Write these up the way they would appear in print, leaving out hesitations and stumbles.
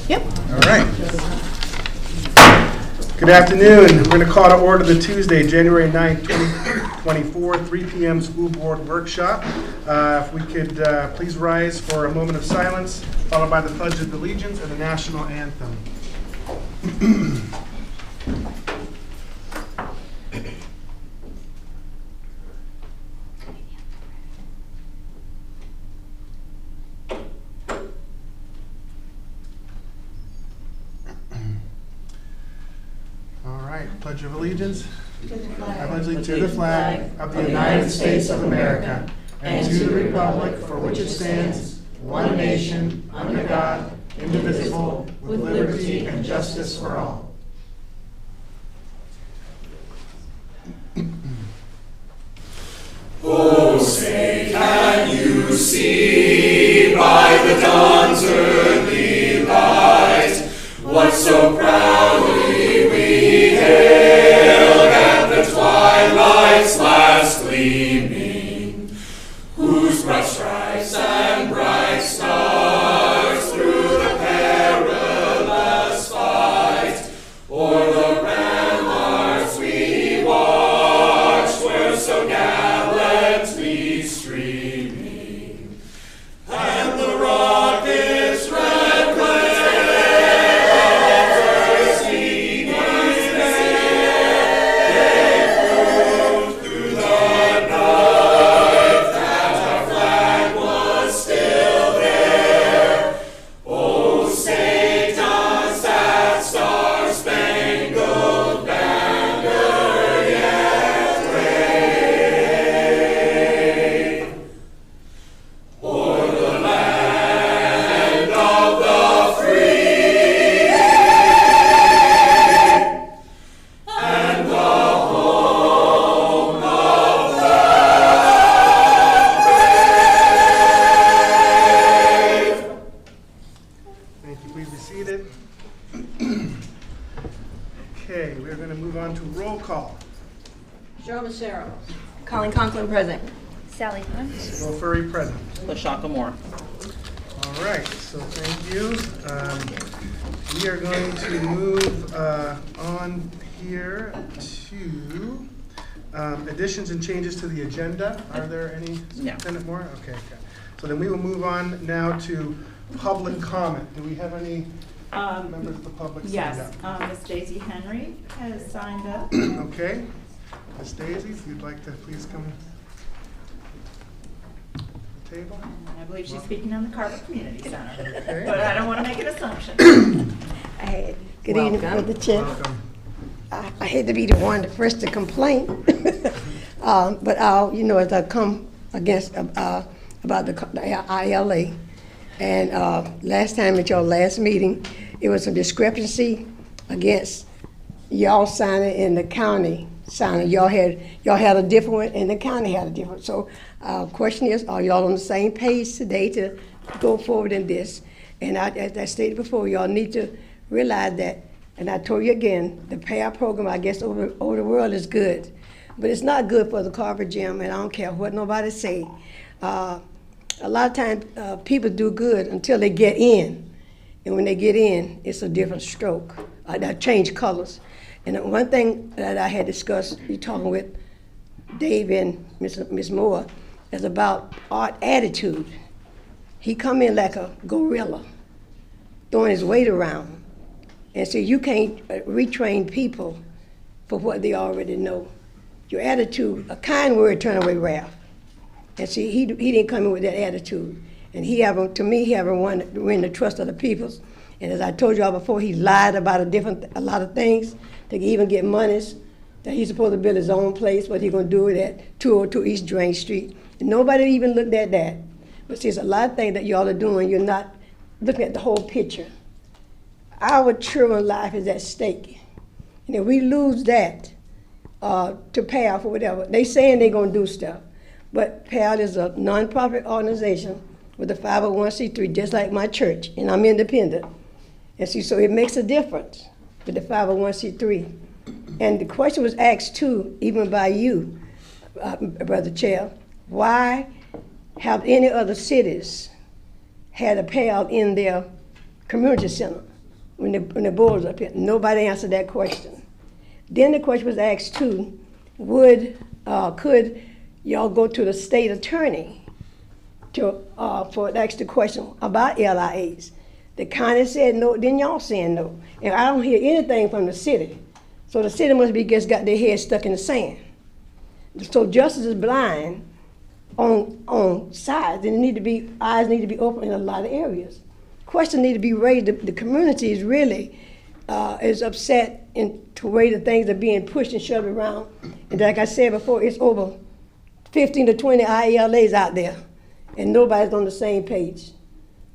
Yep. All right. Good afternoon. We're going to call to order the Tuesday, January 9th, 2024, 3 p.m. school board workshop. If we could please rise for a moment of silence, followed by the Pledge of Allegiance and the national anthem. Pledge of Allegiance. I pledge allegiance to the flag of the United States of America and to the republic for which it stands, one nation, under God, indivisible, with liberty and justice for all. Oh, say, can you see by the dawn's early light what so proudly we hailed at the twilight's last gleaming, whose broad stripes and bright stars through the perilous fight o'er the ramparts we watched were so gallantly streaming, and the rocket's red glare Present. Sally Hunt. Will Furry present. LaShaka Moore. All right, so thank you. We are going to move on here to additions and changes to the agenda. Are there any? Yeah. More? Okay. So then we will move on now to public comment. Do we have any members of the public signed Yes, up? Ms. Daisy Henry has signed up. Okay. Ms. Daisy, if you'd like to please come to the table. I believe she's speaking on the Carver Community Center, Okay. but I don't want to make an assumption. Good evening, Mr. Chair. Welcome. I hate to be the one first to complain, but as I come against about the ILA, and last time at your last meeting, it was a discrepancy against y'all signing in the county signing. Y'all had a different one, and the county had a different. So, question is, are y'all on the same page today to go forward in this? And as I stated before, y'all need to realize that. And I told you again, the payout program, I guess, over the world is good. But it's not good for the Carver Gym, and I don't care what nobody say. A lot of times, people do good until they get in. And when they get in, it's a different stroke. That change colors. And one thing that I had discussed, you talking with Dave and Ms. Moore, is about art attitude. He come in like a gorilla, throwing his weight around. And so you can't retrain people for what they already know. Your attitude, a kind word turn away wrath. And see, he didn't come in with that attitude. And he haven't win the trust of the people. And as I told y'all before, he lied about a lot of things to even get monies that he's supposed to build his own place, but he's gonna do it at 202 East Drain Street. And nobody even looked at that. But see, there's a lot of things that y'all are doing, you're not looking at the whole picture. Our children's life is at stake. And if we lose that to PAL for whatever, they saying they're gonna do stuff. But PAL is a nonprofit organization with a 501c3, just like my church, and I'm independent. And see, so it makes a difference with the 501c3. And the question was asked too, even by you, Brother Chair, why have any other cities had a payout in their community center? when the board was up here. Nobody answered that question. Then the question was asked too, could y'all go to the state attorney to, ask the question about LIAs? The county said no, then y'all saying no. And I don't hear anything from the city. So the city must be just got their head stuck in the sand. So justice is blind on sides, and eyes need to be open in a lot of areas. Questions need to be raised. The community is really is upset in the way the things are being pushed and shoved around. And like I said before, it's over 15 to 20 IELAs out there, and nobody's on the same page.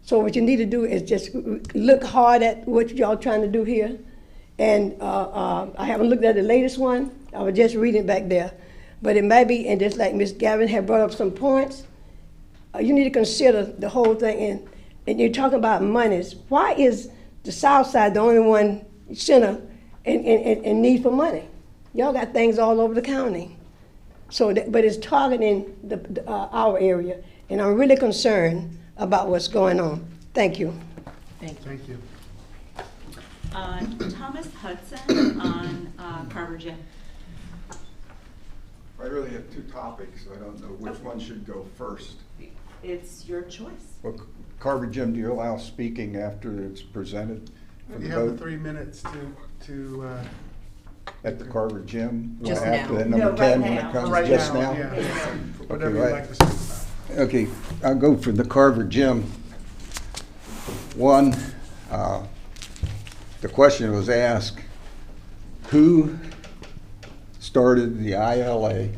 So what you need to do is just look hard at what y'all trying to do here. And I haven't looked at the latest one. I was just reading back there. But it might be, and just like Ms. Gavin had brought up some points, you need to consider the whole thing. And you're talking about monies. Why is the South Side the only one center in need for money? Y'all got things all over the county. So, but it's targeting our area. And I'm really concerned about what's going on. Thank you. Thank you. Thomas Hudson on Carver Gym. I really have two topics, so I don't know which one should go first. It's your choice. Well, Carver Jim, do you allow speaking after it's presented? for the You have the vote 3 minutes to At the Carver Gym? Just After now. that No, number right 10 when now. it comes right just now, now? yeah. Whatever Okay, you'd right. like to say about it. Okay, I'll go for the Carver Gym. One, the question was asked, who started the ILA?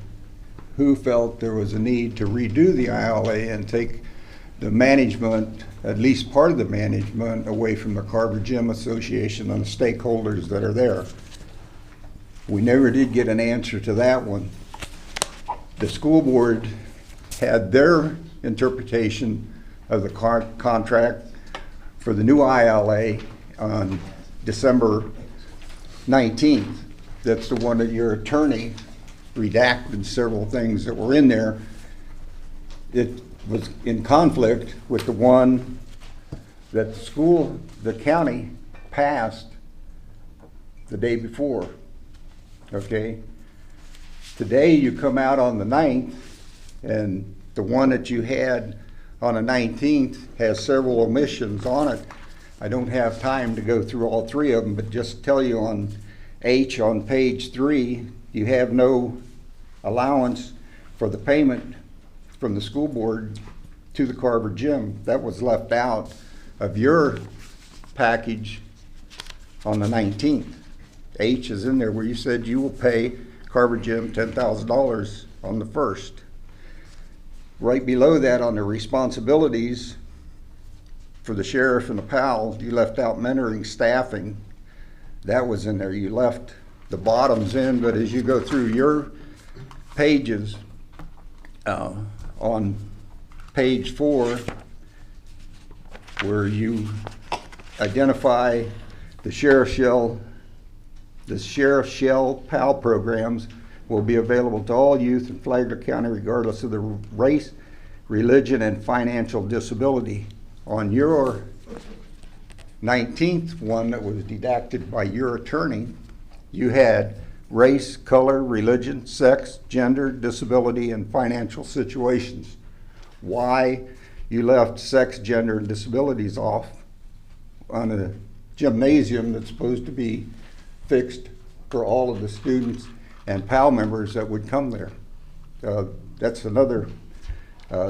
Who felt there was a need to redo the ILA and take the management, at least part of the management, away from the Carver Gym Association and the stakeholders that are there? We never did get an answer to that one. The school board had their interpretation of the contract for the new ILA on December 19th. That's the one that your attorney redacted several things that were in there. It was in conflict with the one that the county passed the day before, okay? Today you come out on the 9th, and the one that you had on the 19th has several omissions on it. I don't have time to go through all three of them, but just tell you on H on page 3, you have no allowance for the payment from the school board to the Carver Gym. That was left out of your package on the 19th. H is in there where you said you will pay Carver Gym $10,000 on the 1st. Right below that on the responsibilities for the sheriff and the PAL, you left out mentoring staffing. That was in there. You left the bottoms in, but as you go through your pages, on page 4, where you identify the sheriff shell PAL programs will be available to all youth in Flagler County regardless of the race, religion, and financial disability. On your 19th one that was deducted by your attorney, you had race, color, religion, sex, gender, disability, and financial situations. Why you left sex, gender, and disabilities off on a gymnasium that's supposed to be fixed for all of the students and PAL members that would come there. That's another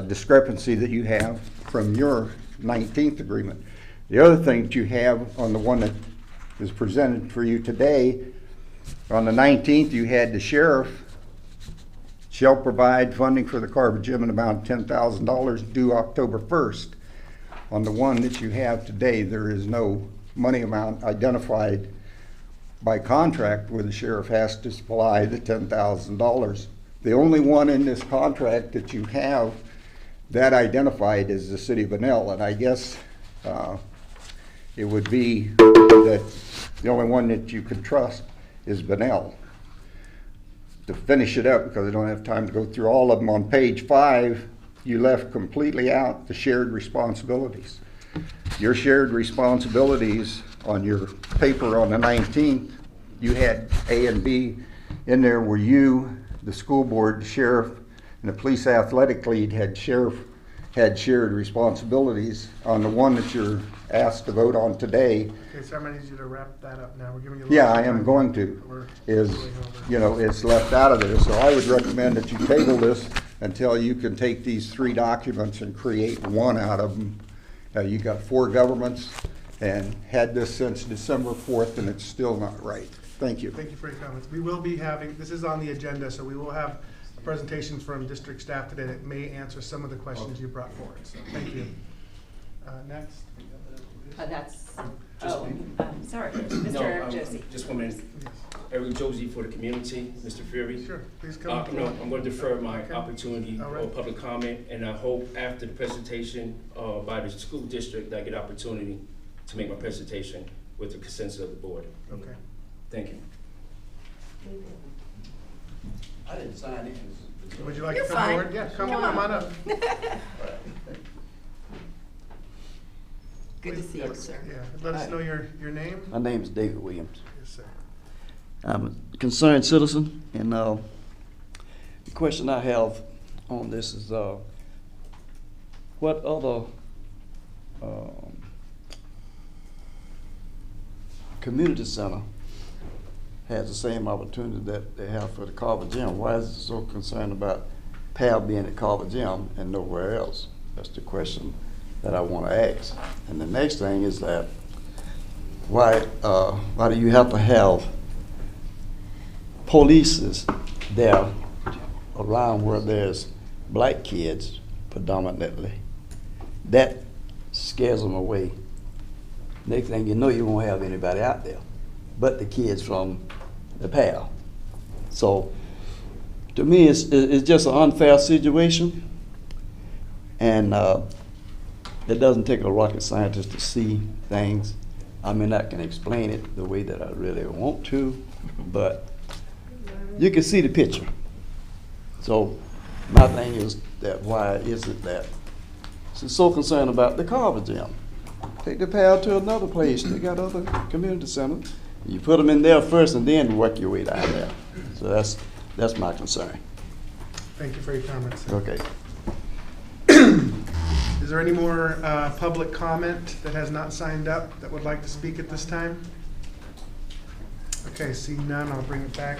discrepancy that you have from your 19th agreement. The other thing that you have on the one that is presented for you today, on the 19th you had the sheriff shall provide funding for the Carver Gym in amount of $10,000 due October 1st. On the one that you have today, there is no money amount identified by contract where the sheriff has to supply the $10,000. The only one in this contract that you have that identified is the city of Bunnell, and I guess it would be that the only one that you could trust is Bunnell. To finish it up, because I don't have time to go through all of them, on page 5, you left completely out the shared responsibilities. Your shared responsibilities on your paper on the 19th, you had A and B in there where you, the school board, the sheriff, and the police athletic lead had shared responsibilities. On the one that you're asked to vote on today, Okay, so I'm gonna need you to wrap that up now. We're giving you a yeah, little I time. am going to, We're is, going over. you know, it's left out of there. So I would recommend that you table this until you can take these 3 documents and create one out of them. You got 4 governments and had this since December 4th, and it's still not right. Thank you. Thank you for your comments. We will be having, this is on the agenda, so we will have presentations from district staff today that may answer some of the questions you brought forward. So thank you. Next. Sorry, No, Mr. Josie. just 1 minute. Eric Josie for the community, Mr. Fury. Sure, please come. No, I'm going to defer my Okay. opportunity All for right. public comment, and I hope after the presentation by the school district, that I get opportunity to make my presentation with the consensus of the board. Okay. Thank you. I didn't sign it. Would you like You're to come fine. forward? Yeah, come on up. Good to see you, sir. Yeah, let us know your name. My name is David Williams. Yes, sir. I'm a concerned citizen, and the question I have on this is what other community center has the same opportunity that they have for the Carver Gym? Why is it so concerned about PAL being at Carver Gym and nowhere else? That's the question that I want to ask. And the next thing is that why do you have to have police there around where there's black kids predominantly? That scares them away. Next thing you know, you won't have anybody out there but the kids from the PAL. So to me, it's just an unfair situation, and it doesn't take a rocket scientist to see things. I mean, I can explain it the way that I really want to, but you can see the picture. So my thing is that why is it that she's so concerned about the Carver Gym? Take the PAL to another place. They got other community centers. You put them in there first and then work your way down there. So that's my concern. Thank you for your comments. Okay. Is there any more public comment that has not signed up that would like to speak at this time? Okay, seeing none, I'll bring it back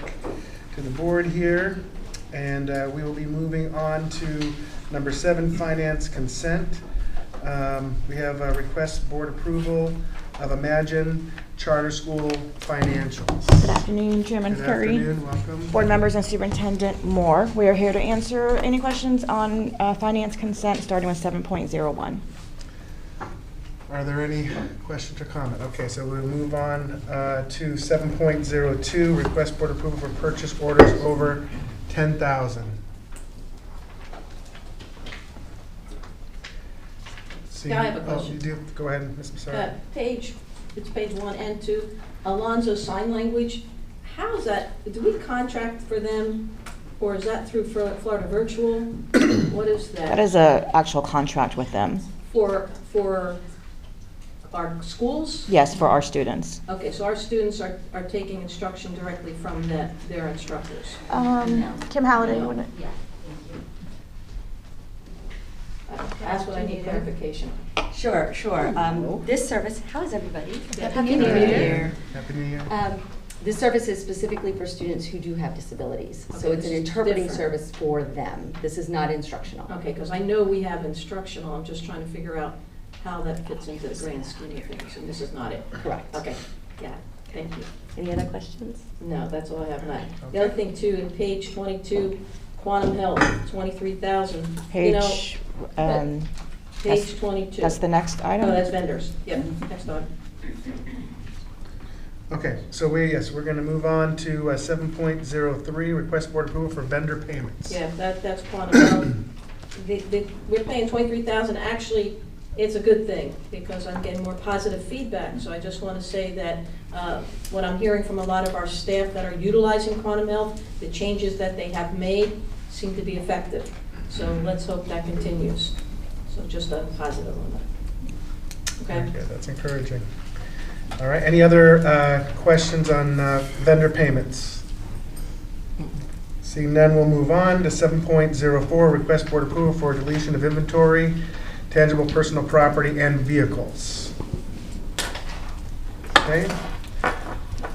to the board here. And we will be moving on to number 7, finance consent. We have a request board approval of Imagine Charter School financials. Good afternoon, Chairman Good Curry, afternoon, welcome. board members, and Superintendent Moore. We are here to answer any questions on finance consent, starting with 7.01. Are there any questions or comment? Okay, so we'll move on to 7.02, request board approval for purchase orders over 10,000. Yeah, I have a question. You do? Go ahead, Ms. Massaro. It's page 1 and 2, Alonzo Sign Language. How is that, do we contract for them, or is that through Florida Virtual? What is that? That is an actual contract with them. For our schools? Yes, for our students. Okay, so our students are taking instruction directly from their instructors. Kim Halliday, you want to? Yeah. That's what I need clarification on. Sure. This service, how is everybody? Happy New Year. Happy New Year. This service is specifically for students who do have disabilities. So Okay, it's an this is interpreting different. service for them. This is not instructional. Okay, because I know we have instructional, I'm just trying to figure out how that fits into the grand scheme of things, and this is not it. Correct. Okay, yeah, thank you. Any other questions? No, that's all I have tonight. The other thing too, in page 22, Quantum Health, 23,000. You know, Page, Page 22. that's the next item? No, that's vendors. Yep, next on. Okay, so we're going to move on to 7.03, request board approval for vendor payments. Yeah, that's Quantum Health. We're paying 23,000. Actually, it's a good thing because I'm getting more positive feedback. So I just want to say that what I'm hearing from a lot of our staff that are utilizing Quantum Health, the changes that they have made seem to be effective. So let's hope that continues. So just a positive on that. Okay? Yeah, that's encouraging. All right, any other questions on vendor payments? Seeing none, we'll move on to 7.04, request board approval for deletion of inventory, tangible personal property, and vehicles. Okay.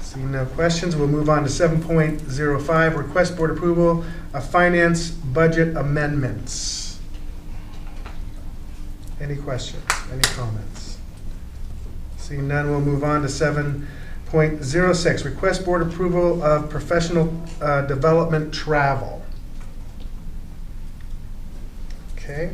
Seeing no questions, we'll move on to 7.05, request board approval of finance budget amendments. Any questions, any comments? Seeing none, we'll move on to 7.06, request board approval of professional development travel. Okay.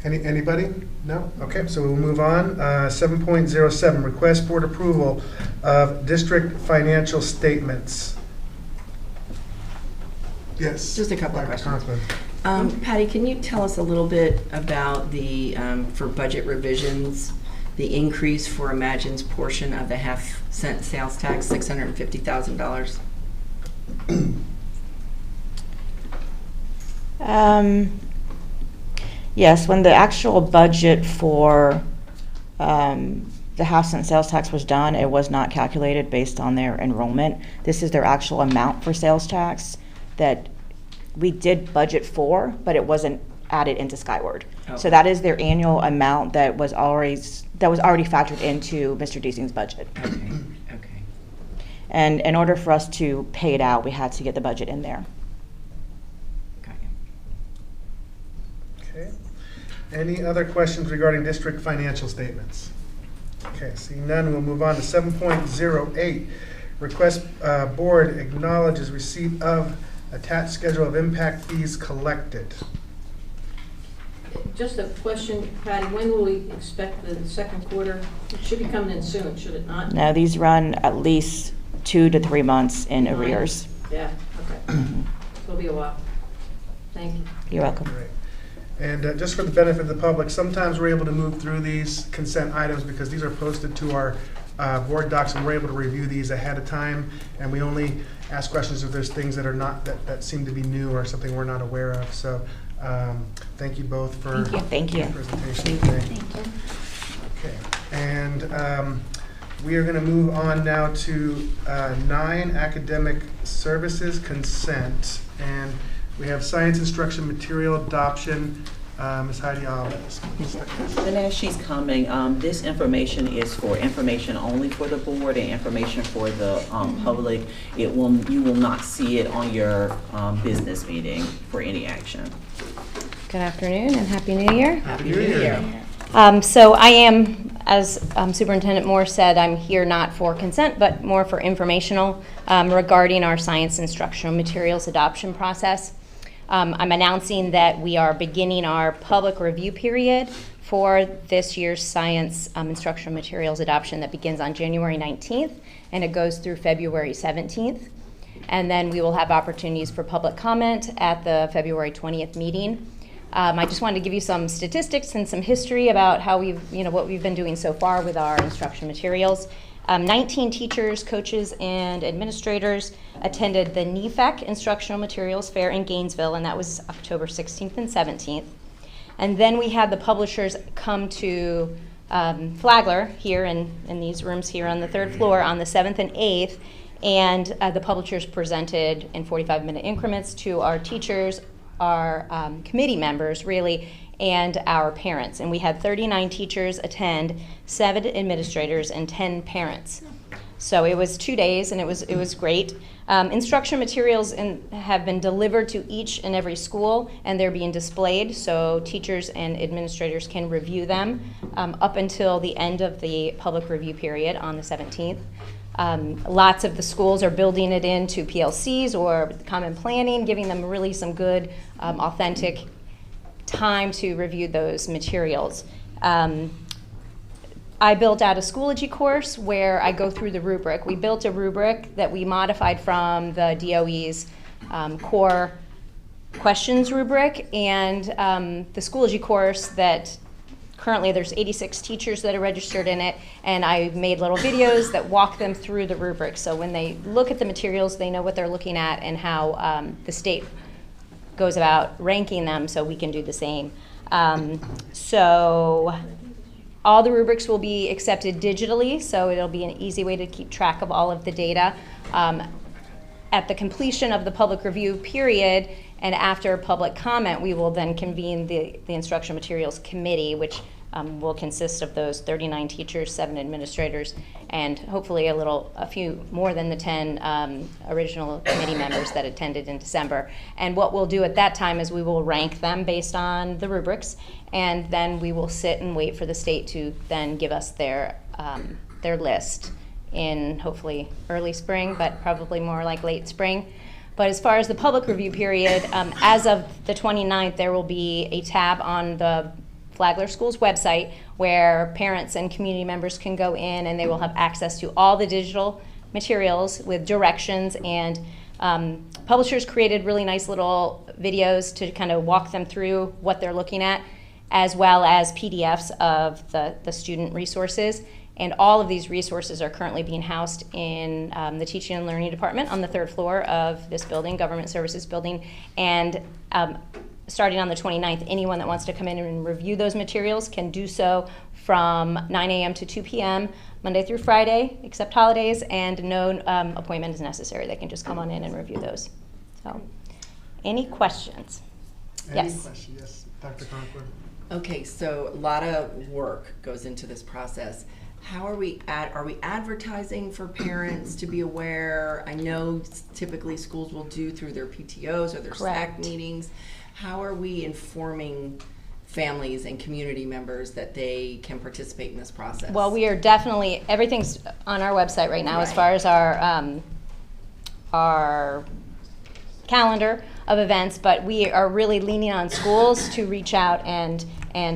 Anybody? No? Okay, so we'll move on. 7.07, request board approval of district financial statements. Yes. Just a couple of questions. Conklin. Patty, can you tell us a little bit about the, for budget revisions, the increase for Imagine's portion of the half-cent sales tax, $650,000? Yes, when the actual budget for the half-cent sales tax was done, it was not calculated based on their enrollment. This is their actual amount for sales tax that we did budget for, but it wasn't added into Skyward. Oh. So that is their annual amount that was already factored into Mr. Deasing's budget. Okay, okay. And in order for us to pay it out, we had to get the budget in there. Got you. Okay. Any other questions regarding district financial statements? Okay, seeing none, we'll move on to 7.08. Request board acknowledges receipt of attached schedule of impact fees collected. Just a question, Patty, when will we expect the second quarter? It should be coming in soon, should it not? Now, these run at least 2 to 3 months in arrears. Yeah, okay. It'll be a while. Thank you. You're welcome. Great. And just for the benefit of the public, sometimes we're able to move through these consent items because these are posted to our board docs, and we're able to review these ahead of time, and we only ask questions if there's things that are not, that seem to be new or something we're not aware of. So thank you both for Thank you. the presentation today. Okay, and we are going to move on now to 9, academic services consent, and we have science instruction material adoption. Ms. Heidi Alves. And as she's coming, this information is for information only for the board and information for the public. You will not see it on your business meeting for any action. Good afternoon and Happy New Year. Happy New Year. So I am, as Superintendent Moore said, I'm here not for consent, but more for informational regarding our science instructional materials adoption process. I'm announcing that we are beginning our public review period for this year's science instructional materials adoption that begins on January 19th and it goes through February 17th. And then we will have opportunities for public comment at the February 20th meeting. I just wanted to give you some statistics and some history about how what we've been doing so far with our instruction materials. 19 teachers, coaches, and administrators attended the NEFAC Instructional Materials Fair in Gainesville, and that was October 16th and 17th. And then we had the publishers come to Flagler here in these rooms here on the 3rd floor on the 7th and 8th, and the publishers presented in 45-minute increments to our teachers, our committee members, really, and our parents. And we had 39 teachers attend, 7 administrators, and 10 parents. So it was 2 days, and it was great. Instruction materials have been delivered to each and every school, and they're being displayed so teachers and administrators can review them up until the end of the public review period on the 17th. Lots of the schools are building it into PLCs or common planning, giving them really some good, authentic time to review those materials. I built out a Schoology course where I go through the rubric. We built a rubric that we modified from the DOE's core questions rubric, and the Schoology course that currently there's 86 teachers that are registered in it, and I made little videos that walk them through the rubric. So when they look at the materials, they know what they're looking at and how the state goes about ranking them, so we can do the same. So All the rubrics will be accepted digitally, so it'll be an easy way to keep track of all of the data. At the completion of the public review period and after public comment, we will then convene the instructional materials committee, which will consist of those 39 teachers, 7 administrators, and hopefully a few more than the 10 original committee members that attended in December. And what we'll do at that time is we will rank them based on the rubrics, and then we will sit and wait for the state to then give us their list in hopefully early spring, but probably more like late spring. But as far as the public review period, as of the 29th, there will be a tab on the Flagler School's website where parents and community members can go in, and they will have access to all the digital materials with directions, and publishers created really nice little videos to kind of walk them through what they're looking at, as well as PDFs of the student resources. And all of these resources are currently being housed in the Teaching and Learning Department on the 3rd floor of this building, Government Services Building. And starting on the 29th, anyone that wants to come in and review those materials can do so from 9 a.m. to 2 p.m., Monday through Friday, except holidays, and no appointment is necessary. They can just come on in and review those. So, any questions? Yes. Question? Yes, Dr. Concord. Okay, so a lot of work goes into this process. How are we advertising for parents to be aware? I know typically schools will do through their PTOs or their SAC meetings. How are we informing families and community members that they can participate in this process? Well, we are definitely, everything's on our website right now as far as our calendar of events, but we are really leaning on schools to reach out and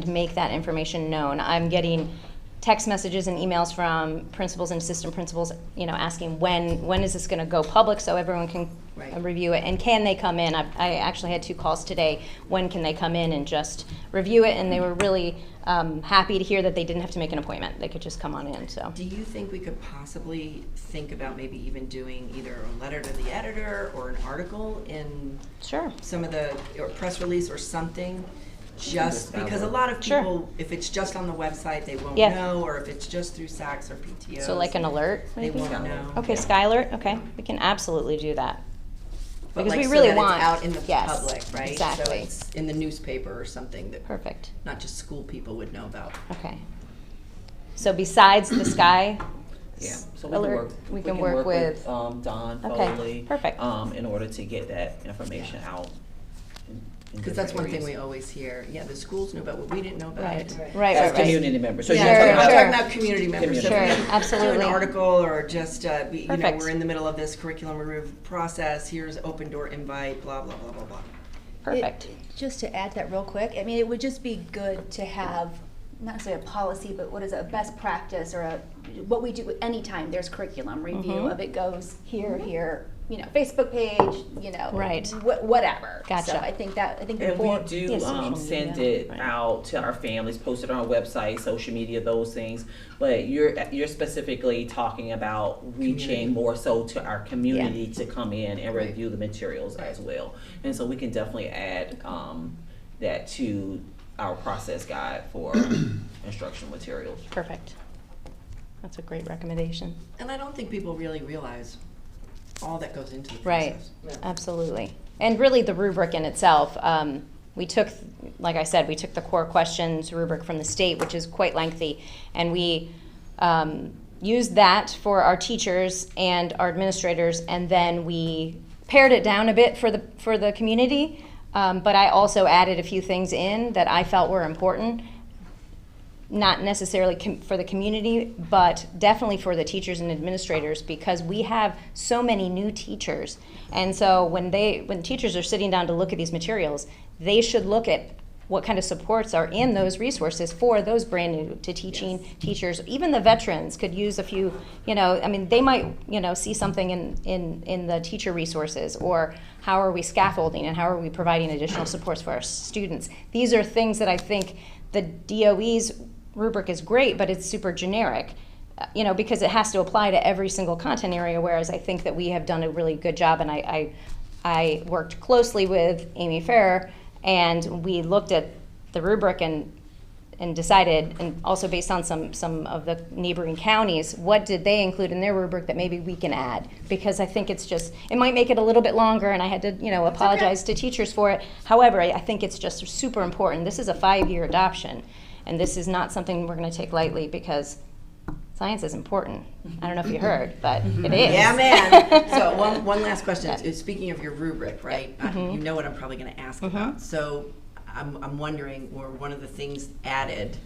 make that information known. I'm getting text messages and emails from principals and assistant principals, asking when is this going to go public so everyone can review it, and can they come in? I actually had 2 calls today. When can they come in and just review it? And they were really happy to hear that they didn't have to make an appointment. They could just come on in. So, do you think we could possibly think about maybe even doing either a letter to the editor or an article in some of the or press release or something? Just because a lot of people, if it's just on the website, they won't know, or if it's just through SACs or PTOs. So like an alert? They won't know. Okay, Sky Alert, okay. We can absolutely do that. But because like we really so that want it's out in the public, right? Exactly. So it's in the newspaper or something that not just school people would know about. Okay. So besides the Sky so Alert, we can work with Don Okay, perfect. In order to get that information out. Because that's one thing we always hear. Yeah, the schools knew about what we didn't know about. As community members. So I'm talking about community members. Sure, absolutely. Do an article or just, we're in the middle of this curriculum review process. Here's open door invite, blah, blah, blah, blah, blah. Perfect. Just to add that real quick, I mean, it would just be good to have, not necessarily a policy, but what is a best practice or what we do anytime there's curriculum review of it goes here, Facebook page, whatever. Gotcha. So I think and we do send it out to our families, post it on our website, social media, those things. But you're specifically talking about reaching more so to our community to come in and review the materials as well. And so we can definitely add that to our process guide for instructional materials. Perfect. That's a great recommendation. And I don't think people really realize all that goes into the process. Right, absolutely. And really the rubric in itself, we took, like I said, we took the core questions rubric from the state, which is quite lengthy, and we used that for our teachers and our administrators, and then we pared it down a bit for the community, but I also added a few things in that I felt were important. Not necessarily for the community, but definitely for the teachers and administrators, because we have so many new teachers. And so when teachers are sitting down to look at these materials, they should look at what kind of supports are in those resources for those brand new to teaching teachers. Even the veterans could use a few, they might, see something in the teacher resources, or how are we scaffolding and how are we providing additional supports for our students. These are things that I think the DOE's rubric is great, but it's super generic, because it has to apply to every single content area, whereas I think that we have done a really good job, and I worked closely with Amy Farrer, and we looked at the rubric, and and decided, and also based on some of the neighboring counties, what did they include in their rubric that maybe we can add? Because I think it's just, it might make it a little bit longer, and I had to, apologize to teachers for it. However, I think it's just super important. This is a 5-year adoption, and this is not something we're going to take lightly because science is important. I don't know if you heard, but it is. Yeah, man. So one last question. Speaking of your rubric, right? You know what I'm probably going to ask about. So I'm wondering, were one of the things added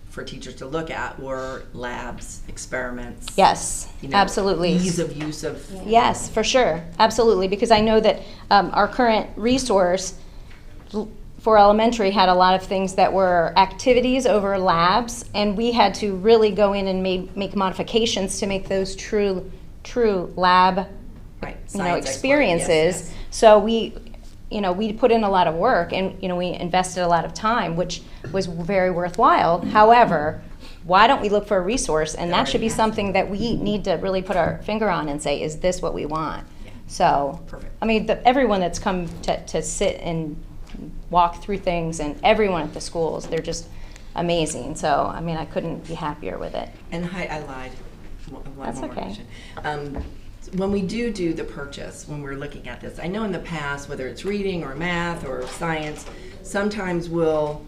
for teachers to look at were labs, experiments? Yes, absolutely. Ease of use of. Yes, for sure, absolutely. Because I know that our current resource for elementary had a lot of things that were activities over labs, and we had to really go in and make modifications to make those true lab experiences. Yes. So we put in a lot of work, and we invested a lot of time, which was very worthwhile. However, why don't we look for a resource, and that should be something that we need to really put our finger on and say, is this what we want? Yeah. So, perfect. I mean, everyone that's come to sit and walk through things, and everyone at the schools, they're just amazing. So, I mean, I couldn't be happier with it. And I lied. That's okay. When we do the purchase, when we're looking at this, I know in the past, whether it's reading or math or science, sometimes we'll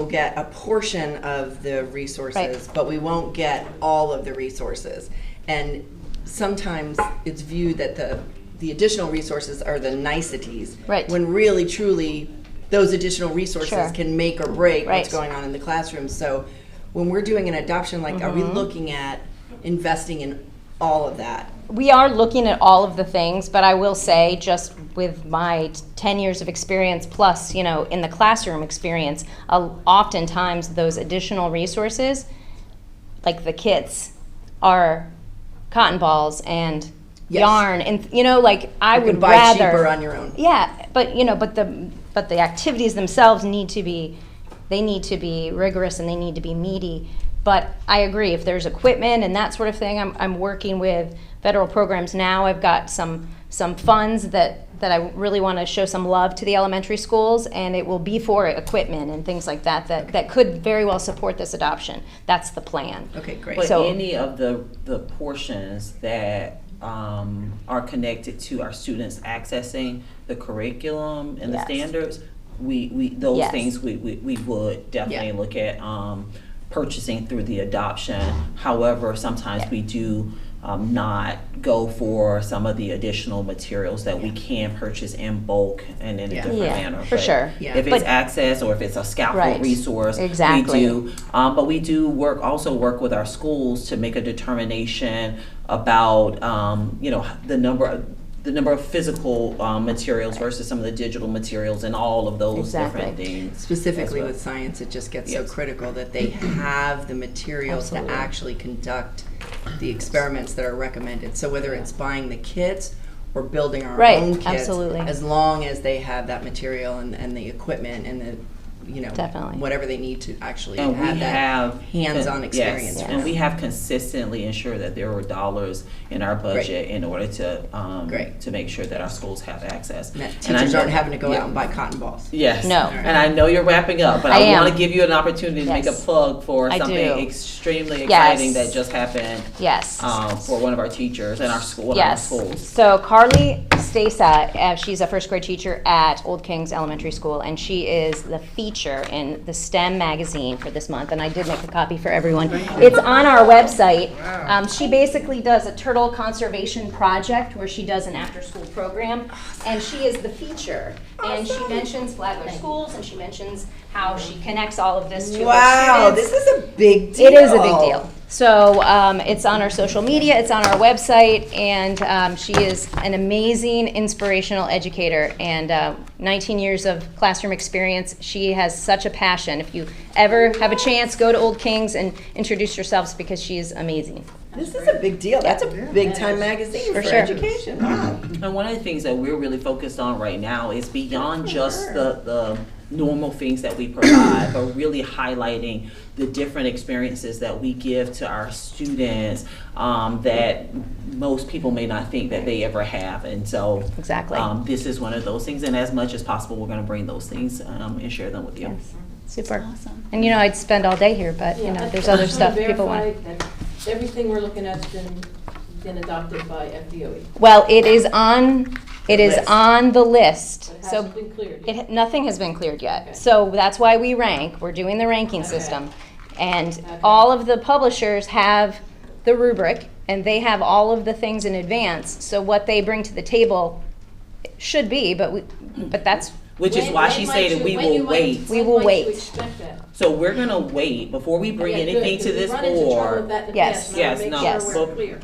get a portion of the resources, but we won't get all of the resources. And sometimes it's viewed that the additional resources are the niceties, when really, truly, those additional resources can make or break what's going on in the classroom. So when we're doing an adoption, are we looking at investing in all of that? We are looking at all of the things, but I will say, just with my 10 years of experience plus, in the classroom experience, oftentimes those additional resources, like the kits, are cotton balls and yarn, and I would buy rather cheaper on your own. Yeah, but the activities themselves need to be rigorous, and they need to be meaty. But I agree, if there's equipment and that sort of thing, I'm working with federal programs now. I've got some funds that I really want to show some love to the elementary schools, and it will be for equipment and things like that could very well support this adoption. That's the plan. Okay, great. But any of the portions that are connected to our students accessing the curriculum and the standards, those things we would definitely look at purchasing through the adoption. However, sometimes we do not go for some of the additional materials that we can purchase in bulk and in a different manner. For sure. If it's access or if it's a scaffold resource, we do. But we do also work with our schools to make a determination about the number of physical materials versus some of the digital materials and all of those different things. Specifically with science, it just gets so critical that they have the materials to actually conduct the experiments that are recommended. So whether it's buying the kits or building our own kits, as long as they have that material and the equipment and the whatever they need to actually have that hands-on experience. And we have consistently ensured that there were dollars in our budget in order to make sure that our schools have access. And that teachers aren't having to go out and buy cotton balls. Yes. No. And I know you're wrapping up, but I want to give you an opportunity to make a plug for something extremely exciting that just happened for one of our teachers in our school. One of our schools. So Carly Stasa, she's a first grade teacher at Old Kings Elementary School, and she is the feature in the STEM magazine for this month, and I did make a copy for everyone. It's on our website. She basically does a turtle conservation project where she does an after-school program, and she is the feature. And she mentions Flagler schools, and she mentions how she connects all of this to her students. This is a big deal. It is a big deal. So it's on our social media, it's on our website, and she is an amazing inspirational educator, and 19 years of classroom experience. She has such a passion. If you ever have a chance, go to Old Kings and introduce yourselves, because she is amazing. This is a big deal. That's a big-time magazine for education. Wow. And one of the things that we're really focused on right now is beyond just the normal things that we provide, but really highlighting the different experiences that we give to our students that most people may not think that they ever have. And so this is one of those things, and as much as possible, we're going to bring those things and share them with you. Super. Awesome. And I'd spend all day here, but there's other stuff people want. Everything we're looking at's been adopted by FDOE. Well, it is on the list. But it So hasn't been cleared yet. nothing has been cleared yet. Okay. So that's why we rank. We're doing the ranking Okay. system. And Okay. all of the publishers have the rubric, and they have all of the things in advance. So what they bring to the table should be, but that's, Which is why she said that we will wait. We will wait. Expect that? So we're gonna wait before we bring Yeah, good, anything 'cause to we've this run into trouble board. with that in the Yes. past, and I wanna Yes, make no, Yes. sure we're clear.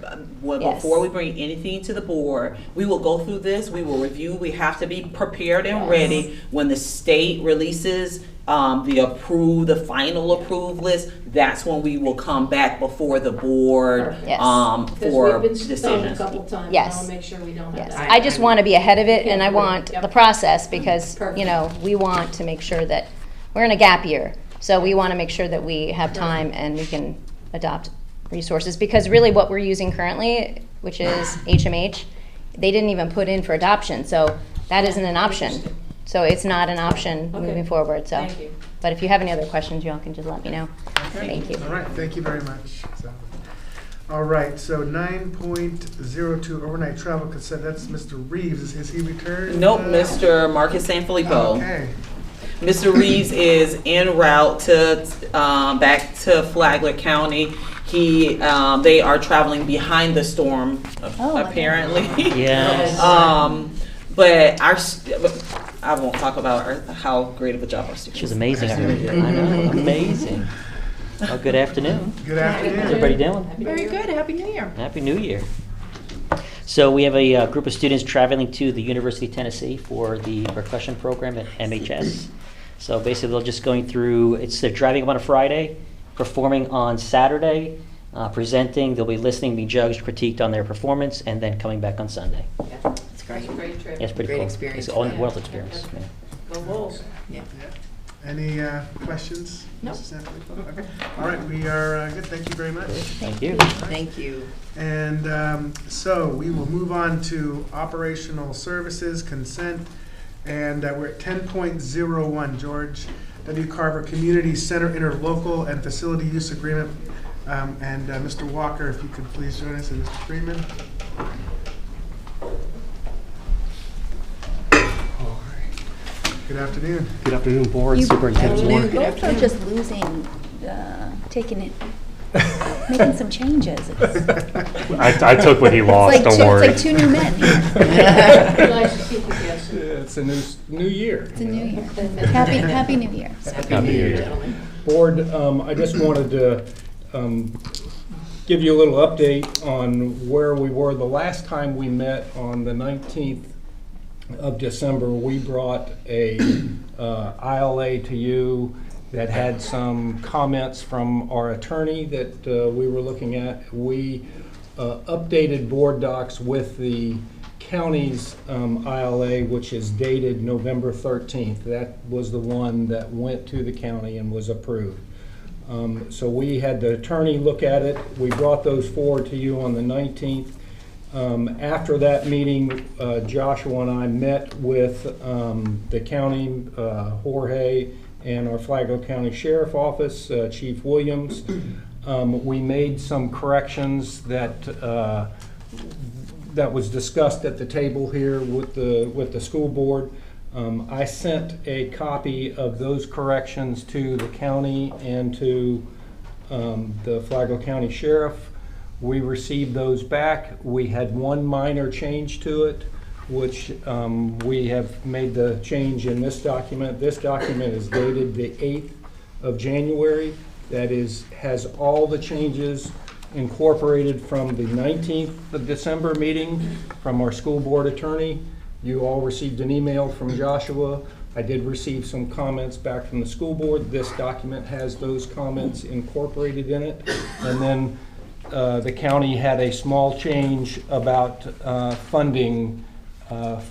Yes. Before we bring anything to the board, we will go through this, we will review, we have to be prepared and Yes. ready. When the state releases, the final approved list, that's when we will come back before the board, Yes. for Because we've been stoned a decisions. couple times, and Yes. I wanna make sure we don't have yes. that. I just want to be ahead of it, and I want Yep. the process because, Perfect. we want to make sure that we're in a gap year. So we want to make sure that we have time and we can adopt resources. Because really what we're using currently, which is HMH, they didn't even put in for adoption. So that isn't an option. So it's not an option Okay. moving forward. So, Thank you. but if you have any other questions, y'all can just let me know. Okay. Thank you. All right, thank you very much. All right, so 9.02 overnight travel consent, that's Mr. Reeves. Is he returned? Nope, Mr. Marcus Sanfilippo. Okay. Mr. Reeves is en route to, back to Flagler County. They are traveling behind the storm, apparently. Yes. But I won't talk about how great of a job our students. She's amazing. I heard. I know, amazing. Well, good afternoon. Good afternoon. How's everybody doing? Very good, Happy New Year. Happy New Year. So we have a group of students traveling to the University of Tennessee for the percussion program at MHS. So basically, they're just going through, they're driving up on a Friday, performing on Saturday, presenting, they'll be listening, be judged, critiqued on their performance, and then coming back on Sunday. It's That's a great trip. Yeah, it's pretty Great cool. experience. It's all Yeah. wealth experience. Yeah. Go Bulls. Yeah. Any questions? Nope. Mrs. Sanfilippo? Okay. All right, we are good. Thank you very much. Thank you. Thank you. And so we will move on to operational services consent. And we're at 10.01, George W. Carver Community Center Interlocal and Facility Use Agreement. And Mr. Walker, if you could please join us, and Mr. Freeman. All right. Good afternoon. Good afternoon, Board, You Superintendent Moore. both are just losing, taking it, making some changes. I took what he lost, don't worry. It's like two new men here. Nice to keep you guessing. It's a new year. It's a new year. Happy New Year. Happy New Year, gentlemen. Board, I just wanted to give you a little update on where we were. The last time we met on the 19th of December, we brought a ILA to you that had some comments from our attorney that we were looking at. We updated board docs with the county's ILA, which is dated November 13th. That was the one that went to the county and was approved. So we had the attorney look at it. We brought those forward to you on the 19th. After that meeting, Joshua and I met with the county, Jorge, and our Flagler County Sheriff Office, Chief Williams. We made some corrections that was discussed at the table here with the school board. I sent a copy of those corrections to the county and to the Flagler County Sheriff. We received those back. We had one minor change to it, which we have made the change in this document. This document is dated the 8th of January. That has all the changes incorporated from the 19th of December meeting from our school board attorney. You all received an email from Joshua. I did receive some comments back from the school board. This document has those comments incorporated in it. And then the county had a small change about funding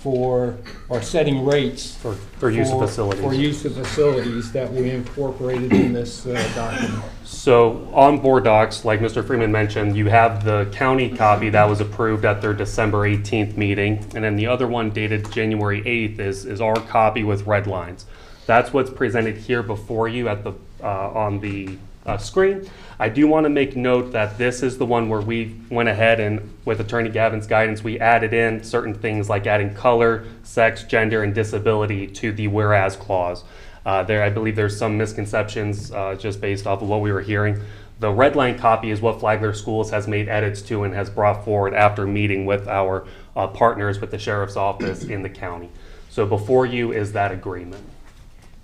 for, or setting rates For use of facilities. For use of facilities that we incorporated in this document. So on board docs, like Mr. Freeman mentioned, you have the county copy that was approved at their December 18th meeting. And then the other one dated January 8th is our copy with red lines. That's what's presented here before you at the on the screen. I do want to make note that this is the one where we went ahead and, with Attorney Gavin's guidance, we added in certain things like adding color, sex, gender, and disability to the whereas clause. I believe there's some misconceptions just based off of what we were hearing. The red line copy is what Flagler Schools has made edits to and has brought forward after meeting with our partners with the Sheriff's Office in the county. So before you is that agreement.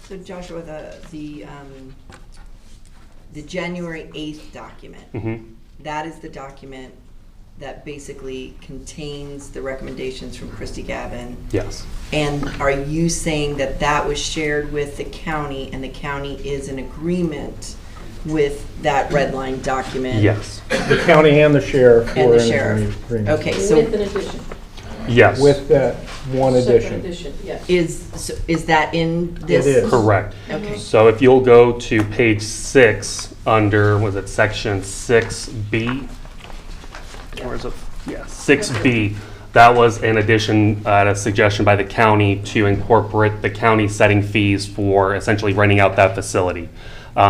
So Joshua, the January 8th document, that is the document that basically contains the recommendations from Christy Gavin. Yes. And are you saying that that was shared with the county and the county is in agreement with that red line document? Yes. The county and the sheriff And were the in sheriff. agreement. Okay, so With an addition. Yes. With that one Separate addition. addition, yes. is that in this? It is. Correct. Okay. So if you'll go to page 6 under, was it section 6B? Or is it? Yeah, 6B. That was an addition, a suggestion by the county to incorporate the county setting fees for essentially renting out that facility.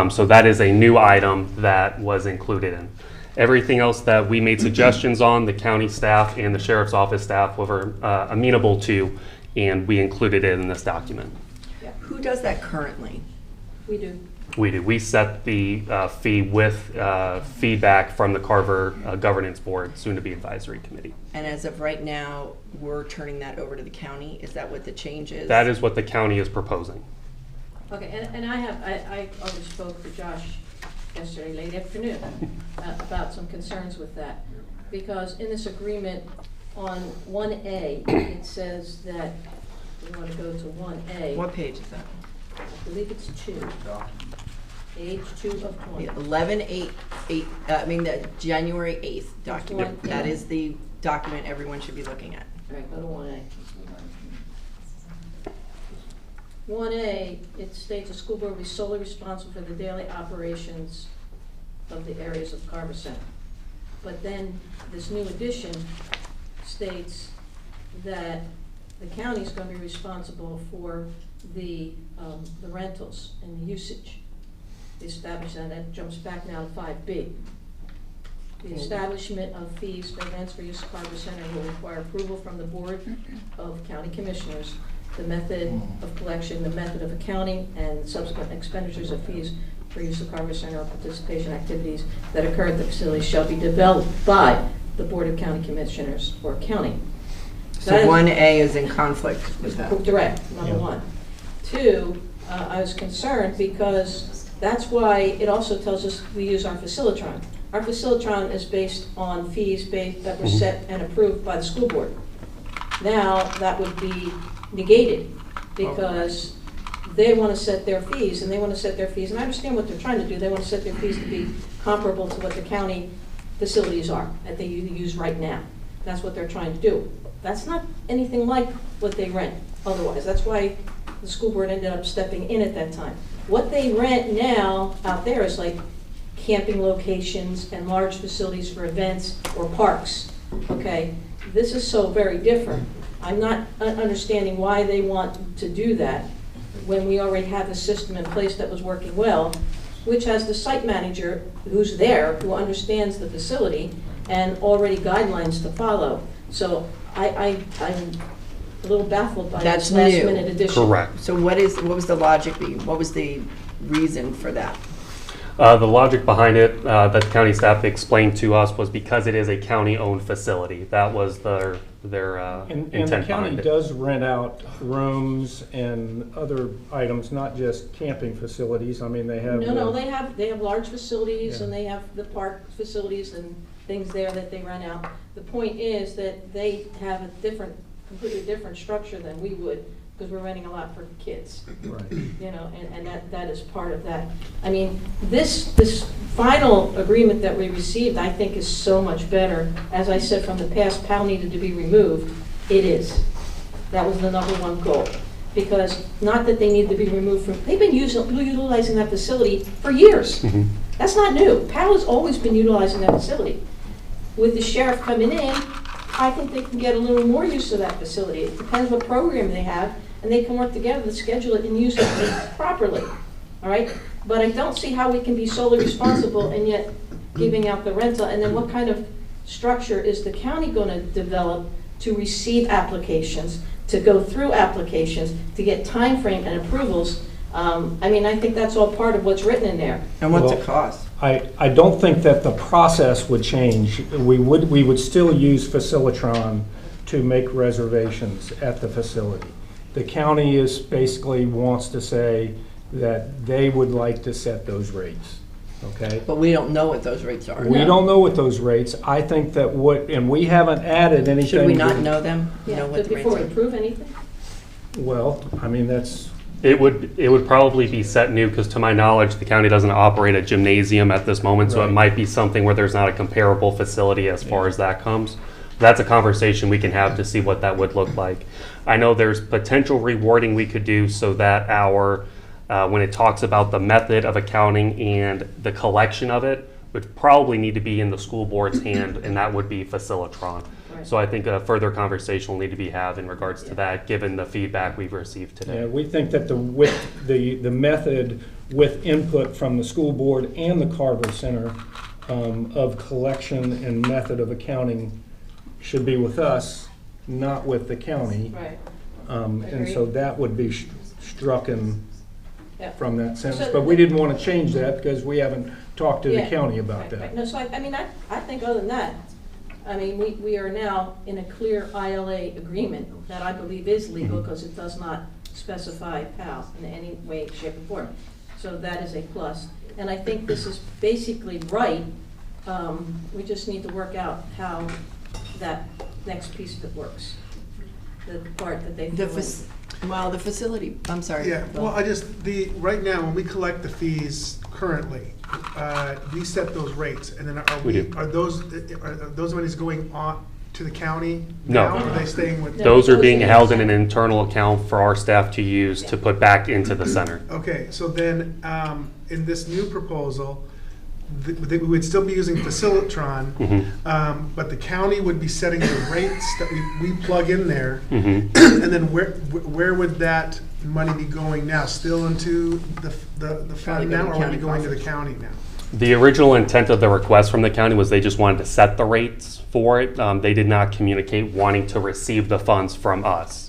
So that is a new item that was included in. Everything else that we made suggestions on, the county staff and the sheriff's office staff were amenable to, and we included it in this document. Yeah. Who does that currently? We do. We do. We set the fee with feedback from the Carver Governance Board, soon-to-be advisory committee. And as of right now, we're turning that over to the county? Is that what the change is? That is what the county is proposing. Okay, and I already spoke to Josh yesterday late afternoon about some concerns with that. Because in this agreement on 1A, it says that, we want to go to 1A. What page is that? I believe it's 2. Page 2 of 20. 11/8, the January 8th document. Yep. That is the document everyone should be looking at. All right, go to 1A. 1A, it states the school board will be solely responsible for the daily operations of the areas of Carver Center. But then this new addition states that the county is going to be responsible for the rentals and the usage. The establishment, and that jumps back now to 5B. The establishment of fees for events for use of Carver Center will require approval from the Board of County Commissioners. The method of collection, the method of accounting, and subsequent expenditures of fees for use of Carver Center or participation activities that occur at the facility shall be developed by the Board of County Commissioners or county. So 1A is in conflict with that. Direct, number one. 2, I was concerned because that's why it also tells us we use our Facilitron. Our Facilitron is based on fees that were set and approved by the school board. Now, that would be negated because they want to set their fees, and I understand what they're trying to do. They want to set their fees to be comparable to what the county facilities are that they use right now. That's what they're trying to do. That's not anything like what they rent otherwise. That's why the school board ended up stepping in at that time. What they rent now out there is like camping locations and large facilities for events or parks, okay? This is so very different. I'm not understanding why they want to do that when we already have a system in place that was working well, which has the site manager who's there, who understands the facility, and already guidelines to follow. So I'm a little baffled by this last minute addition. Correct. So what was the logic, what was the reason for that? The logic behind it that the county staff explained to us was because it is a county-owned facility. That was their And intent the county behind it. does rent out rooms and other items, not just camping facilities. I mean, they have. No, they have large facilities, Yeah. and they have the park facilities and things there that they rent out. The point is that they have a completely different structure than we would, because we're renting a lot for kids. Right. You know, and that is part of that. I mean, this final agreement that we received, I think, is so much better. As I said from the past, PAL needed to be removed. It is. That was the number one goal. Because not that they need to be removed from, they've been utilizing that facility for years. That's not new. PAL has always been utilizing that facility. With the sheriff coming in, I think they can get a little more use of that facility. It depends what program they have, and they can work together to schedule it and use it properly, all right? But I don't see how we can be solely responsible and yet giving out the rental. And then what kind of structure is the county going to develop to receive applications, to go through applications, to get time frame and approvals? I mean, I think that's all part of what's written in there. And what's Well, it cost? I don't think that the process would change. We would still use Facilitron to make reservations at the facility. The county is basically wants to say that they would like to set those rates, okay? But we don't know what those rates are. We don't know what those rates, I think that and we haven't added anything. Should we not know them? Yeah, Know what the rates before we are? approve anything? Well, I mean, that's, It would probably be set new, because to my knowledge, the county doesn't operate a gymnasium at this moment, so it Right. might be something where there's not a comparable facility as far as that comes. That's a conversation we can have to see what that would look like. I know there's potential rewarding we could do so that when it talks about the method of accounting and the collection of it, would probably need to be in the school board's hand, and that would be Facilitron. So I think a further conversation will need to be had in regards to that, given the feedback we've received today. yeah, we think that the method with input from the school board and the Carver Center of collection and method of accounting should be with us, not with the county. Right. And so that would be strucken Yeah. from that sentence. So But we didn't want to change that because we haven't talked to the Yeah. county about Right, that. right. No, so I mean, I think other than that, I mean, we are now in a clear ILA agreement that I believe is legal because it does not specify PAL in any way, shape, or form. So that is a plus. And I think this is basically right. We just need to work out how that next piece of it works. The part that they fill in. Well, the facility, I'm sorry. Yeah, Bill. well, right now, when we collect the fees currently, we set those rates, and then We do. are those monies going on to the county No. now, or are they staying with? Those are being held in an internal account for our staff to use to put back into the center. Okay, so then, in this new proposal, we would still be using Facilitron, but the county would be setting the rates that we plug in there. And then where would that money be going now? Still into the fund now, or would it be going to the county now? The original intent of the request from the county was they just wanted to set the rates for it. They did not communicate wanting to receive the funds from us.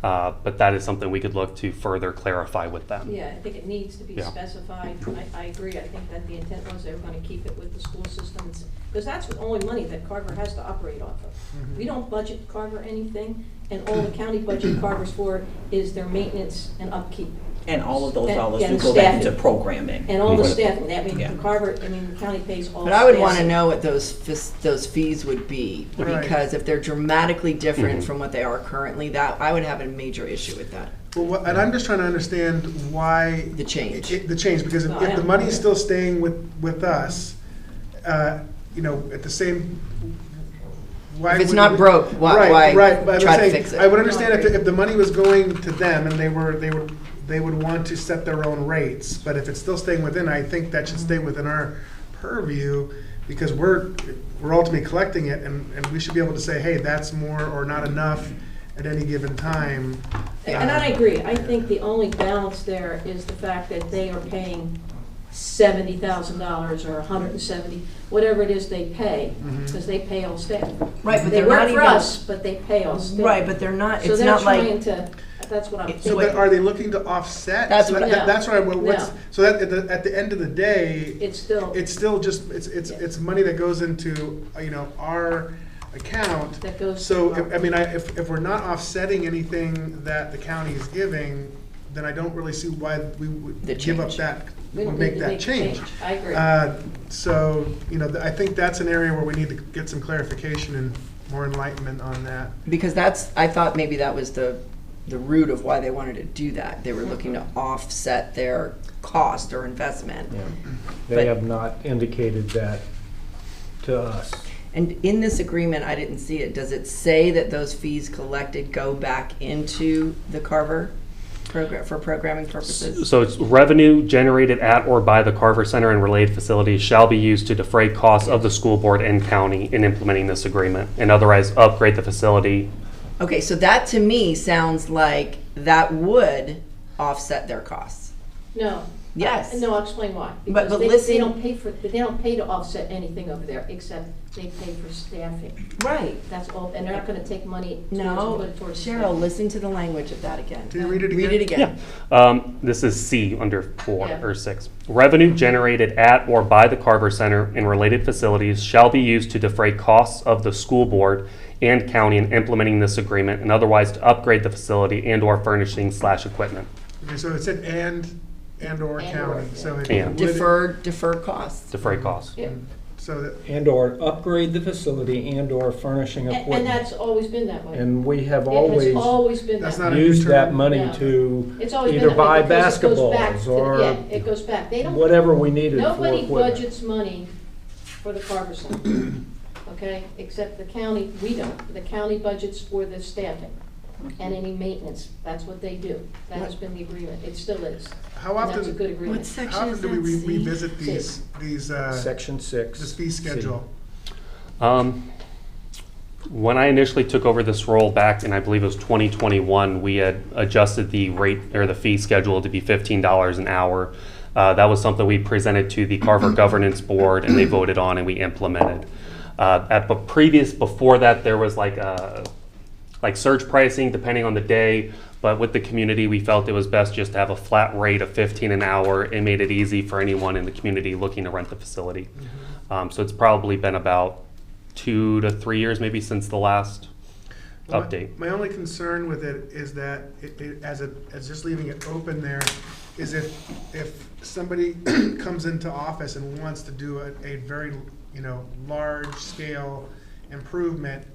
But that is something we could look to further clarify with them. Yeah, I think it needs to be Yeah. specified. I agree. I think that the intent was they were going to keep it with the school systems, because that's the only money that Carver has to operate off of. We don't budget Carver anything, and all the county budget Carver's for is their maintenance and upkeep. And all of those And- dollars and do go back staffing. into programming. And all the staffing, that means Yeah. the Carver, I mean, the county pays all. But I would staff. want to know what those fees would be, Right. because if they're dramatically different from what they are currently, that, I would have a major issue with that. Well, and I'm just trying to understand why. The change. The change, because No, I if the don't- money is still staying with us, at the same, why If it's would not we- broke, why Right, but I'm try to saying, fix it? I would understand if the money was going to them and they would want to set their own rates, but if it's still staying within, I think that should stay within our purview, because we're ultimately collecting it, and we should be able to say, hey, that's more or not enough at any given time. And I agree. I think the only balance there is the fact that they are paying $70,000 or $170, whatever it is they pay, because they pay all staff. Right, but They they're work not for even- us, but they pay all staff. Right, but they're not, So it's they're not trying like, to, that's what I'm So thinking. but are they looking to offset? That's So what- No. that's what No. so that at the end of the day, It's still, it's still just, it's money that goes into, our account. that goes. So, to- if we're not offsetting anything that the county is giving, then I don't really see why we would The give up change. that, We don't would need make to that make a change. I agree. So, I think that's an area where we need to get some clarification and more enlightenment on that. because I thought maybe that was the root of why they wanted to do that. They were looking to offset their cost or investment. They But- have not indicated that to us. And in this agreement, I didn't see it. Does it say that those fees collected go back into the Carver? for programming purposes? So it's revenue generated at or by the Carver Center and related facilities shall be used to defray costs of the school board and county in implementing this agreement, and otherwise upgrade the facility. Okay, so that to me sounds like that would offset their costs. No. Yes. No, I'll explain why. But Because listen- they don't pay to offset anything over there, except they pay for staffing. Right. That's all, and they're not gonna take money No, towards Cheryl, staffing. listen to the language of that again. Can you read it again? Read it again. This is C under 4 Yeah. or 6. Revenue generated at or by the Carver Center and related facilities shall be used to defray costs of the school board and county in implementing this agreement, and otherwise to upgrade the facility and/or furnishing/equipment. Okay, so it said and/or county, so it And. would- Deferred costs. Defray costs. Yeah. So that, And/or upgrade the facility and/or furnishing And equipment. that's always been that way. And we have It has always always been That's that not way. a new used that term. money No. to It's always been either that way buy because it goes back basketballs to or yeah, it goes back. They don't. whatever we needed for Nobody equipment. budgets money for the Carver Center, okay? Except the county, we don't. The county budgets for the staffing and any maintenance. That's what they do. That has been the agreement. It still is. how And that's a often, good agreement. What section how is often do we that, C? revisit these, Section 6. this fee schedule? When I initially took over this role back in, I believe it was 2021, we had adjusted the rate or the fee schedule to be $15 an hour. That was something we presented to the Carver Governance Board and they voted on and we implemented. Before that, there was like surge pricing depending on the day, but with the community, we felt it was best just to have a flat rate of $15 an hour. It made it easy for anyone in the community looking to rent the facility. So it's probably been about 2 to 3 years maybe since the last update. My only concern with it is that as just leaving it open there, is if somebody comes into office and wants to do a very, large scale improvement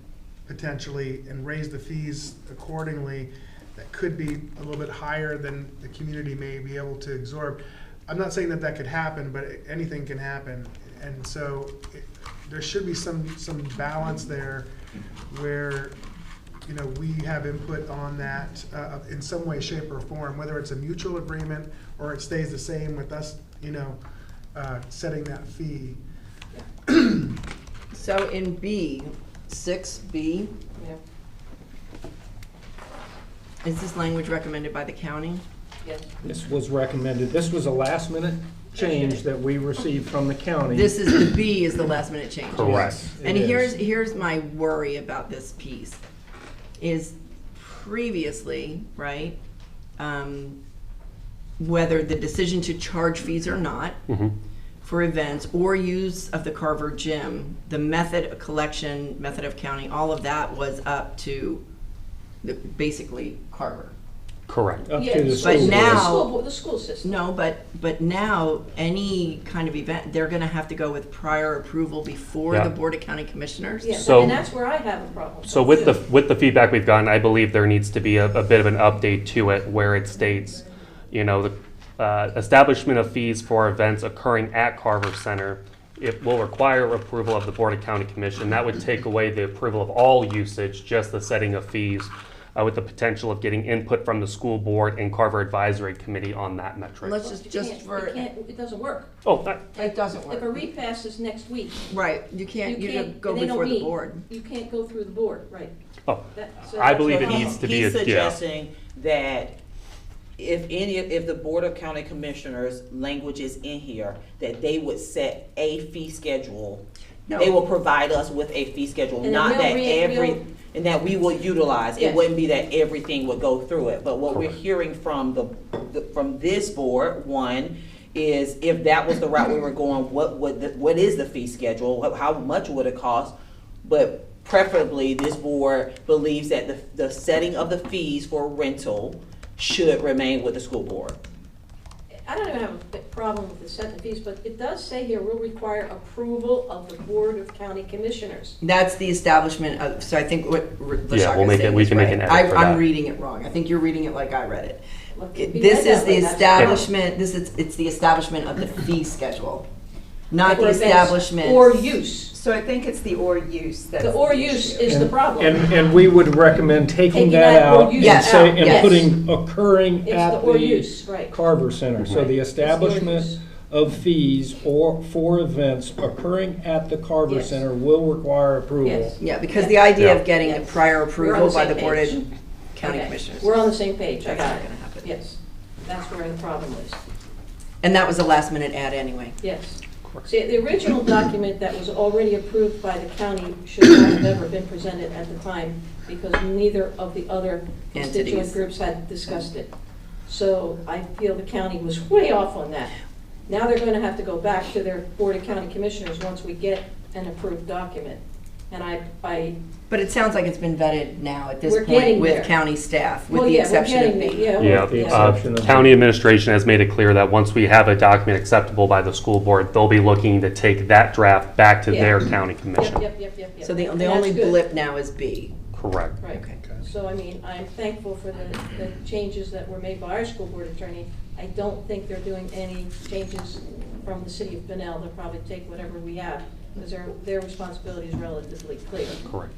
potentially and raise the fees accordingly, that could be a little bit higher than the community may be able to absorb. I'm not saying that could happen, but anything can happen. And so there should be some balance there where, we have input on that in some way, shape, or form, whether it's a mutual agreement or it stays the same with us, setting that fee. So in B, 6B, Yeah. is this language recommended by the county? Yes. This was recommended, this was a last minute change that we received from the county. This is, the B is the last minute change. Correct. And It is. here's my worry about this piece, is previously, right, whether the decision to charge fees or not for events or use of the Carver gym, the method of collection, method of counting, all of that was up to basically Carver. Correct. Up Yeah, to the but school board. now- The school system. No, but now, any kind of event, they're gonna have to go with prior approval before Yeah. the Board of County Commissioners? Yeah, So- and that's where I have a problem. So with the feedback we've gotten, I believe there needs to be a bit of an update to it where it states, the establishment of fees for events occurring at Carver Center, it will require approval of the Board of County Commission. That would take away the approval of all usage, just the setting of fees, with the potential of getting input from the school board and Carver Advisory Committee on that metric. Let's just It doesn't work. It doesn't If a work. repass is next week. Right, you can't go and they don't before the meet. board. You can't go through the board, right. Oh, So I that's believe what it I'm- needs to be He's a, yeah. suggesting that if the Board of County Commissioners language is in here, that they would set a fee schedule. No. They will provide us with a fee schedule, And then not we'll that and that we will utilize. Yes. It wouldn't be that everything would go through it. But what we're hearing from from this board, one, is if that was the route we were going, what is the fee schedule? How much would it cost? But preferably, this board believes that the setting of the fees for rental should remain with the school board. I don't even have a big problem with the setting fees, but it does say here will require approval of the Board of County Commissioners. That's the establishment of, so I think what Yeah, we can make an edit for that. I'm reading it wrong. I think you're reading it like I read it. Look, it'd be This read is that the way, that's- establishment, it's the establishment of the fee schedule. Not for the events establishment. Or use. So I think it's the or use that's The or use issue. is the problem. And we would recommend taking that that or out use and out, yes. putting occurring It's at the or the use, right. Carver Center. So the It's the or establishment use. of fees or for events occurring at the Carver Yes. Center will require approval. Yes. Yeah, because the idea of getting Yes. a prior We're on approval the by same the Board of page. County Okay. Commissioners. We're on the same page, I That's got not it. gonna happen. Yes, that's where the problem is. And that was a last minute add anyway. Yes. See, the original document that was already approved by the county should not have ever been presented at the time because neither of the other constituent Entities. groups had discussed it. So I feel the county was way off on that. Now they're going to have to go back to their Board of County Commissioners once we get an approved document. And But it sounds like it's been vetted now at this We're point getting with there. county staff, with Well, the yeah, we're exception of getting me. there, Yeah, With the exception of county administration has made it clear that once we have a document acceptable by the school board, they'll be looking to take that draft back to Yeah. their county commission. Yep. So the And only that's good. blip now is B. Correct. Right. So, I mean, I'm thankful for the changes that were made by our school board attorney. I don't think they're doing any changes from the city of Benel. They'll probably take whatever we have, because their responsibility is relatively clear. Correct.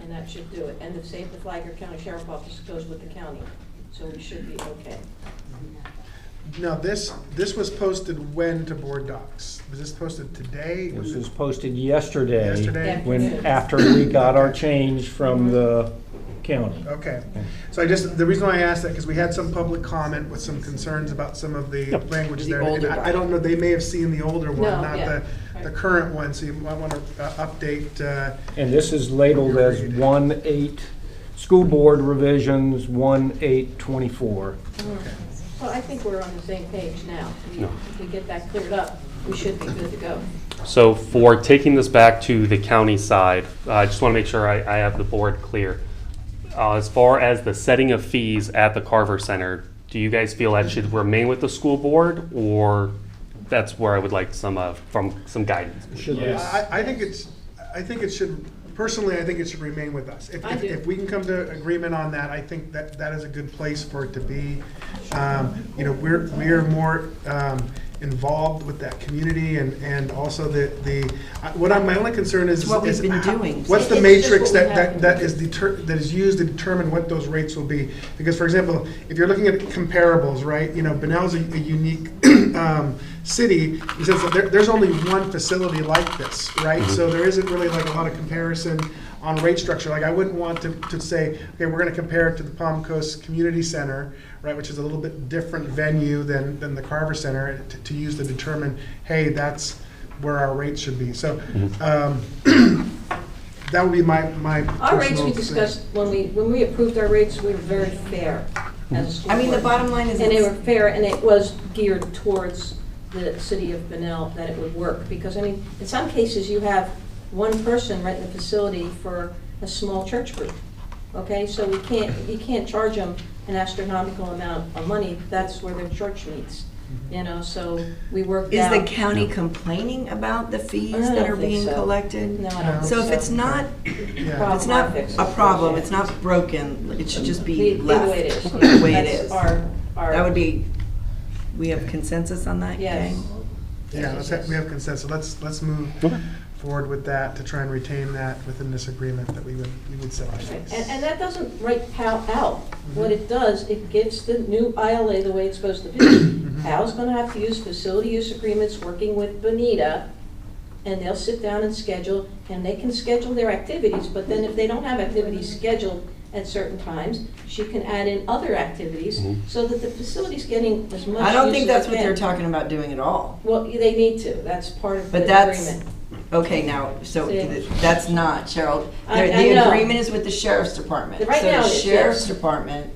And that should do it. And the same, the Flagler County Sheriff Office goes with the county, so we should be okay. Now, this was posted when to board docs? Was this posted today? This was posted yesterday. Yesterday? When, after we got our change from the county. Okay, so the reason why I asked that, because we had some public comment with some concerns about some of the language The there. older And I don't know, they may have seen the older one, No, not yeah. the current one, so you might want to update. And this is labeled as 1/8, school board revisions 1/8/24. Well, I think we're on the same page now. No. If we get that cleared up, we should be good to go. So for taking this back to the county side, I just want to make sure I have the board clear. As far as the setting of fees at the Carver Center, do you guys feel that should remain with the school board, or that's where I would like some guidance? I think it should, personally, I think it should remain with us. I do. If we can come to agreement on that, I think that is a good place for it to be. We're more involved with that community, and also my only concern is It's what we've been doing. What's the It's matrix just what we have that is used to determine what those rates will be? Because, for example, if you're looking at comparables, right? Benel's a unique city in the sense that there's only one facility like this, right? So there isn't really like a lot of comparison on rate structure. Like, I wouldn't want to say, okay, we're going to compare it to the Palm Coast Community Center, right, which is a little bit different venue than the Carver Center, to use to determine, hey, that's where our rates should be. So that would be my Our rates personal we thing. discussed, when we approved our rates, we were very fair as a school I mean, the board. bottom line is And they it's- were fair, and it was geared towards the city of Benel that it would work. Because, I mean, in some cases, you have one person renting the facility for a small church group. Okay, so you can't charge them an astronomical amount of money. That's where their church meets. So we worked Is out. the county complaining about the fees I don't that are think being so. collected? No, I don't think So if so. it's not, Yeah. it's not Fix it. a problem, it's not broken, it should just be The left way it is. the way it That's is. our- That would be, we have consensus on that, Yes. gang? Yeah, we have consensus. Let's move forward with that to try and retain that within this agreement that we would set our fees. And that doesn't write PAL out. What it does, it gives the new ILA the way it's supposed to be. PAL's gonna have to use facility use agreements working with Bonita, and they'll sit down and schedule, and they can schedule their activities, but then if they don't have activities scheduled at certain times, she can add in other activities, so that the facility's getting as much use I don't think as that's it what can. they're talking about doing at all. Well, they need to. That's part of the But that's, agreement. okay, now, so See? that's not, Cheryl. I The know. agreement is with the sheriff's department. Right now it So is, the sheriff's yes. department,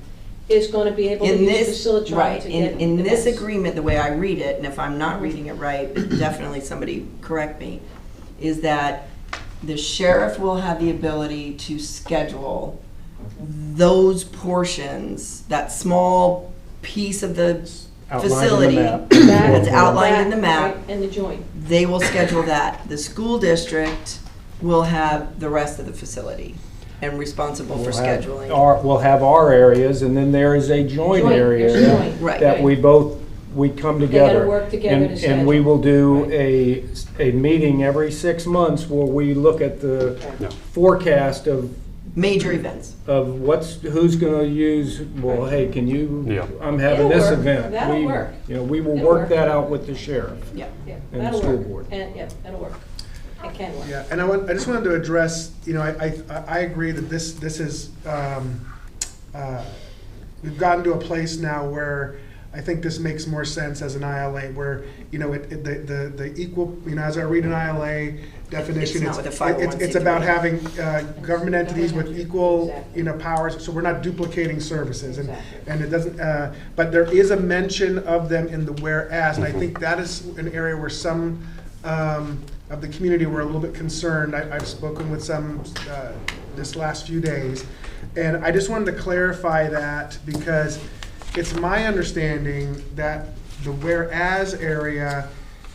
Is gonna be able to in use this, Facilitron right, to get in this events. agreement, the way I read it, and if I'm not reading it right, definitely somebody correct me, is that the sheriff will have the ability to schedule those portions, that small piece of the Outlined in the facility map. that's outlined in the map. Right, and the joint. They will schedule that. The school district will have the rest of the facility and responsible for scheduling. We'll have our areas, and then there is a joint Joint, area there's a joint. Right. that we both we come They together. gotta work together to And we schedule. will do a meeting every 6 months where we look at the forecast of Major events. who's gonna use, well, hey, can you, Yeah. I'm having It'll this work. event. That'll work. You know, we will It'll work work. that out with the sheriff Yeah, and the that'll school work. board. And, yeah, that'll work. It can work. Yeah, and I just wanted to address, you know, I agree that this is, we've gotten to a place now where I think this makes more sense as an ILA, where, you know, the equal, you know, as I read an ILA definition, It's not with a it's about having government entities with equal, you know, powers, so we're not duplicating services, and it doesn't, but there is a mention of them in the whereas, and I think that is an area where some of the community were a little bit concerned. I've spoken with some this last few days, and I just wanted to clarify that, because it's my understanding that the whereas area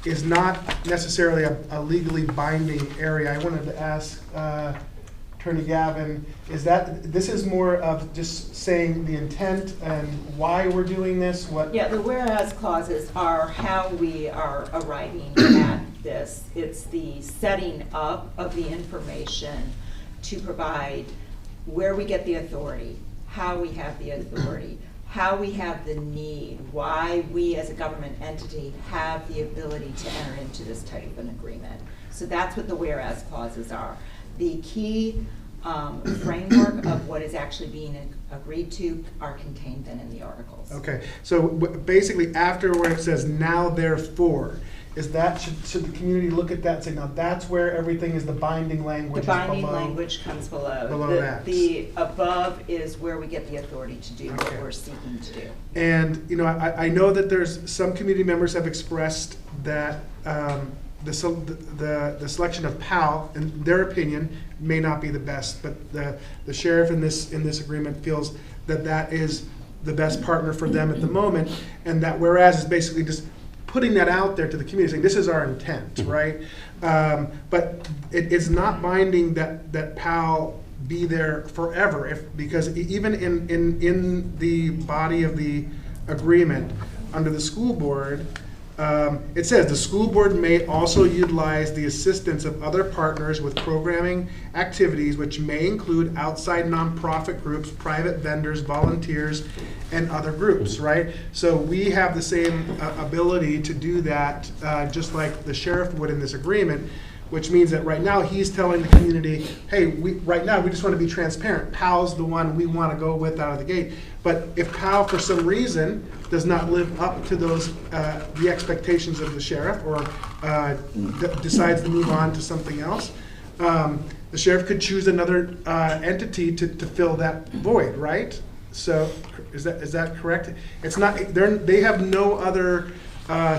is not necessarily a legally binding area. I wanted to ask Attorney Gavin, this is more of just saying the intent and why we're doing this? Yeah, the whereas clauses are how we are arriving at this. It's the setting up of the information to provide where we get the authority, how we have the authority, how we have the need, why we as a government entity have the ability to enter into this type of an agreement. So that's what the whereas clauses are. The key framework of what is actually being agreed to are contained then in the articles. Okay, so basically after where it says now therefore, is that, should the community look at that and say, now that's where everything is, the binding language The is binding below? language comes below. Below that. The above is where we get the authority to do what we're seeking to do. And, you know, I know that there's, some community members have expressed that the selection of PAL, in their opinion, may not be the best, but the sheriff in this agreement feels that that is the best partner for them at the moment, and that whereas is basically just putting that out there to the community, saying this is our intent, right? But it's not binding that PAL be there forever, because even in the body of the agreement, under the school board, it says the school board may also utilize the assistance of other partners with programming activities, which may include outside nonprofit groups, private vendors, volunteers, and other groups, right? So we have the same ability to do that, just like the sheriff would in this agreement, which means that right now he's telling the community, hey, right now we just want to be transparent. PAL's the one we want to go with out of the gate. But if PAL, for some reason, does not live up to those the expectations of the sheriff, or decides to move on to something else, the sheriff could choose another entity to fill that void, right? So is that correct? It's not. They have no other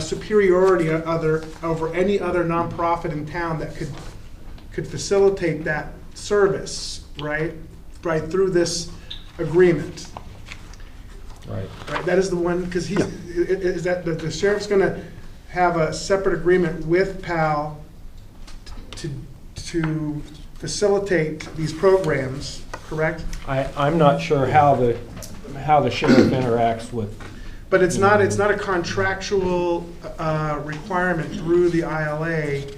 superiority over any other nonprofit in town that could facilitate that service, right through this agreement. Right. Right. That is the one, because is that the sheriff's going to have a separate agreement with PAL to facilitate these programs, correct? I'm not sure how the sheriff interacts with. But it's not a contractual requirement through the ILA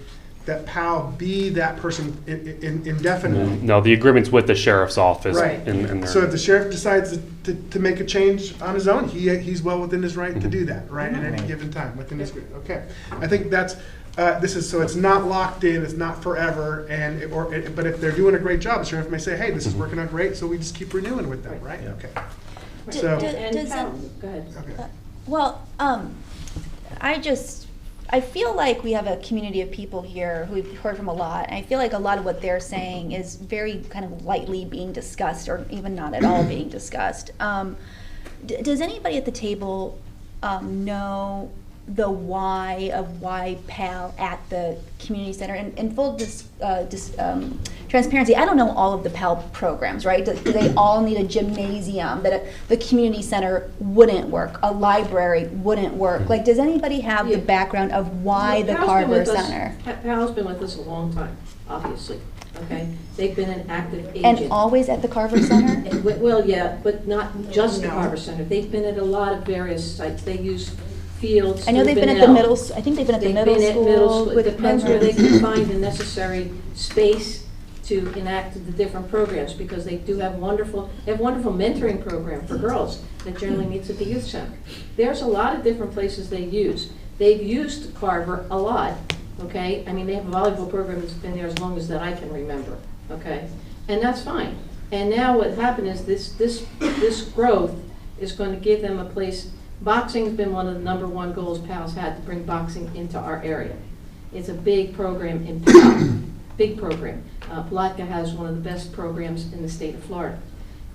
that PAL be that person indefinitely. No, the agreement's with the sheriff's office. Right. In there. So if the sheriff decides to make a change on his own, he's well within his right to do that, right, at any given time within his agreement. Okay, I think that's so it's not locked in, it's not forever, but if they're doing a great job, the sheriff may say, hey, this is working out great, so we just keep renewing with them, right? Okay. So, Go ahead. okay. Well, I feel like we have a community of people here who we've heard from a lot, and I feel like a lot of what they're saying is very kind of lightly being discussed, or even not at all being discussed. Does anybody at the table know the why of why PAL at the community center? And in full transparency, I don't know all of the PAL programs, right? Do they all need a gymnasium, that the community center wouldn't work, a library wouldn't work? Like, does anybody have the background of why the Carver Center? PAL's been with us a long time, obviously, okay? They've been an active agent. And always at the Carver Center? Well, yeah, but not just the Carver Center. They've been at a lot of various sites. They use fields. I know they've been at the middle, I think they've been at the middle school. It with depends where they programs. can find the necessary space to enact the different programs, because they have wonderful mentoring program for girls that generally meets at the youth center. There's a lot of different places they use. They've used Carver a lot, okay? I mean, they have a volleyball program that's been there as long as that I can remember, okay? And that's fine. And now what happened is this growth is going to give them a place. Boxing's been one of the #1 goals PAL's had, to bring boxing into our area. It's a big program in PAL, big program. Flagler has one of the best programs in the state of Florida.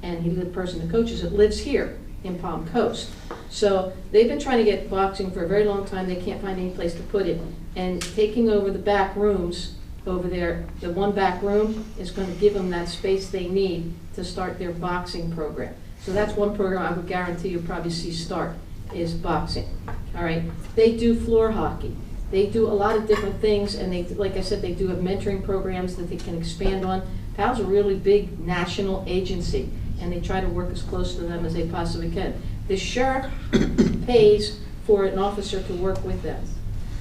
And the person that coaches it lives here in Palm Coast. So they've been trying to get boxing for a very long time. They can't find any place to put it. And taking over the back rooms over there, the one back room is going to give them that space they need to start their boxing program. So that's one program I would guarantee you'll probably see start, is boxing. All right. They do floor hockey. They do a lot of different things, and they, like I said, they do have mentoring programs that they can expand on. PAL's a really big national agency, and they try to work as close to them as they possibly can. The sheriff pays for an officer to work with them,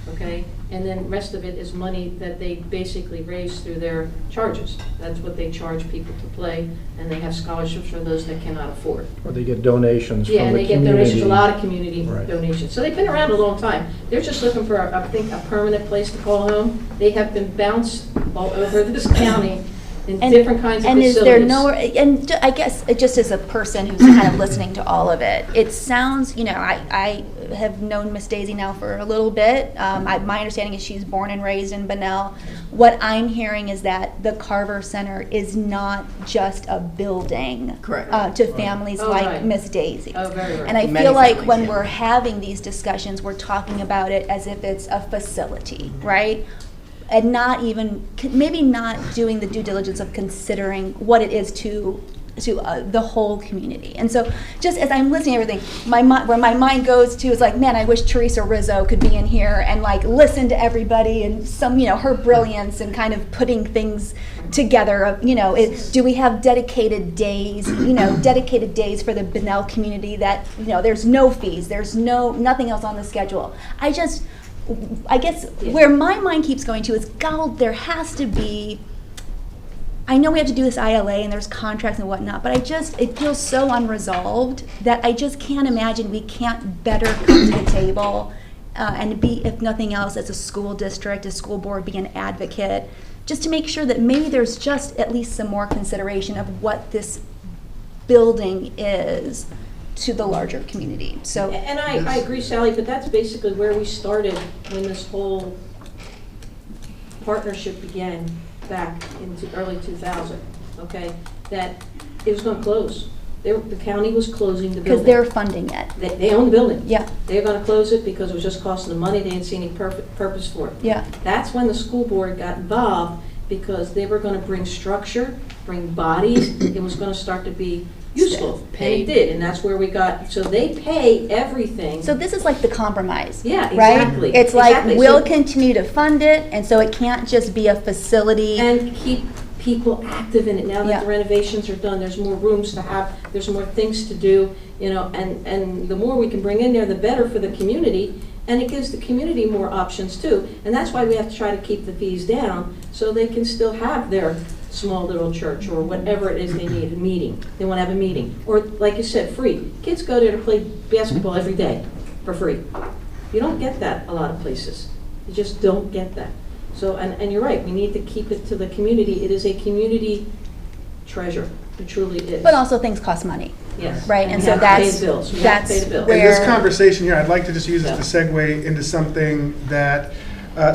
okay? And then the rest of it is money that they basically raise through their charges. That's what they charge people to play, and they have scholarships for those that cannot afford. Or they get donations from the Yeah, and they community. get donations, a lot of community Right. donations. So they've been around a long time. They're just looking for, I think, a permanent place to call home. They have been bounced all over this county in different kinds of And facilities. is there nowhere, and I guess, just as a person who's kind of listening to all of it, it sounds, I have known Miss Daisy now for a little bit. My understanding is she's born and raised in Bunnell. What I'm hearing is that the Carver Center is not just a building. Correct. To families Oh, like right. Miss Daisy. Oh, very right. And I Many feel like families, when yeah. we're having these discussions, we're talking about it as if it's a facility, right? And not even, maybe not doing the due diligence of considering what it is to the whole community. And so just as I'm listening to everything, where my mind goes to is like, man, I wish Teresa Rizzo could be in here and like listen to everybody and some, her brilliance and kind of putting things together of, do we have dedicated days, dedicated days for the Bunnell community that, there's no fees, there's nothing else on the schedule. I guess where my mind keeps going to is, God, there has to be, I know we have to do this ILA and there's contracts and whatnot, but it feels so unresolved that I just can't imagine we can't better come to the table and be, if nothing else, as a school district, a school board, be an advocate, just to make sure that maybe there's just at least some more consideration of what this building is to the larger community. So, And I agree, Sally, but that's basically where we started when this whole partnership began back into early 2000, okay? That it was going to close. The county was closing the building. because they're funding it. They own the building. Yeah. They're going to close it because it was just costing them money. They didn't see any purpose for it. Yeah. That's when the school board got involved, because they were going to bring structure, bring bodies. It was going to start to be useful. And it did, and that's where we got, so they pay everything. So this is like the compromise. Yeah, right? exactly. It's like, Exactly. we'll So- continue to fund it, and so it can't just be a facility. And keep people active in it. Now that Yeah. the renovations are done, there's more rooms to have, there's more things to do, and the more we can bring in there, the better for the community, and it gives the community more options too. And that's why we have to try to keep the fees down, so they can still have their small little church or whatever it is they need, a meeting. They want to have a meeting. Or, like you said, free. Kids go there to play basketball every day for free. You don't get that a lot of places. You just don't get that. So, and you're right, we need to keep it to the community. It is a community treasure. It truly is. But also things cost money. Yes. Right, And and you so have to pay that's, the bills. You have to pay that's the bills. In this where, conversation here, I'd like to just use this to segue into something that,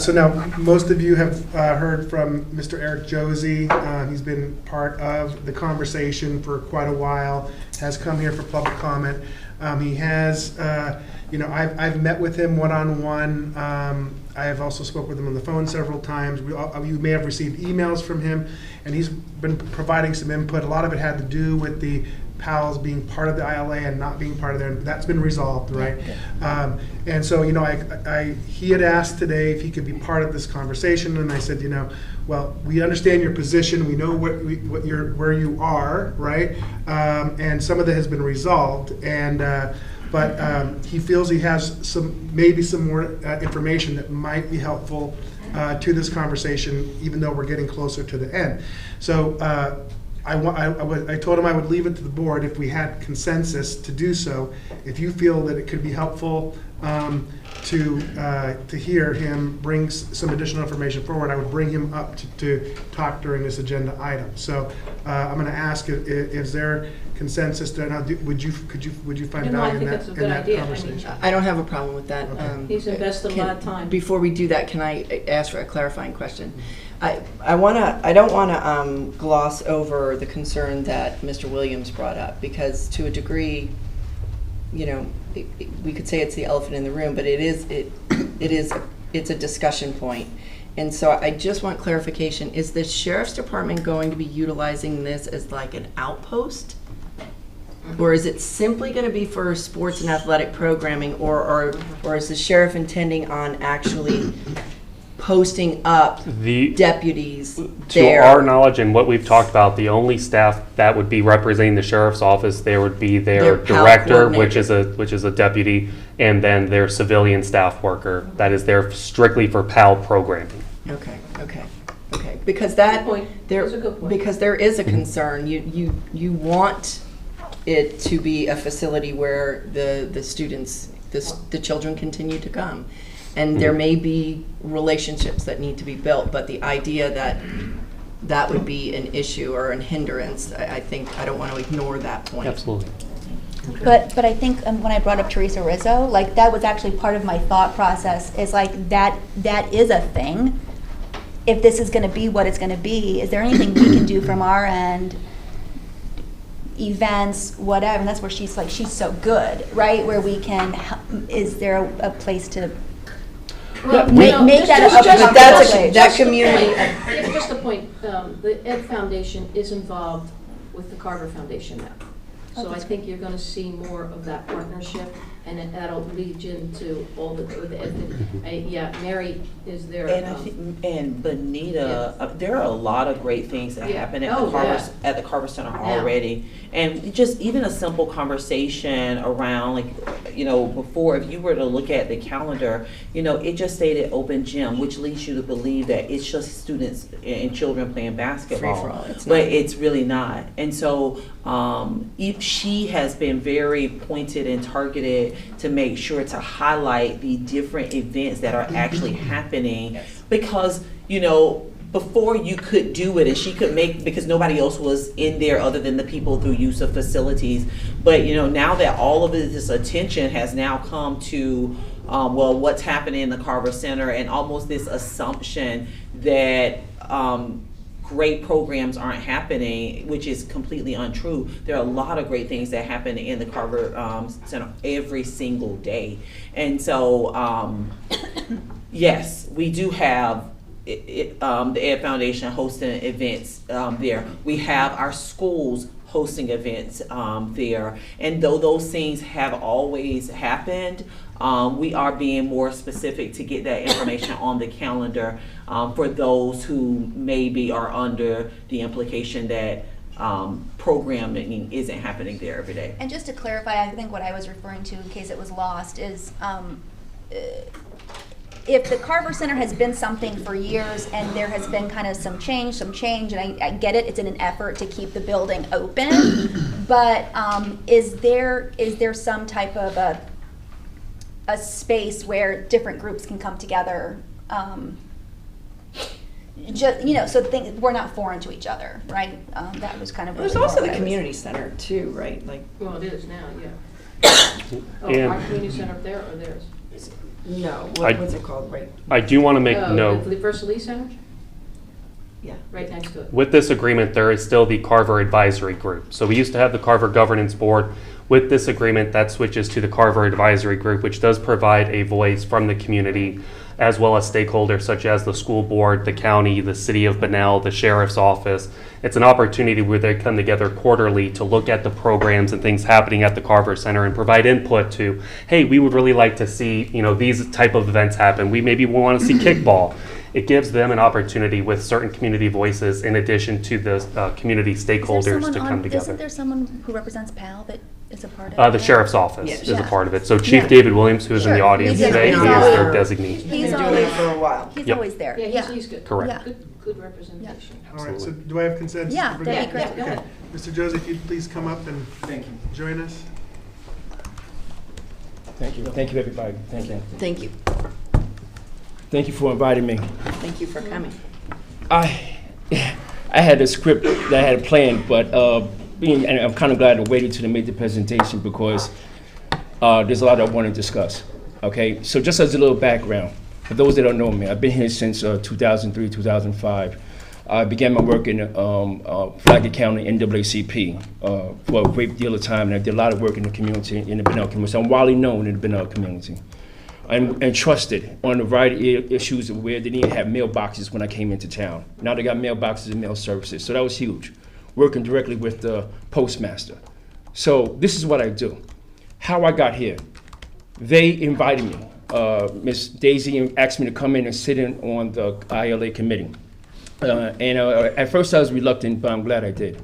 so now most of you have heard from Mr. Eric Josie. He's been part of the conversation for quite a while, has come here for public comment. He has, I've met with him one-on-one. I have also spoke with him on the phone several times. You may have received emails from him, and he's been providing some input. A lot of it had to do with the PALs being part of the ILA and not being part of there. That's been resolved, right? And so, he had asked today if he could be part of this conversation, and I said, well, we understand your position, we know where you are, right? And some of that has been resolved, and but he feels he has maybe some more information that might be helpful to this conversation, even though we're getting closer to the end. So I told him I would leave it to the board if we had consensus to do so. If you feel that it could be helpful to hear him bring some additional information forward, I would bring him up to talk during this agenda item. So I'm going to ask, is there consensus? Would you find value in that conversation? I don't have a problem with that. Okay. He's invested a lot of time. Before we do that, can I ask for a clarifying question? I don't want to gloss over the concern that Mr. Williams brought up, because to a degree, we could say it's the elephant in the room, but it's a discussion point. And so I just want clarification. Is the Sheriff's Department going to be utilizing this as like an outpost? Or is it simply going to be for sports and athletic programming, or is the sheriff intending on actually posting up deputies there? To our knowledge and what we've talked about, the only staff that would be representing the sheriff's office there would be their director, which is a deputy, and then their civilian staff worker that is there strictly for PAL programming. Okay. Because that's a good point. Because there is a concern. You want it to be a facility where the students, the children continue to come. And there may be relationships that need to be built, but the idea that would be an issue or an hindrance, I think I don't want to ignore that point. Absolutely. But I think when I brought up Teresa Rizzo, like that was actually part of my thought process, is like that is a thing. If this is going to be what it's going to be, is there anything we can do from our end? Events, whatever, and that's where she's so good, right? Where we can, is there a place to make that community? Just a point, the Ed Foundation is involved with the Carver Foundation now. So I think you're going to see more of that partnership, and that'll lead you into all the Mary is there. And Bonita, there are a lot of great things that happen at the Carver Center already. And just even a simple conversation around, before, if you were to look at the calendar, it just stated open gym, which leads you to believe that it's just students and children playing basketball. It's really not. And so she has been very pointed and targeted to make sure to highlight the different events that are actually happening, because before you could do it and she could make, because nobody else was in there other than the people through use of facilities, but now that all of this attention has now come to what's happening in the Carver Center, and almost this assumption that great programs aren't happening, which is completely untrue. There are a lot of great things that happen in the Carver Center every single day. And so, yes, we do have the Ed Foundation hosting events there. We have our schools hosting events there. And though those things have always happened, we are being more specific to get that information on the calendar for those who maybe are under the implication that programming isn't happening there every day. And just to clarify, I think what I was referring to, in case it was lost, is if the Carver Center has been something for years and there has been kind of some change, and I get it, it's in an effort to keep the building open, but is there some type of a space where different groups can come together, so we're not foreign to each other, right? That was kind of. There's also the community center too, right? Well, it is now, yeah. Our community center up there or theirs? No, what's it called, right? I do want to make note. The First Lee Center? Yeah. Right next to it. With this agreement, there is still the Carver Advisory Group. So we used to have the Carver Governance Board, With this agreement, that switches to the Carver Advisory Group, which does provide a voice from the community, as well as stakeholders such as the school board, the county, the city of Bunnell, the sheriff's office. It's an opportunity where they come together quarterly to look at the programs and things happening at the Carver Center and provide input to, hey, we would really like to see, these type of events happen. We want to see kickball. It gives them an opportunity with certain community voices in addition to the community stakeholders to come together. Isn't there someone who represents PAL that is a part of The sheriff's office Yes. is a part of it. So Chief David Williams, who is in the audience today, he is their designee. He's been doing always it for a while. He's Yep. always there. Yeah, he's good. Correct. Yeah. Good representation. All right, so do I have consent? Yeah, to bring that'd be that? great. Okay. Mr. Josie, if you'd please come up and join us. Thank you. Thank you, everybody. Thank you. Thank you. Thank you for inviting me. Thank you for coming. I had a script that I had planned, but and I'm kind of glad I waited till to make the presentation because there's a lot I want to discuss. Okay, so just as a little background, for those that don't know me, I've been here since 2003, 2005. I began my work in Flagler County NAACP for a great deal of time, and I did a lot of work in the community, in the Bunnell community. So I'm widely known in the Bunnell community. And trusted on a variety of issues of where they didn't have mailboxes when I came into town. Now they got mailboxes and mail services, so that was huge. Working directly with the postmaster. So this is what I do. How I got here, they invited me. Miss Daisy asked me to come in and sit in on the ILA committee. At first I was reluctant, but I'm glad I did.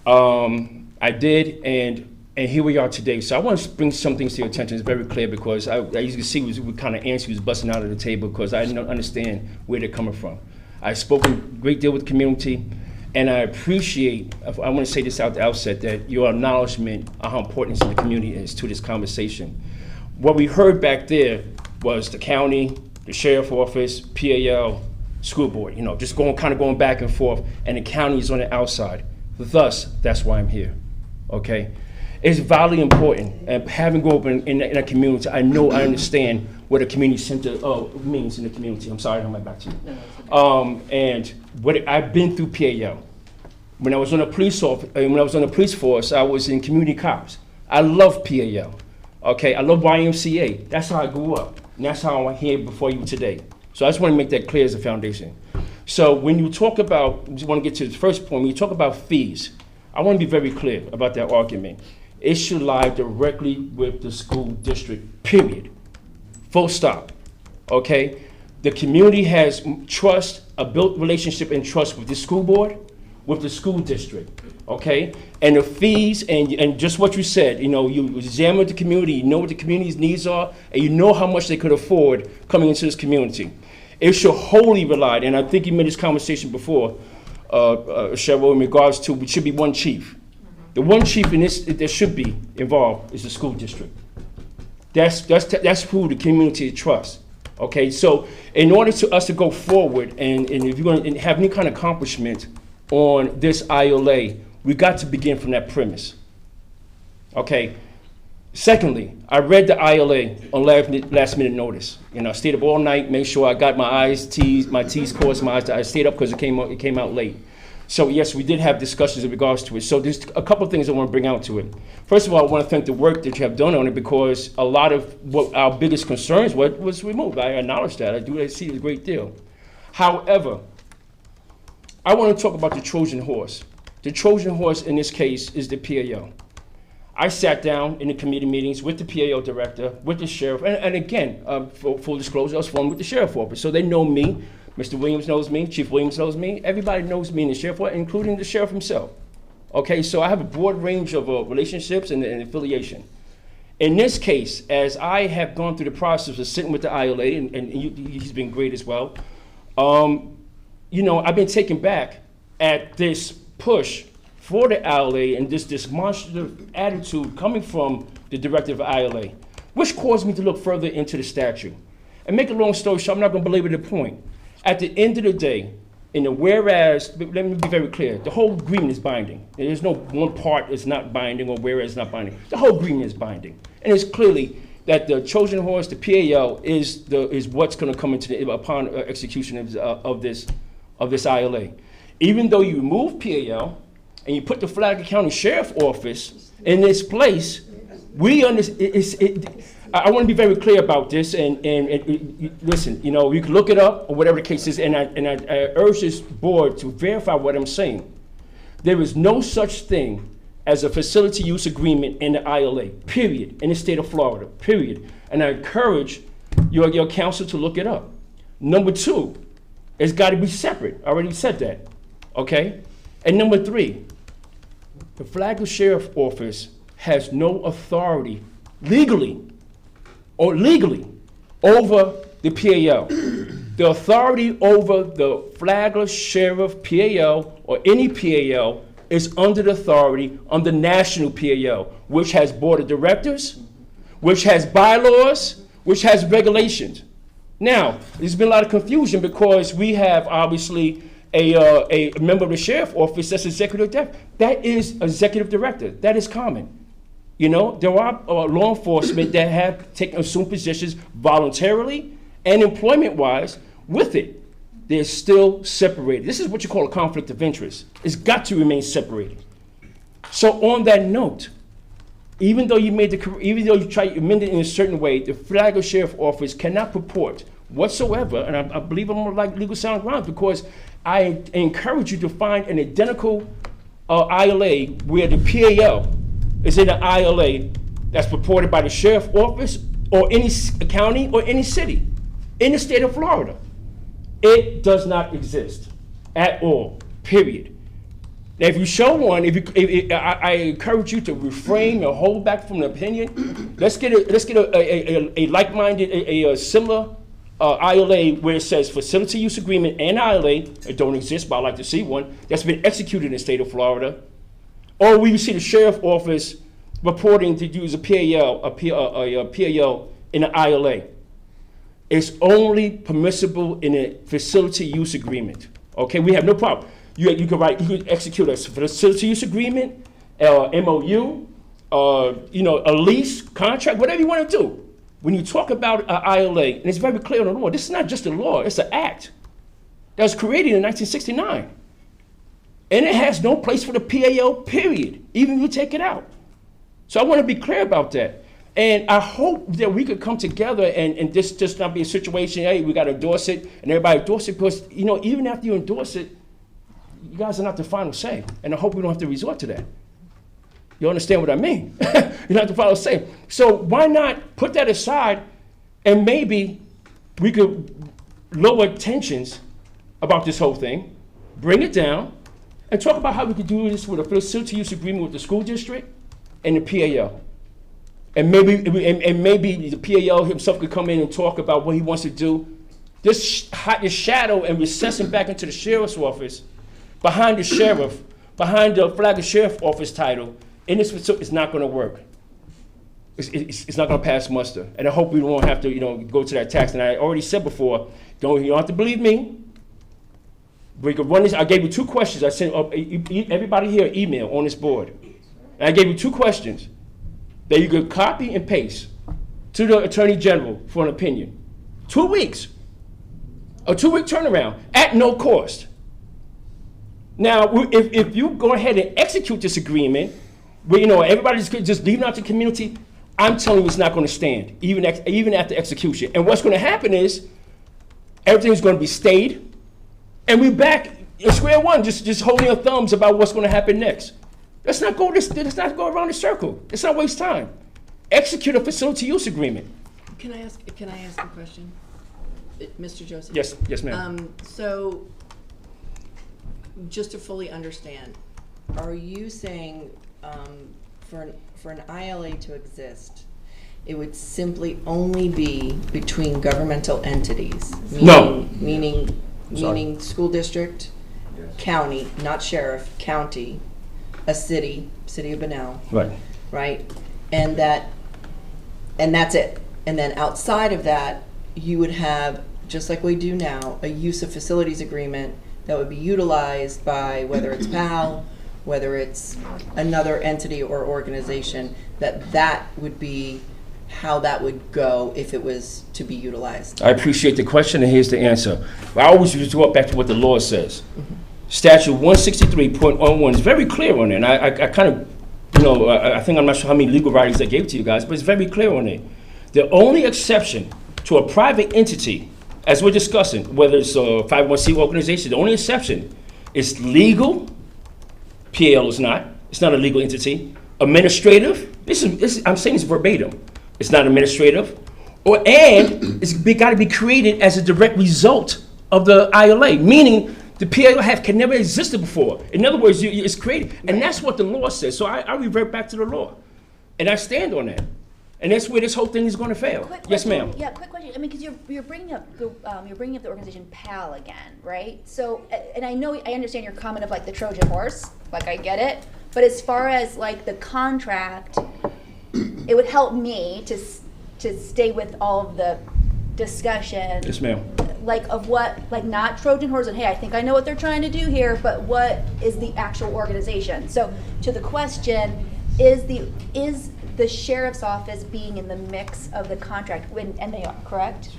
I did, and here we are today. So I want to bring some things to your attention. It's very clear because as you can see, what kind of answer was busting out of the table because I didn't understand where they're coming from. I've spoken a great deal with the community, and I appreciate, I want to say this out the outset, that your acknowledgement of how important the community is to this conversation. What we heard back there was the county, the sheriff's office, PAL, school board, just kind of going back and forth, and the county is on the outside. Thus, that's why I'm here, okay? It's vitally important, and having grown up in a community, I understand what a community center means in the community. I'm sorry, I'm back to you. And what I've been through PAL. When I was on the police force, I was in community cops. I love PAL, okay? I love YMCA. That's how I grew up, and that's how I'm here before you today. So I just want to make that clear as a foundation. So when you talk about, I just want to get to the first point, when you talk about fees, I want to be very clear about that argument. It should lie directly with the school district, period. Full stop, okay? The community has trust, a built relationship and trust with the school board, with the school district, okay? And the fees, and just what you said, you examine the community, you know what the community's needs are, and you know how much they could afford coming into this community. It should wholly rely, and I think you made this conversation before, Cheryl, in regards to, it should be one chief. The one chief in this that should be involved is the school district. That's who the community trusts. Okay, so in order to us to go forward, and if you're going to have any kind of accomplishment on this ILA, we got to begin from that premise. Okay. Secondly, I read the ILA on last minute notice. I stayed up all night, made sure I got my T's crossed, my I's. I stayed up because it came out late. So yes, we did have discussions in regards to it. So there's a couple of things I want to bring out to it. First of all, I want to thank the work that you have done on it because a lot of what our biggest concerns was removed. I acknowledge that. I see it a great deal. However, I want to talk about the Trojan horse. The Trojan horse in this case is the PAO. I sat down in the committee meetings with the PAO director, with the sheriff, and again, for full disclosure, I was formed with the sheriff's office. So they know me. Mr. Williams knows me, Chief Williams knows me, everybody knows me in the sheriff, including the sheriff himself. Okay, so I have a broad range of relationships and affiliation. In this case, as I have gone through the process of sitting with the ILA, and he's been great as well, I've been taken back at this push for the ILA and this demonstrative attitude coming from the director of ILA, which caused me to look further into the statute. And make a long story short, I'm not going to belabor the point. At the end of the day, in the whereas, let me be very clear, the whole agreement is binding. There's no one part is not binding or whereas not binding. The whole agreement is binding. And it's clearly that the Trojan horse, the PAL, is what's going to come upon execution of this ILA. Even though you remove PAL and you put the Flagler County Sheriff's Office in this place, we understand. I want to be very clear about this, and listen, you know, you can look it up or whatever the case is, and I urge this board to verify what I'm saying. There is no such thing as a facility use agreement in the ILA, period, in the state of Florida, period. And I encourage your council to look it up. Number two, it's got to be separate. I already said that, okay? And number three, the Flagler Sheriff's Office has no authority legally over the PAO. The authority over the Flagler Sheriff PAO or any PAO is under the authority of the national PAO, which has board of directors, which has bylaws, which has regulations. Now, there's been a lot of confusion because we have obviously a member of the sheriff's office that's executive director. That is executive director. That is common. You know, there are law enforcement that have assumed positions voluntarily and employment-wise with it. They're still separated. This is what you call a conflict of interest. It's got to remain separated. So on that note, even though you try to amend it in a certain way, the Flagler Sheriff's Office cannot purport whatsoever, and I believe I'm on like legal sound grounds, because I encourage you to find an identical ILA where the PAO is in an ILA that's purported by the Sheriff's Office or any county or any city in the state of Florida. It does not exist at all, period. Now, if you show one, I encourage you to refrain or hold back from an opinion. Let's get a like-minded, a similar ILA where it says facility use agreement and ILA. It don't exist, but I'd like to see one that's been executed in the state of Florida. Or we see the sheriff's office reporting to use a PAO in an ILA. It's only permissible in a facility use agreement. Okay, we have no problem. You could execute a facility use agreement, MOU, a lease, contract, whatever you want to do. When you talk about an ILA, and it's very clear in the law, this is not just a law, it's an act that was created in 1969. And it has no place for the PAO, period, even if you take it out. So I want to be clear about that. And I hope that we could come together and this just not be a situation, hey, we got to endorse it, and everybody endorse it, because, even after you endorse it, you guys are not the final say. And I hope we don't have to resort to that. You understand what I mean? You don't have to final say. So why not put that aside, and maybe we could lower tensions about this whole thing, bring it down, and talk about how we could do this with a facility use agreement with the school district and the PAO. And maybe the PAO himself could come in and talk about what he wants to do. This shadow and recess him back into the sheriff's office, behind the sheriff, behind the Flagler Sheriff's Office title, in this facility, it's not going to work. It's not going to pass muster. And I hope we won't have to, go to that tax. And I already said before, you don't have to believe me. We could run this. I gave you 2 questions. I sent everybody here an email on this board. And I gave you 2 questions that you could copy and paste to the Attorney General for an opinion. 2 weeks. A 2-week turnaround at no cost. Now, if you go ahead and execute this agreement, where everybody's just leaving out the community, I'm telling you it's not going to stand, even after execution. And what's going to happen is everything's going to be stayed, and we're back in square one, just holding our thumbs about what's going to happen next. Let's not go around the circle. Let's not waste time. Execute a facility use agreement. Can I ask a question, Mr. Joseph? Yes, ma'am. So, just to fully understand, are you saying for an ILA to exist, it would simply only be between governmental entities? Meaning school district, county, not sheriff, county, a city of Bunnell. Right. Right? And that's it. And then outside of that, you would have, just like we do now, a use of facilities agreement that would be utilized by, whether it's PAL, whether it's another entity or organization, that would be how that would go if it was to be utilized. I appreciate the question, and here's the answer. I always resort back to what the law says. Mm-hmm. Statute 163.11 is very clear on it, and I kind of you know, I think I'm not sure how many legal writings I gave to you guys, but it's very clear on it. The only exception to a private entity, as we're discussing, whether it's a 501c organization, the only exception is legal. PAL is not. It's not a legal entity. Administrative. I'm saying it's verbatim. It's not administrative. And it's got to be created as a direct result of the ILA, meaning the PAL can never existed before. In other words, it's created. And that's what the law says. So I revert back to the law. And I stand on that. And that's where this whole thing is going to fail. Yes, ma'am. Yeah, quick question. I mean, because you're bringing up the organization PAL again, right? So, and I understand your comment of like the Trojan horse, like I get it. But as far as like the contract, it would help me to stay with all of the discussion. Yes, ma'am. Like of what, like not Trojan horse and hey, I think I know what they're trying to do here, but what is the actual organization? So to the question, is the sheriff's office being in the mix of the contract, and they are, correct?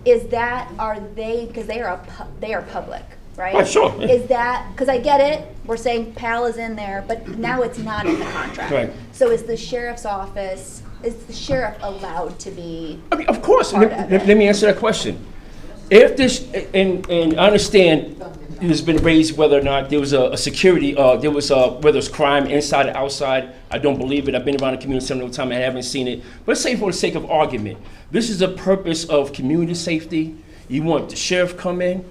Are they, because they are public, right? Oh, sure. Yeah. Is that, because I get it, we're saying PAL is in there, but now it's not in the contract. Right. So is the sheriff's office, is the sheriff allowed to be? I mean, of course. Let me answer that question. If this, and I understand it has been raised whether or not there was a security, whether it's crime inside or outside. I don't believe it. I've been around the community several times. I haven't seen it. But let's say for the sake of argument, this is a purpose of community safety. You want the sheriff come in?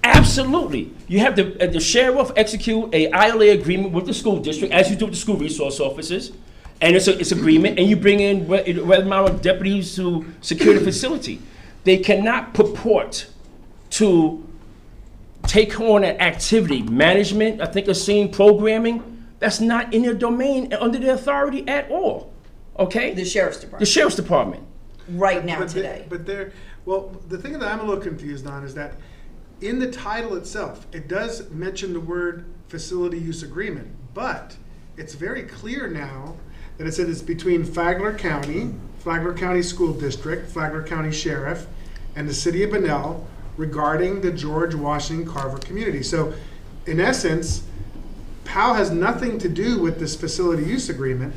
Absolutely. You have the sheriff execute a ILA agreement with the school district, as you do with the school resource officers. And it's agreement, and you bring in whether amount of deputies to secure the facility. They cannot purport to take on an activity, management, I think I've seen programming, that's not in their domain under their authority at all, okay? The sheriff's department. The sheriff's department. Right now, today. The thing that I'm a little confused on is that in the title itself, it does mention the word facility use agreement, but it's very clear now that it says it's between Flagler County School District, Flagler County Sheriff, and the City of Bunnell regarding the George Washington Carver community. So, in essence, PAL has nothing to do with this facility use agreement.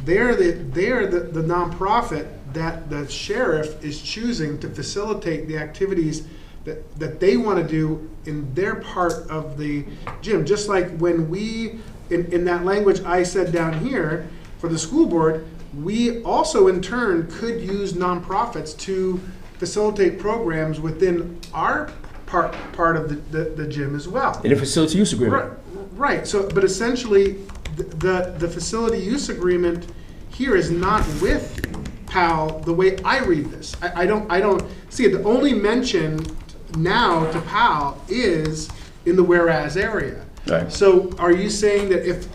They're the nonprofit that the sheriff is choosing to facilitate the activities that they want to do in their part of the gym. Just like when we, in that language I said down here, for the school board, we also in turn could use nonprofits to facilitate programs within our part of the gym as well. In a facility use agreement. Right. So, but essentially, the facility use agreement here is not with PAL the way I read this. I don't see it. The only mention now to PAL is in the whereas area. Right. So, are you saying that if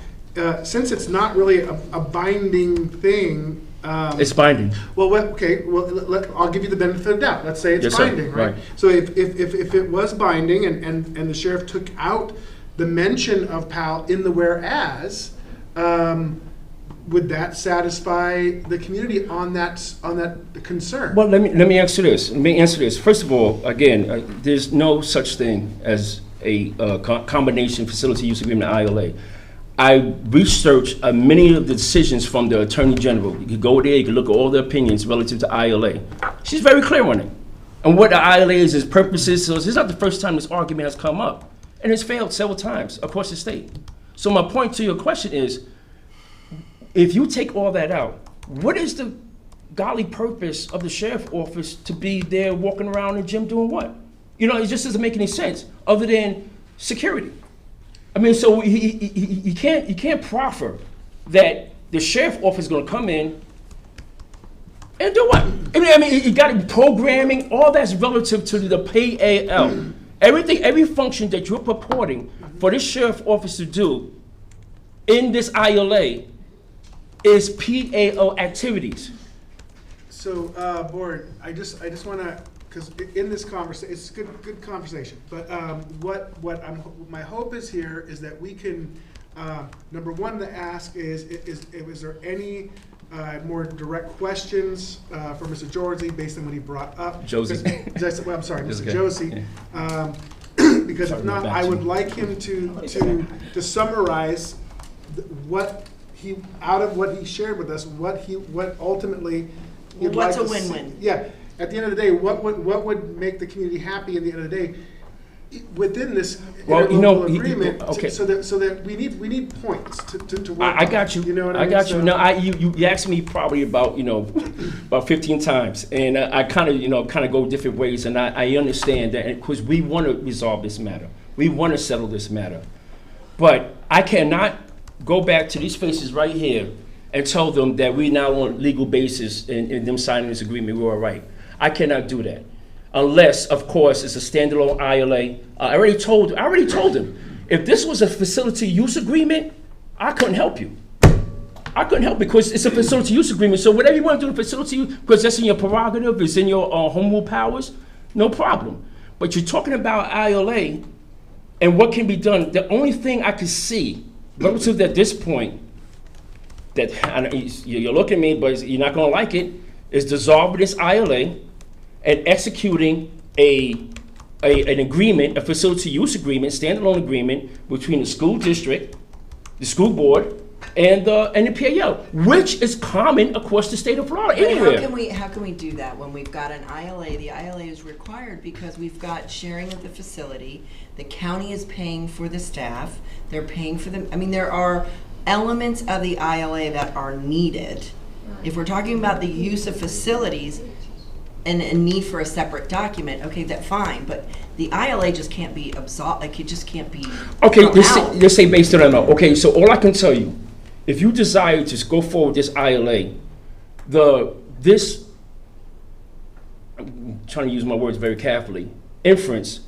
since it's not really a binding thing? It's binding. Well, okay. Well, I'll give you the benefit of the doubt. Let's say it's binding, right? So if it was binding and the sheriff took out the mention of PAL in the whereas, would that satisfy the community on that concern? Well, let me answer this. First of all, again, there's no such thing as a combination facility use agreement ILA. I researched many of the decisions from the Attorney General. You can go there, you can look at all the opinions relative to ILA. She's very clear on it. And what the ILA is, its purposes. So this is not the first time this argument has come up. And it's failed several times across the state. So my point to your question is, if you take all that out, what is the golly purpose of the sheriff's office to be there walking around the gym doing what? You know, it just doesn't make any sense other than security. I mean, so you can't proffer that the sheriff's office is going to come in and do what? I mean, you got to be programming. All that's relative to the PAL. Every function that you're purporting for this sheriff's office to do in this ILA is PAO activities. So, board, I just want to, because in this conversation, it's good conversation. But my hope is here is that we can, number one, to ask is there any more direct questions for Mr. Jorsey based on what he brought up? Josie. I'm sorry, Mr. Okay. Josie. Yeah. Because if not, I would like him to summarize what out of what he shared with us, what ultimately he'd like What's a to see. win-win? Yeah, at the end of the day, what would make the community happy at the end of the day? Within this interlocal agreement, okay. so that we need points to work. I got you. You know what I mean? got you. So- No, you asked me probably about about 15 times, and I kind of go different ways, and I understand that because we want to resolve this matter, we want to settle this matter, but I cannot go back to these faces right here and tell them that we now on legal basis in them signing this agreement we're all right. I cannot do that. Unless, of course, it's a standalone ILA. I already told him, if this was a facility use agreement, I couldn't help you. I couldn't help because it's a facility use agreement. So whatever you want to do in facility use, because that's in your prerogative, it's in your home rule powers, no problem. But you're talking about ILA and what can be done. The only thing I can see relative at this point, that you're looking at me, but you're not going to like it, is dissolving this ILA and executing an agreement, a facility use agreement, standalone agreement between the school district, the school board, and the PAL, which is common across the state of Florida, But anywhere. how can we do that when we've got an ILA? The ILA is required because we've got sharing of the facility. The county is paying for the staff. They're paying for them. I mean, there are elements of the ILA that are needed. If we're talking about the use of facilities and a need for a separate document, okay, that's fine. But the ILA just can't be absolved. Like, it just can't be. Okay, let's say based on that. Okay, so all I can tell you, if you desire to go forward with this ILA, I'm trying to use my words very carefully, inference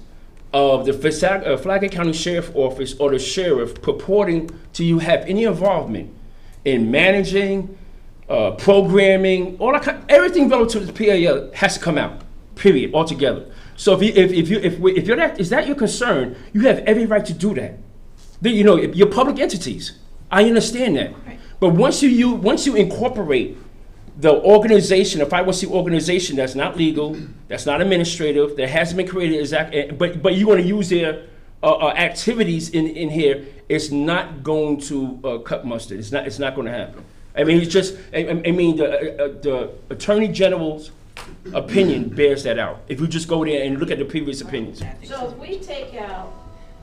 of the Flagler County Sheriff Office or the sheriff purporting to have any involvement in managing, programming, everything relative to the PAL has to come out, period, altogether. So if is that your concern, you have every right to do that. You're public entities. I understand that. Right. But once you incorporate the organization, a 501c organization that's not legal, that's not administrative, that hasn't been created, but you want to use their activities in here, it's not going to cut mustard. It's not going to happen. I mean, it's just. I mean, the Attorney General's opinion bears that out. If you just go there and look at the previous opinions. So if we take out,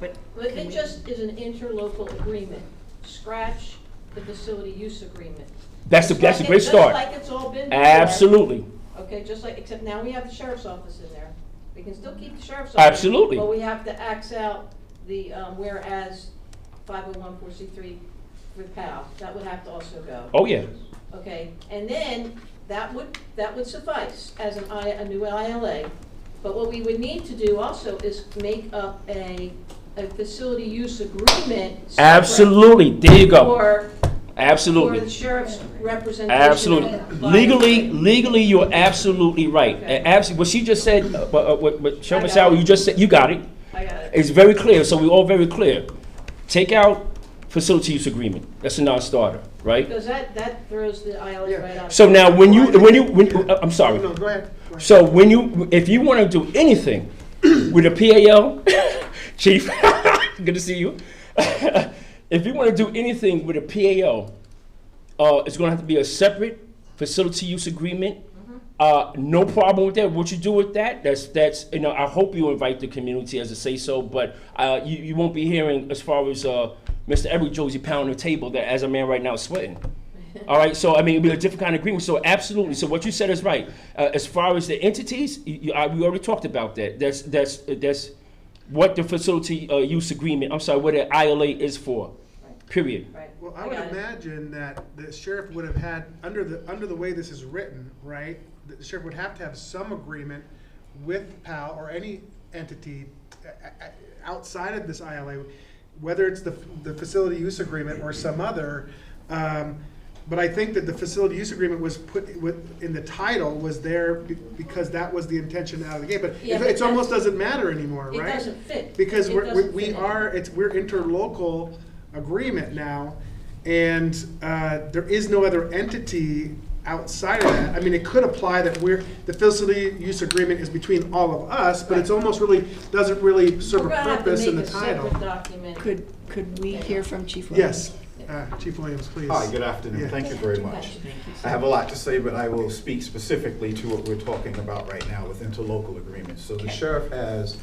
if it just is an interlocal agreement, scratch the facility use agreement. That's a great start. Just like it's all been before. Absolutely. Okay, except now we have the sheriff's office in there. We can still keep the sheriff's office. Absolutely. But we have to axe out the whereas 501(c)(3) with PAL. That would have to also go. Oh yeah. Okay, and then that would suffice as a new ILA. But what we would need to do also is make up a facility use agreement. Absolutely. There you go. Absolutely. For the sheriff's representation. Absolutely. Legally, you're absolutely right. Okay. What she just said, what Sheriff Masao, you just said, you got it. I got it. It's very clear. So we're all very clear. Take out facility use agreement. That's a non-starter, right? Because that throws the ILA right out. So now when you I'm sorry. No, go ahead. So if you want to do anything with a PAL, Chief, good to see you. If you want to do anything with a PAL, it's going to have to be a separate facility use agreement. No problem with that. What you do with that, that's I hope you invite the community as a say so, but you won't be hearing as far as Mr. Everett Josie pounding the table that as a man right now is sweating. All right, so I mean, it'll be a different kind of agreement. So absolutely, so what you said is right. As far as the entities, we already talked about that. That's what the facility use agreement, what the ILA is for, period. Right. Well, I would imagine that the sheriff would have had, under the way this is written, right, the sheriff would have to have some agreement with PAL or any entity outside of this ILA, whether it's the facility use agreement or some other. But I think that the facility use agreement was put in the title was there because that was the intention out of the gate. But it almost doesn't matter anymore, right? It doesn't fit. Because we're interlocal agreement now, and there is no other entity outside of that. I mean, it could apply that the facility use agreement is between all of us, but it's almost doesn't really serve a purpose in the title. Could we hear from Chief? Yes. Chief Williams, please. Hi, good afternoon. Yeah. Thank you very much. I have a lot to say, but I will speak specifically to what we're talking about right now with interlocal agreements. So the sheriff has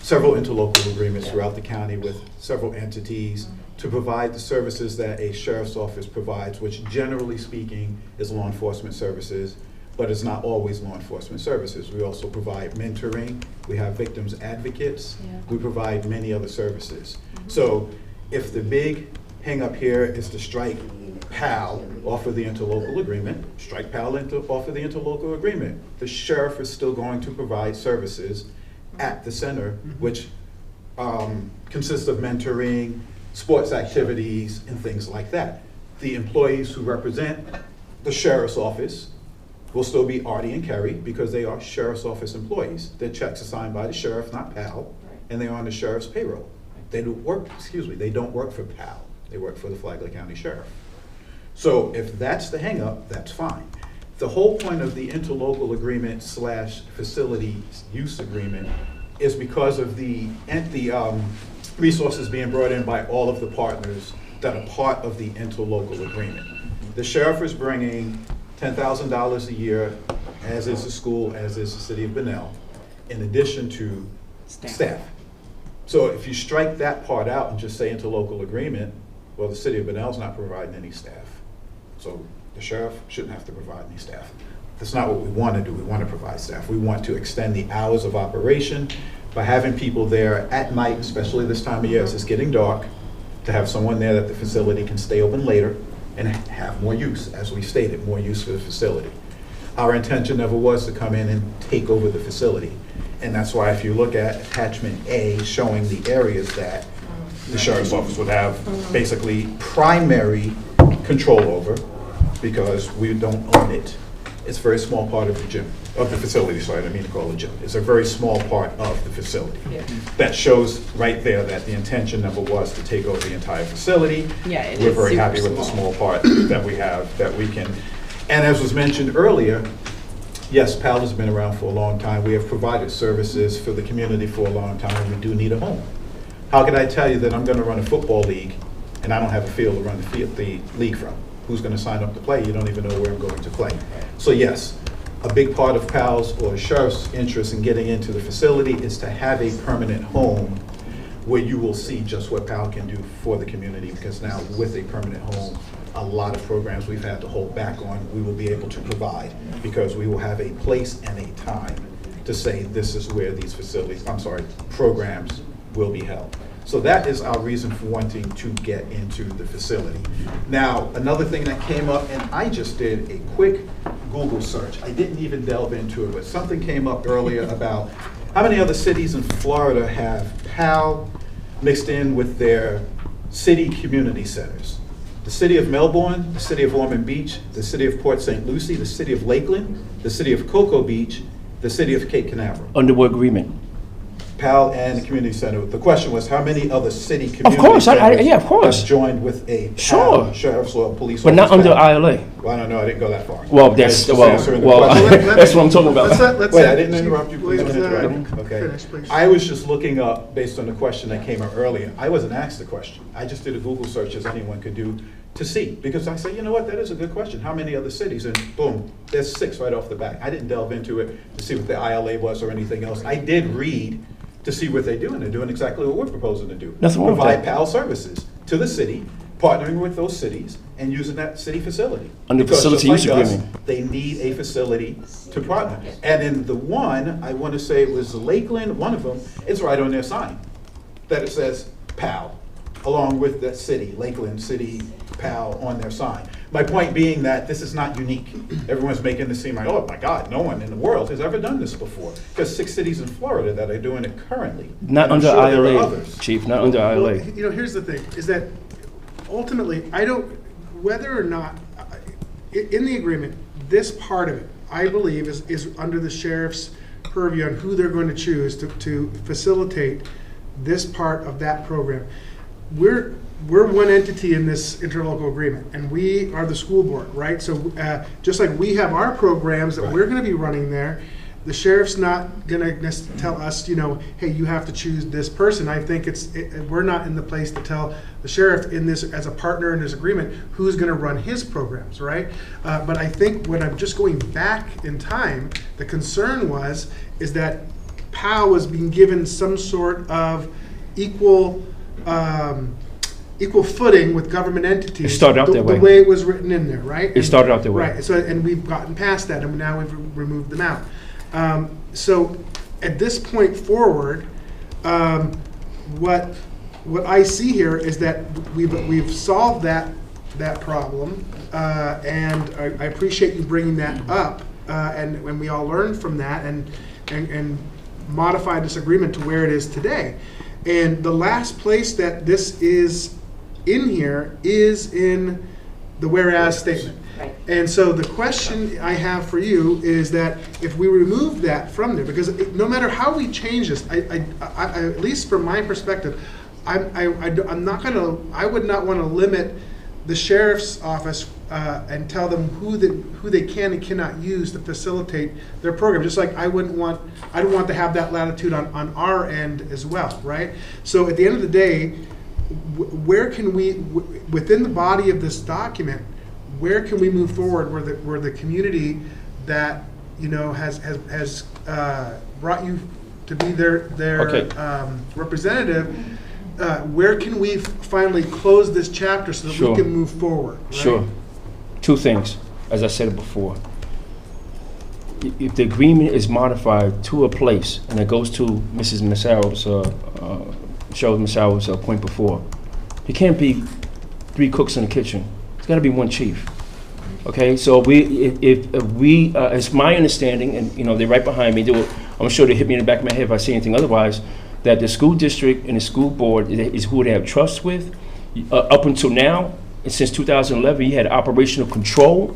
several interlocal agreements throughout the county with several entities to provide the services that a sheriff's office provides, which generally speaking is law enforcement services, but it's not always law enforcement services. We also provide mentoring, we have victims advocates, we provide many other services. So if the big hang up here is to strike PAL off of the interlocal agreement, strike PAL off of the interlocal agreement, the sheriff is still going to provide services at the center, which consists of mentoring, sports activities, and things like that. The employees who represent the sheriff's office will still be Artie and Kerry because they are sheriff's office employees. Their checks are signed by the sheriff, not PAL, and they're on the sheriff's payroll. They don't work, they don't work for PAL. They work for the Flagler County Sheriff. So if that's the hang up, that's fine. The whole point of the interlocal agreement / facility use agreement is because of the resources being brought in by all of the partners that are part of the interlocal agreement. The sheriff is bringing $10,000 a year, as is the school, as is the city of Bunnell, in addition to staff. So if you strike that part out and just say interlocal agreement, well, the city of Bunnell's not providing any staff. So the sheriff shouldn't have to provide any staff. That's not what we want to do. We want to provide staff. We want to extend the hours of operation by having people there at night, especially this time of year as it's getting dark, to have someone there that the facility can stay open later and have more use, as we stated, more use for the facility. Our intention never was to come in and take over the facility. And that's why if you look at attachment A showing the areas that the sheriff's office would have basically primary control over, because we don't own it. It's a very small part of the gym, of the facility, sorry, I didn't mean to call it a gym. It's a very small part of the facility. That shows right there that the intention never was to take over the entire facility. We're very happy with the small part that we have, that we can. And as was mentioned earlier, yes, PAL has been around for a long time. We have provided services for the community for a long time. We do need a home. How can I tell you that I'm going to run a football league and I don't have a field to run the league from? Who's going to sign up to play? You don't even know where I'm going to play. So yes, a big part of PAL's or sheriff's interest in getting into the facility is to have a permanent home where you will see just what PAL can do for the community, because now with a permanent home, a lot of programs we've had to hold back on, we will be able to provide, because we will have a place and a time to say this is where these programs will be held. So that is our reason for wanting to get into the facility. Now, another thing that came up, and I just did a quick Google search. I didn't even delve into it, but something came up earlier about how many other cities in Florida have PAL mixed in with their city community centers. The city of Melbourne, the city of Ormond Beach, the city of Port St. Lucie, the city of Lakeland, the city of Cocoa Beach, the city of Cape Canaveral. Under what agreement? PAL and the community center. The question was how many other city community centers yeah, of course. have joined with a PAL sheriff's or police but office. Not under ILA. Well, I don't know. I didn't go that far. Well, that's that's what I'm talking about. Wait, I didn't interrupt you. Please don't interrupt. Okay. Finish, please. I was just looking up based on the question that came up earlier. I wasn't asked the question. I just did a Google search as anyone could do to see, because I said, you know what, that is a good question. How many other cities? And boom, there's 6 right off the bat. I didn't delve into it to see what the ILA was or anything else. I did read to see what they do, and they're doing exactly what we're proposing to do. Nothing wrong with Provide that. PAL services to the city, partnering with those cities and using that city facility. Under Because facility just use like us, agreement. they need a facility to partner. And in the one, I want to say it was Lakeland, one of them, it's right on their sign that it says PAL, along with the city, Lakeland City PAL on their sign. My point being that this is not unique. Everyone's making this seem like, oh my God, no one in the world has ever done this before. Because 6 cities in Florida that are doing it currently. Not And I'm under sure there are ILA, others. Chief, not under ILA. Well, you know, here's the thing, is that ultimately, I don't, whether or not, in the agreement, this part of it, I believe, is under the sheriff's purview on who they're going to choose to facilitate this part of that program. We're one entity in this interlocal agreement, and we are the school board, right? So just like we have our programs that we're going to be running there, the sheriff's not gonna tell us, hey, you have to choose this person. I think we're not in the place to tell the sheriff in this, as a partner in this agreement, who's gonna run his programs, right? But I think when I'm just going back in time, the concern is that POW was being given some sort of equal footing with government entities. It started out that way. The way it was written in there, right? It started out that way. Right, so, and we've gotten past that, and now we've removed them out. So at this point forward, what I see here is that we've solved that problem, and I appreciate you bringing that up, and when we all learned from that and modified this agreement to where it is today. And the last place that this is in here is in the whereas statement. Right. And so the question I have for you is that if we remove that from there, because no matter how we change this, I at least from my perspective, I would not want to limit the sheriff's office and tell them who they can and cannot use to facilitate their program. Just like I don't want to have that latitude on our end as well, right? So at the end of the day, where can we, within the body of this document, where can we move forward where the community that has brought you to be their representative, where can we finally close this chapter so that we can move forward? Right? Sure. Two things, as I said before. If the agreement is modified to a place, and it goes to Mrs. Massaro's, Cheryl Massaro's point before, it can't be 3 cooks in the kitchen. It's got to be 1 chief. Okay, so it's my understanding, and they're right behind me. I'm sure they hit me in the back of my head if I say anything otherwise, that the school district and the school board is who they have trust with. Up until now, and since 2011, you had operational control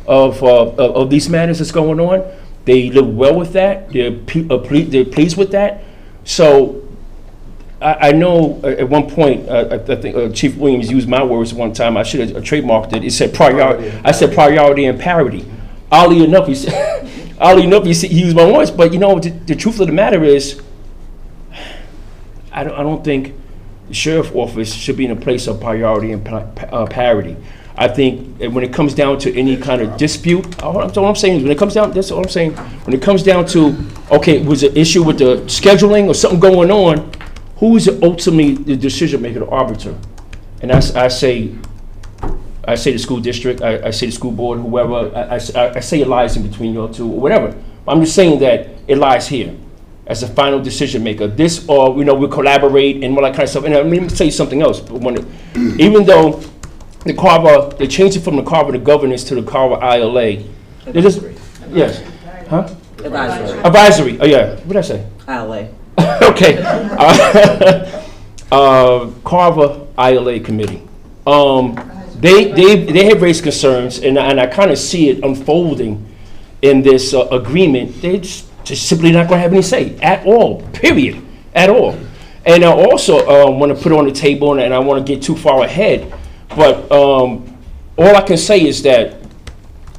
of these matters that's going on. They live well with that. They're pleased with that. So I know at one point, I think Chief Williams used my words one time. I should have trademarked it. He said priority. I said priority and parity. Oddly enough, he used my words. But the truth of the matter is, I don't think the sheriff's office should be in a place of priority and parity. I think when it comes down to any kind of dispute, all I'm saying is when it comes down, that's all I'm saying. When it comes down to, okay, was an issue with the scheduling or something going on, who is ultimately the decision maker, the arbiter? And I say the school district, I say the school board, whoever. I say it lies in between you two or whatever. I'm just saying that it lies here as a final decision maker. This, or we collaborate and all that kind of stuff. And let me tell you something else. Even though the Carver, they changed it from the Carver to governance to the Carver ILA. Yes, huh? Advisory. Oh yeah. What did I say? ILA. Okay. Carver ILA committee. They have raised concerns, and I kind of see it unfolding in this agreement. They just simply not going to have any say at all. Period. At all. And I also want to put it on the table, and I want to get too far ahead. But all I can say is that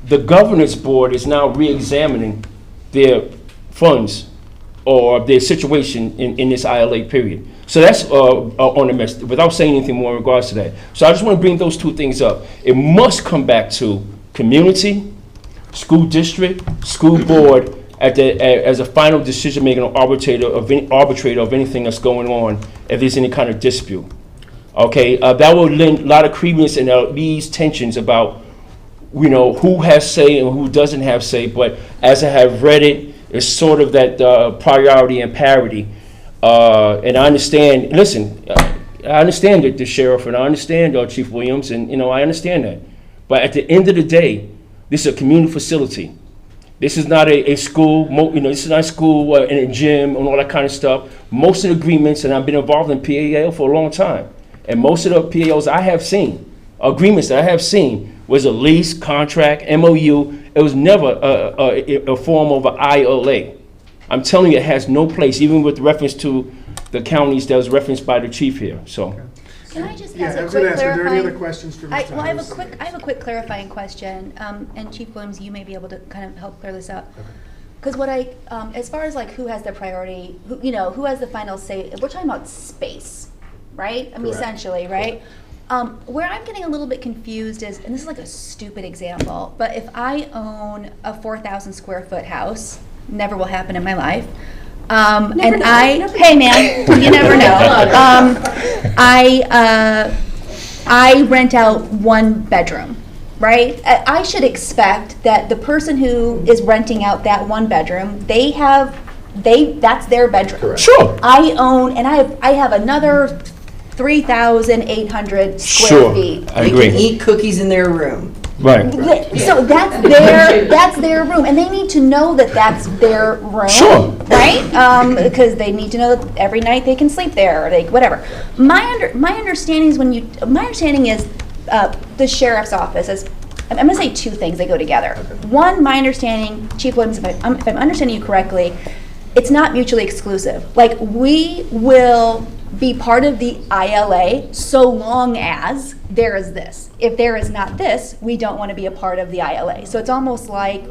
the governance board is now re-examining their funds or their situation in this ILA period. So that's on the mess, without saying anything more in regards to that. So I just want to bring those 2 things up. It must come back to community, school district, school board as a final decision-making arbitrator of anything that's going on if there's any kind of dispute. Okay, that will lend a lot of credence and ease tensions about who has say and who doesn't have say. But as I have read it, it's sort of that priority and parity. And I understand. Listen, I understand the sheriff, and I understand Chief Williams, and I understand that. But at the end of the day, this is a community facility. This is not a school. This is not a school and a gym and all that kind of stuff. Most of the agreements, and I've been involved in PAL for a long time, and most of the PALs I have seen, agreements that I have seen, was a lease, contract, MOU. It was never a form of an ILA. I'm telling you, it has no place, even with reference to the counties that was referenced by the chief here. So. Can I just Yeah, ask I a was going quick to ask, are there any clarifying? other questions for I Mr. have a quick clarifying question, and Chief Williams, you may be able to kind of help clear this up. because what I, as far as like who has the priority, who has the final say, we're talking about space, right? I mean, Correct. essentially, right? Where I'm getting a little bit confused is, and this is like a stupid example, but if I own a 4,000 square foot house, never will happen in my life. Hey man, you never know. I rent out one bedroom, right? I should expect that the person who is renting out that one bedroom, that's their bedroom. Correct. Sure. I own, and I have another 3,800 square Sure. feet. I They agree. can eat cookies in their room. Right. So that's their room, and they need to know that that's their room, Sure. right? Because they need to know that every night they can sleep there, or whatever. My understanding is the sheriff's office is. I'm going to say two things that go together. One, my understanding, Chief Williams, if I'm understanding you correctly, it's not mutually exclusive. Like, we will be part of the ILA so long as there is this. If there is not this, we don't want to be a part of the ILA. So it's almost like,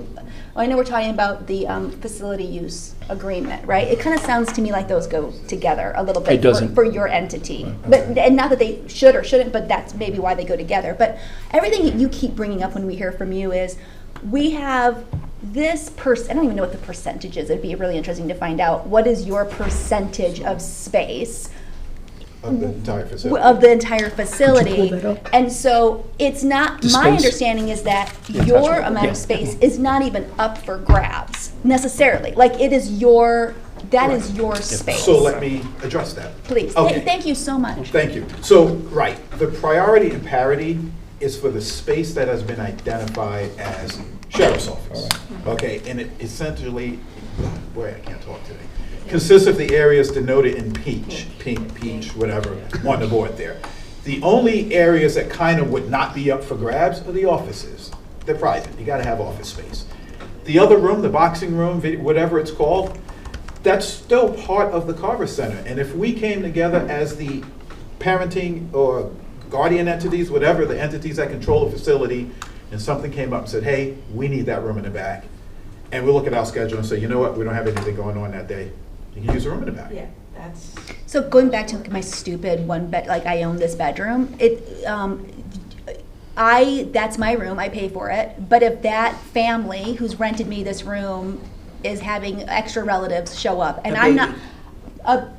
I know we're talking about the facility use agreement, right? It kind of sounds to me like those go together a little bit It doesn't. for your entity. But, and not that they should or shouldn't, but that's maybe why they go together. But everything that you keep bringing up when we hear from you is, we have this I don't even know what the percentage is. It'd be really interesting to find out. What is your percentage of space Of the entire facility. of the entire facility? Could you pull that up? And so it's not, The my space? understanding is that The your attachment. amount Yeah. of space is not even up for grabs necessarily. Like, it is that is your space. So let me address that. Please, Okay. thank you so much. Thank you. So, right, the priority and parity is for the space that has been identified as sheriff's office. Okay, and it essentially, boy, I can't talk today, consists of the areas denoted in peach, pink, peach, whatever, on the board there. The only areas that kind of would not be up for grabs are the offices. They're private, you gotta have office space. The other room, the boxing room, whatever it's called, that's still part of the Carver Center. And if we came together as the parenting or guardian entities, whatever, the entities that control the facility, and something came up and said, hey, we need that room in the back, and we look at our schedule and say, you know what, we don't have anything going on that day, you can use the room in the back. Yeah, that's. So going back to my stupid one bed, like, I own this bedroom, that's my room, I pay for it. But if that family who's rented me this room is having extra relatives show up, and I'm not,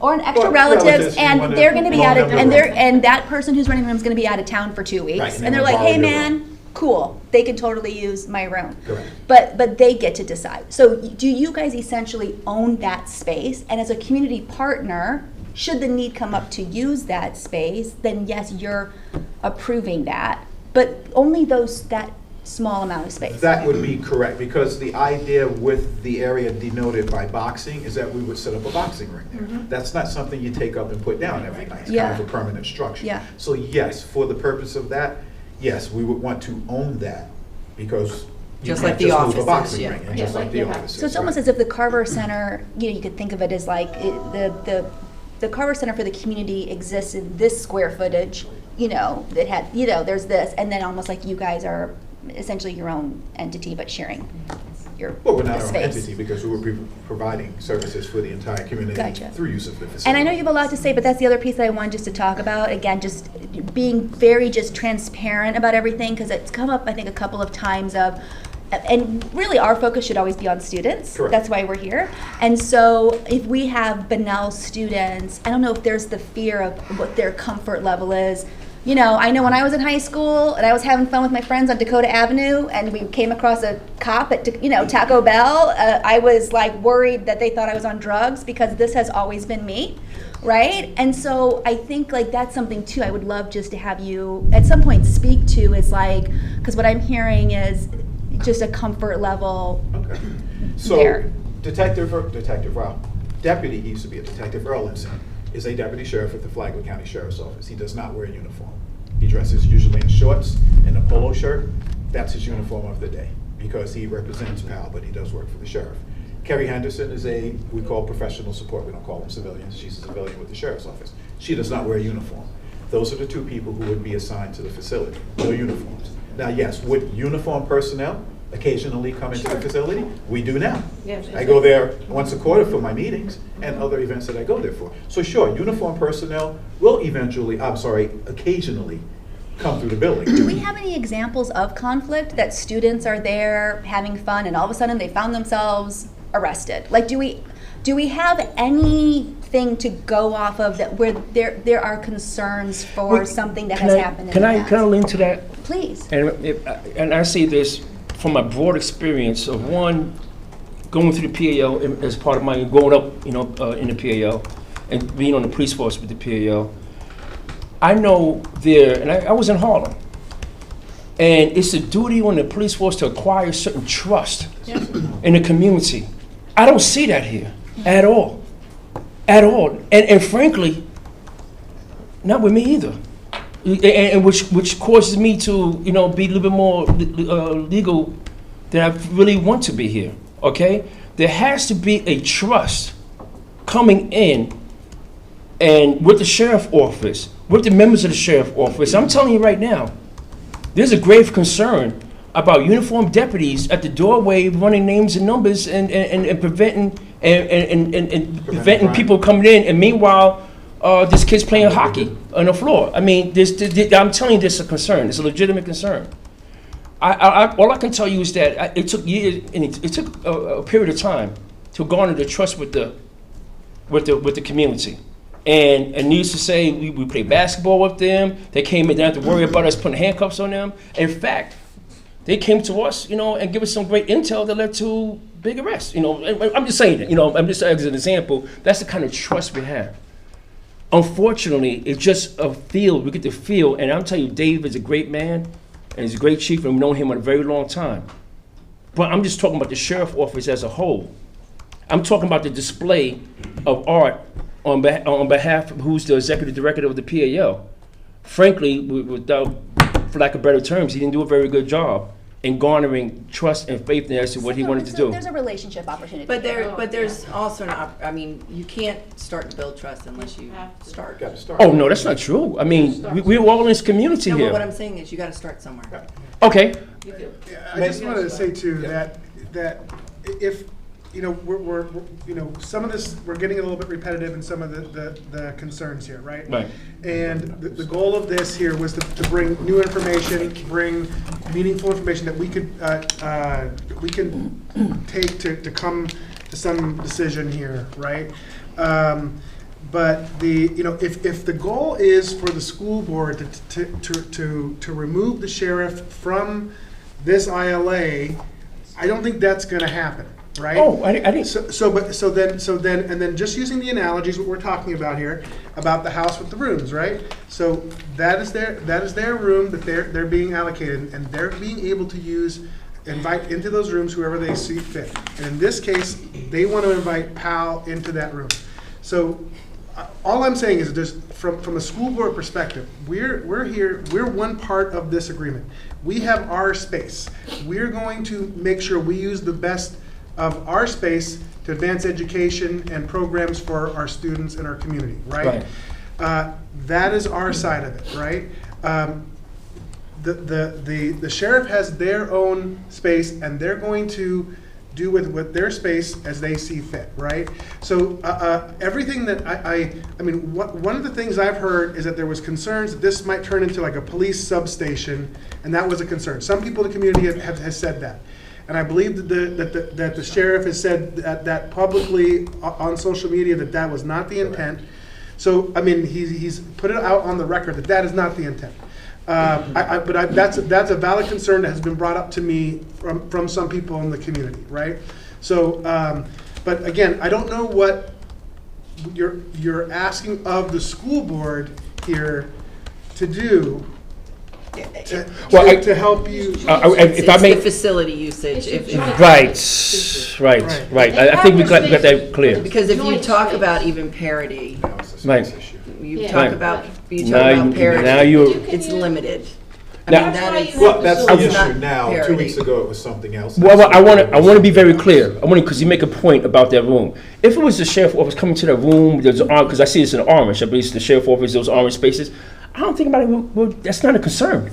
or an extra Well, relatives, relatives, you and wanna they're gonna be loan out of, them the room. and that person who's renting the room is gonna be out of town for 2 weeks. Right, and And they they're wanna like, hey borrow your man, cool, they can totally use my room. Correct. But they get to decide. So do you guys essentially own that space? And as a community partner, should the need come up to use that space, then yes, you're approving that. But only that small amount of space. That would be correct, because the idea with the area denoted by boxing is that we would set up a boxing ring there. That's not something you take up and put down every night. It's kind of a permanent structure. Yeah. So yes, for the purpose of that, yes, we would want to own that, because you Just can't like the just move offices, a boxing yeah. ring, and Yeah, just like the offices. So it's almost as if the Carver Center, you could think of it as like the Carver Center for the community exists in this square footage, that had, there's this, and then almost like you guys are essentially your own entity, but sharing your Well, we're not our own space. entity, because we would be providing services for the entire community Gotcha. through use of the facility. And I know you have a lot to say, but that's the other piece that I wanted just to talk about. Again, just being very just transparent about everything, because it's come up, I think, a couple of times and really our focus should always be on students. Correct. That's why we're here. And so if we have Bunnell students, I don't know if there's the fear of what their comfort level is. I know when I was in high school and I was having fun with my friends on Dakota Avenue and we came across a cop at, Taco Bell, I was like worried that they thought I was on drugs, because this has always been me, right? And so I think like that's something too I would love just to have you at some point speak to, is like, because what I'm hearing is just a comfort level So, there. Deputy, he used to be a Detective Erlinson, is a deputy sheriff at the Flagler County Sheriff's Office. He does not wear a uniform. He dresses usually in shorts and a polo shirt. That's his uniform of the day, because he represents PAL, but he does work for the sheriff. Kerry Henderson is we call professional support. We don't call them civilians. She's a civilian with the sheriff's office. She does not wear a uniform. Those are the two people who would be assigned to the facility. No uniforms. Now, yes, would uniform personnel occasionally come into the facility? We do now. Yes. I go there once a quarter for my meetings and other events that I go there for. So sure, uniformed personnel will occasionally come through the building. Do we have any examples of conflict that students are there having fun and all of a sudden they found themselves arrested? Like, do we have anything to go off of that where there are concerns for something that has happened in the past? Can I lean to that? Please. And I see this from my broad experience of one, going through the PAL as part of my growing up, in the PAL and being on the police force with the PAL. I know there, and I was in Harlem, and it's a duty on the police force to acquire certain trust in the community. I don't see that here at all. And frankly, not with me either. And which causes me to, be a little bit more legal than I really want to be here, okay? There has to be a trust coming in and with the sheriff office, with the members of the sheriff office. I'm telling you right now, there's a grave concern about uniformed deputies at the doorway running names and numbers and preventing preventing people coming in, and meanwhile, this kid's playing hockey on the floor. I mean, I'm telling you, this is a concern. It's a legitimate concern. All I can tell you is that it took years, and it took a period of time to garner the trust with the community. And needless to say, we played basketball with them. They came in, they didn't have to worry about us putting handcuffs on them. In fact, they came to us, and give us some great intel that led to big arrests. I'm just saying that, I'm just as an example. That's the kind of trust we have. Unfortunately, it's just a feel, we get to feel, and I'm telling you, Dave is a great man, and he's a great chief, and we've known him for a very long time. But I'm just talking about the sheriff office as a whole. I'm talking about the display of art on behalf of who's the executive director of the PAL. Frankly, without, for lack of better terms, he didn't do a very good job in garnering trust and faith as to what he wanted to do. There's a relationship opportunity. But there's also you can't start to build trust unless you start. Oh, no, that's not true. I mean, we're all in this community No, here. but what I'm saying is you got to start somewhere. Okay. I just wanted to say too that if we're some of this, we're getting a little bit repetitive in some of the concerns here, right? Right. And the goal of this here was to bring new information, bring meaningful information that we can take to come to some decision here, right? But if the goal is for the school board to remove the sheriff from this ILA, I don't think that's going to happen. Right? Oh, I didn't. So then just using the analogies what we're talking about here about the house with the rooms, right? So that is their room that they're being allocated, and they're being able to invite into those rooms whoever they see fit. And in this case, they want to invite Pal into that room. So all I'm saying is just from a school board perspective, we're here, we're one part of this agreement. We have our space. We're going to make sure we use the best of our space to advance education and programs for our students in our community, right? That is our side of it, right? The sheriff has their own space, and they're going to do with their space as they see fit, right? So everything that one of the things I've heard is that there was concerns that this might turn into like a police substation, and that was a concern. Some people in the community have said that. And I believe that the sheriff has said that publicly on social media that was not the intent. So he's put it out on the record that is not the intent. That's a valid concern that has been brought up to me from some people in the community, right? So, but again, I don't know what you're asking of the school board here to do. To help you. If I may, the facility usage. Right. I think we got that clear. Because if you talk about even parity, right. You talk about parity. Now it's limited. That's the issue now. Parity. 2 weeks ago, it was something else. Well, I want to be very clear. Because you make a point about that room. If it was the sheriff office coming to that room, because I see this in orange. I believe it's the sheriff office, those orange spaces. I don't think about it. Well, that's not a concern.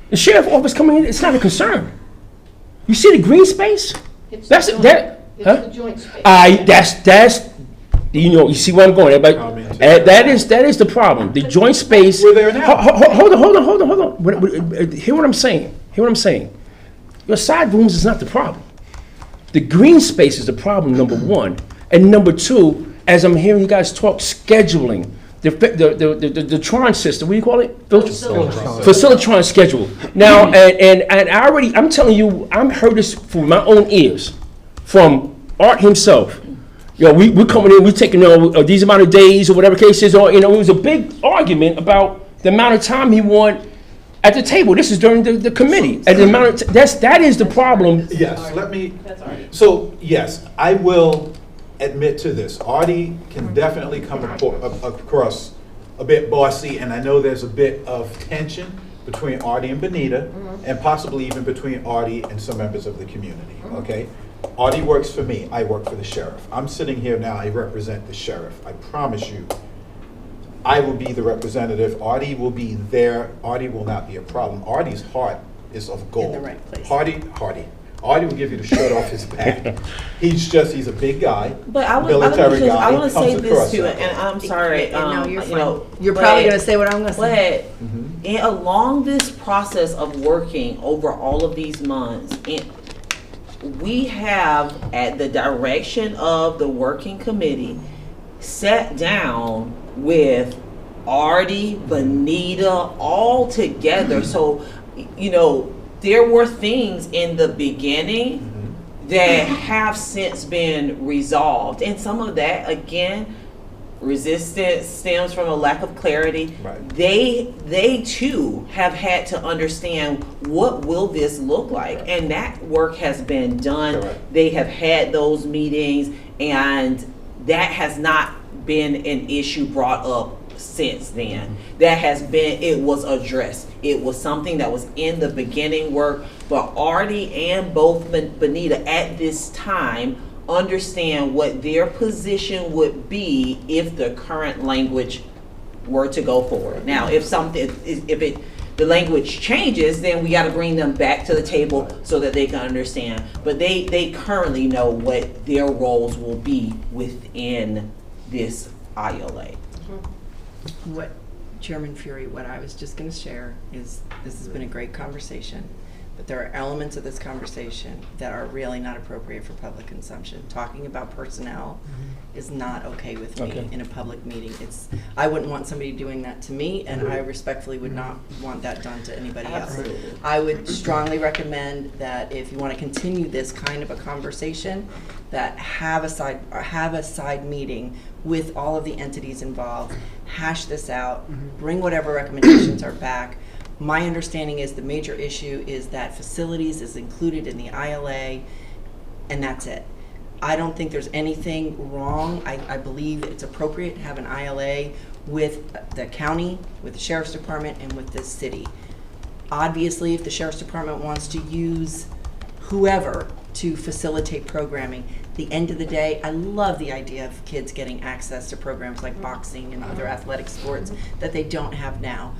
The sheriff office coming in, it's not a concern. You see the green space? It's That's the joint- that. It's Huh? the joint space. That's you see where I'm going. Everybody, that is the problem. The joint space. We're there now. Hold on. Hear what I'm saying. Your side rooms is not the problem. The green space is the problem, number one. And number two, as I'm hearing you guys talk scheduling, the Tron system, what do you call it? Facilitron schedule. Now, and I'm telling you, I'm heard this from my own ears, from Art himself. We're coming in, we're taking these amount of days or whatever case is, or it was a big argument about the amount of time he want at the table. This is during the committee. At the amount of that is the problem. Yes, so yes, I will admit to this. Artie can definitely come across a bit bossy, and I know there's a bit of tension between Artie and Benita, and possibly even between Artie and some members of the community, okay? Artie works for me, I work for the sheriff. I'm sitting here now, I represent the sheriff. I promise you, I will be the representative. Artie will be there. Artie will not be a problem. Artie's heart is of gold. In the right place. Artie will give you the shirt off his back. He's a big guy, But I guy. want to He say comes this across too, that way. and I'm sorry. No, you're you know, fine. You're probably going to say what I'm going to say. But along this process of working over all of these months, we have, at the direction of the working committee, sat down with Artie, Benita, all together. So, there were things in the beginning that have since been resolved. And some of that, again, resistance stems from a lack of clarity. Right. They too have had to understand, what will this look like? Right. And that work has been done. Correct. They have had those meetings, and that has not been an issue brought up since then. It was addressed. It was something that was in the beginning work, but Artie and both Benita at this time understand what their position would be if the current language were to go forward. Now, if the language changes, then we got to bring them back to the table so that they can understand. But they currently know what their roles will be within this ILA. What, Chairman Fury, what I was just going to share is this has been a great conversation, but there are elements of this conversation that are really not appropriate for public consumption. Talking about personnel is not okay with me in a public meeting. I wouldn't want somebody doing that to me, and I respectfully would not want that done to anybody else. I would strongly recommend that if you want to continue this kind of a conversation, that have a side meeting with all of the entities involved, hash this out, bring whatever recommendations are back. My understanding is the major issue is that facilities is included in the ILA, and that's it. I don't think there's anything wrong. I believe it's appropriate to have an ILA with the county, with the sheriff's department, and with the city. Obviously, if the sheriff's department wants to use whoever to facilitate programming, the end of the day, I love the idea of kids getting access to programs like boxing and other athletic sports that they don't have now.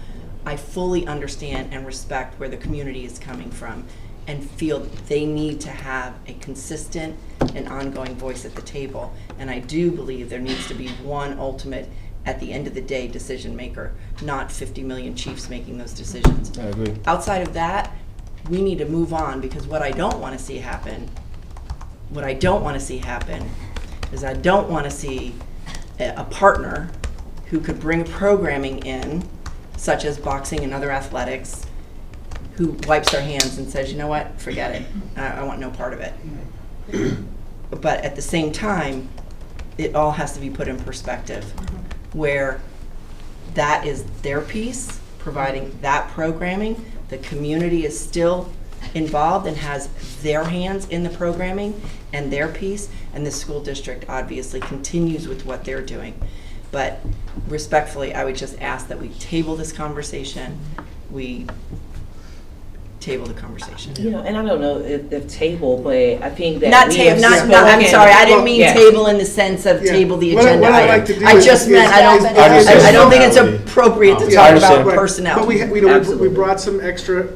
I fully understand and respect where the community is coming from and feel they need to have a consistent and ongoing voice at the table. And I do believe there needs to be one ultimate, at the end of the day, decision maker, not 50 million chiefs making those decisions. I agree. Outside of that, we need to move on, because what I don't want to see happen is I don't want to see a partner who could bring programming in, such as boxing and other athletics, who wipes their hands and says, you know what, forget it, I want no part of it. But at the same time, it all has to be put in perspective, where that is their piece, providing that programming, the community is still involved and has their hands in the programming and their piece, and the school district obviously continues with what they're doing. But respectfully, I would just ask that we table this conversation. We table the conversation. And I don't know if table, but I think that I'm sorry, I didn't mean table in the sense of table the agenda item. I just meant, I don't think it's appropriate to talk about personnel. But we brought some extra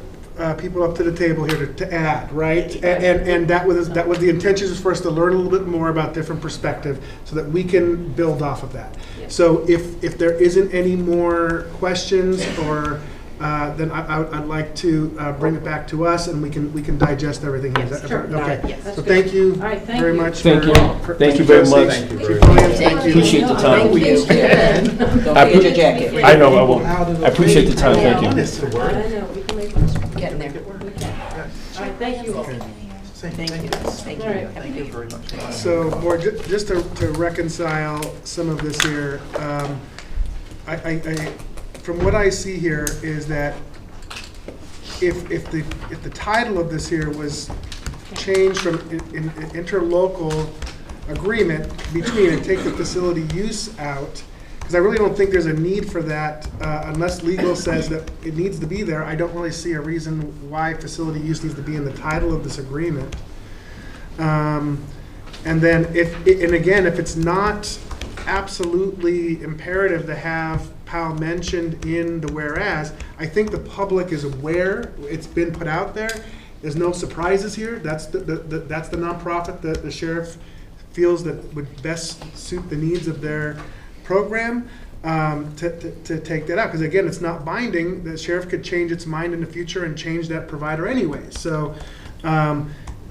people up to the table here to add, right? And that was the intention, is for us to learn a little bit more about different perspective so that we can build off of that. So if there isn't any more questions, or then I'd like to bring it back to us, and we can digest everything. Yes, sure. Okay. Yes, that's So good. thank you All right, thank very you. much. Thank you. Thank you very much. Thank you. Appreciate the time. Thank you. Don't forget your jacket. I know, I will. I appreciate the time, thank you. I know, we can make this. Getting there. All right, thank you all. Thank you. Thank All right. you. Thank you very much. So, more just to reconcile some of this here, I from what I see here is that if the title of this here was changed from an interlocal agreement between, and take the facility use out, because I really don't think there's a need for that unless legal says that it needs to be there. I don't really see a reason why facility use needs to be in the title of this agreement. And then if it's not absolutely imperative to have PAL mentioned in the whereas, I think the public is aware, it's been put out there. There's no surprises here. That's the nonprofit that the sheriff feels that would best suit the needs of their program, to take that out. Because again, it's not binding. The sheriff could change its mind in the future and change that provider anyway. So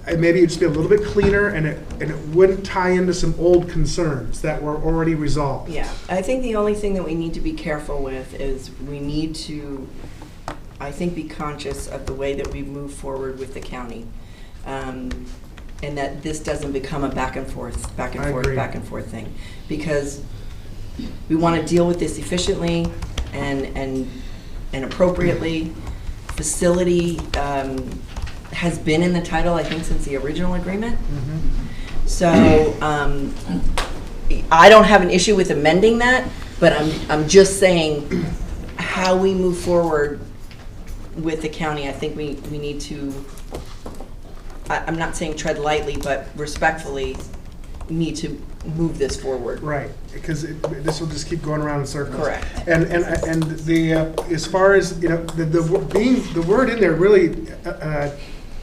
maybe it'd just be a little bit cleaner, and it wouldn't tie into some old concerns that were already resolved. Yeah, I think the only thing that we need to be careful with is we need to, I think, be conscious of the way that we move forward with the county. And that this doesn't become a back and forth thing. Because we want to deal with this efficiently and appropriately. Facility has been in the title, I think, since the original agreement. So I don't have an issue with amending that, but I'm just saying how we move forward with the county. I think we need to, I'm not saying tread lightly, but respectfully need to move this forward. Right, because this will just keep going around in circles. Correct. And the as far as the word in there really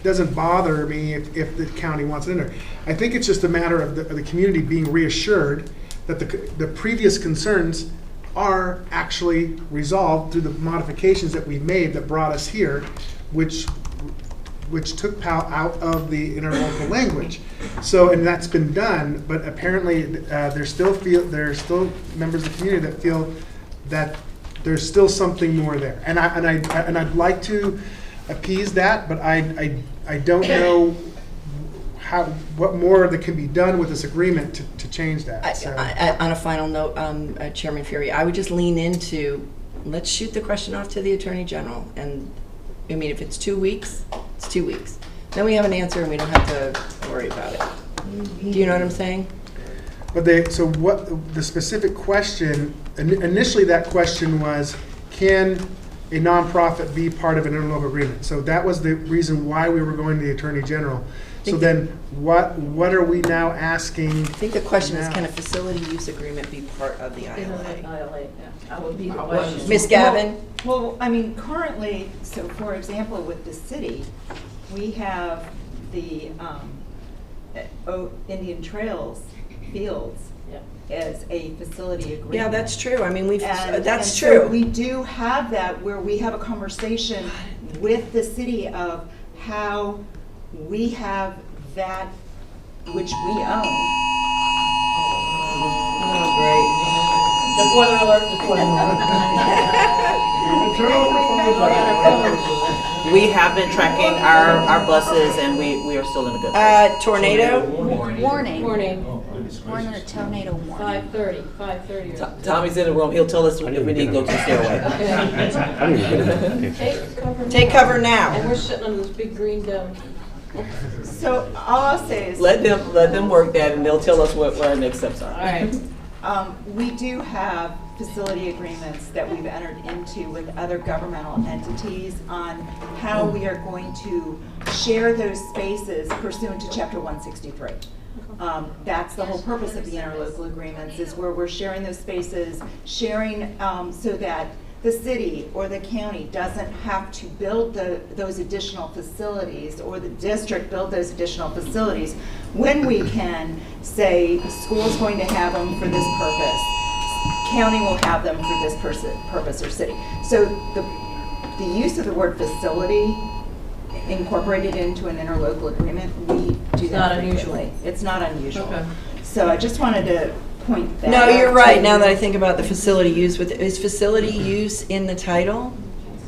doesn't bother me if the county wants it in there. I think it's just a matter of the community being reassured that the previous concerns are actually resolved through the modifications that we made that brought us here, which took PAL out of the interlocal language. So, and that's been done, but apparently there's still members of the community that feel that there's still something more there. And I'd like to appease that, but I don't know what more that can be done with this agreement to change that. On a final note, Chairman Fury, I would just lean into, let's shoot the question off to the Attorney General. And I mean, if it's 2 weeks, it's 2 weeks. Then we have an answer and we don't have to worry about it. Do you know what I'm saying? But so what the specific question, initially that question was, can a nonprofit be part of an interlocal agreement? So that was the reason why we were going to the Attorney General. So then what are we now asking? I think the question is, can a facility use agreement be part of the ILA? That would be the question. Ms. Gavin? Well, I mean, currently, so for example, with the city, we have the Indian Trails fields as a facility agreement. Yeah, that's true. I mean, that's true. true. We do have that where we have a conversation with the city of how we have that which we own. Oh, great. Just weather alert, just We have been tracking our buses, and we are still in a good place. Tornado? Warning. Warning, a tornado warning. 5:30. Tommy's in the room. He'll tell us if we need to go to the stairway. Take cover now. And we're sitting under this big green dome. So all I'll say is let them work that, and they'll tell us what our next steps are. All right. We do have facility agreements that we've entered into with other governmental entities on how we are going to share those spaces pursuant to Chapter 163. That's the whole purpose of the interlocal agreements, is where we're sharing those spaces, sharing so that the city or the county doesn't have to build those additional facilities, or the district build those additional facilities, when we can say the school's going to have them for this purpose, county will have them for this purpose, or city. So the use of the word facility incorporated into an interlocal agreement, we do that frequently. It's not unusual. Okay. So I just wanted to point that No, out you're to right. you. Now that I think about the facility use, is facility use in the title?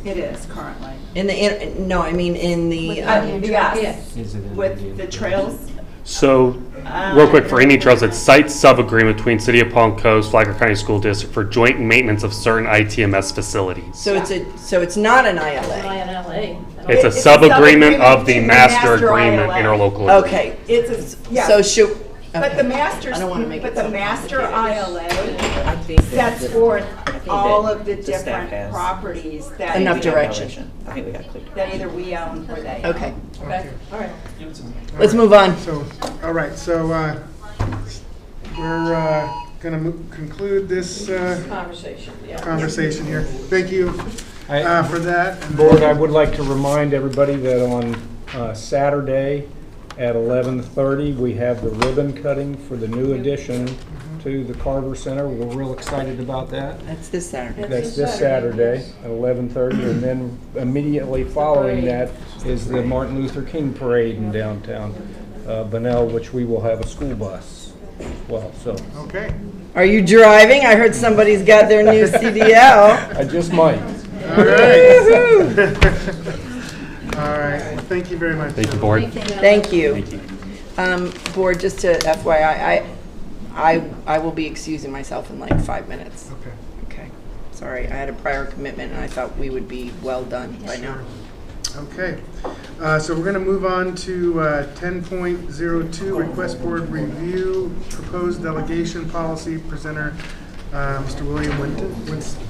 It is currently. No, I mean in the. Yes, with the trails. So, real quick, for Indian Trails, it's site sub-agreement between City of Palm Coast, Flagler County School District for joint maintenance of certain ITMS facilities. So it's not an ILA. ILA. It's a sub-agreement of the master agreement, interlocal agreement. Okay. It's yeah. So should. But the master, I don't want to make it the so master ILA I think sets forth all that of the the staff different has properties that Enough direction. I think we got clear. that either we own or they own. Okay. Okay, all right. Let's move on. So, all right, so we're going to conclude this Conversation, yeah. conversation here. Thank you for that. And Board, I would like to remind everybody that on Saturday at 11:30, we have the ribbon cutting for the new addition to the Carver Center. We're real excited about that. That's this Saturday. That's this Saturday at 11:30, and then immediately following that is the Martin Luther King Parade in downtown Bunnell, which we will have a school bus as well. So. Okay. Are you driving? I heard somebody's got their new CDL. I just might. All right. All right. Well, thank you very much. Thank you, Board. Thank you. Board, just to FYI, I will be excusing myself in like 5 minutes. Okay. Okay. Sorry, I had a prior commitment and I thought we would be well done by now. Okay. So we're going to move on to 10.02, request board review, proposed delegation policy, presenter Mr. William Winston.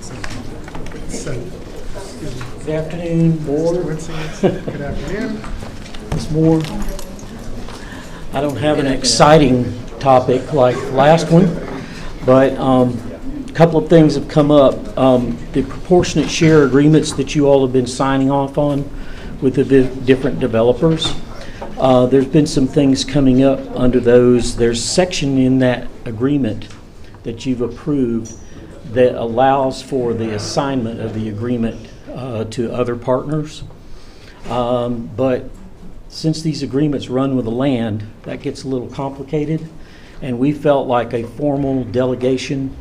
Good afternoon, Board. Good afternoon. Ms. Moore. I don't have an exciting topic like the last one, but a couple of things have come up. The proportionate share agreements that you all have been signing off on with the different developers. There's been some things coming up under those. There's a section in that agreement that you've approved that allows for the assignment of the agreement to other partners. But since these agreements run with the land, that gets a little complicated. And we felt like a formal delegation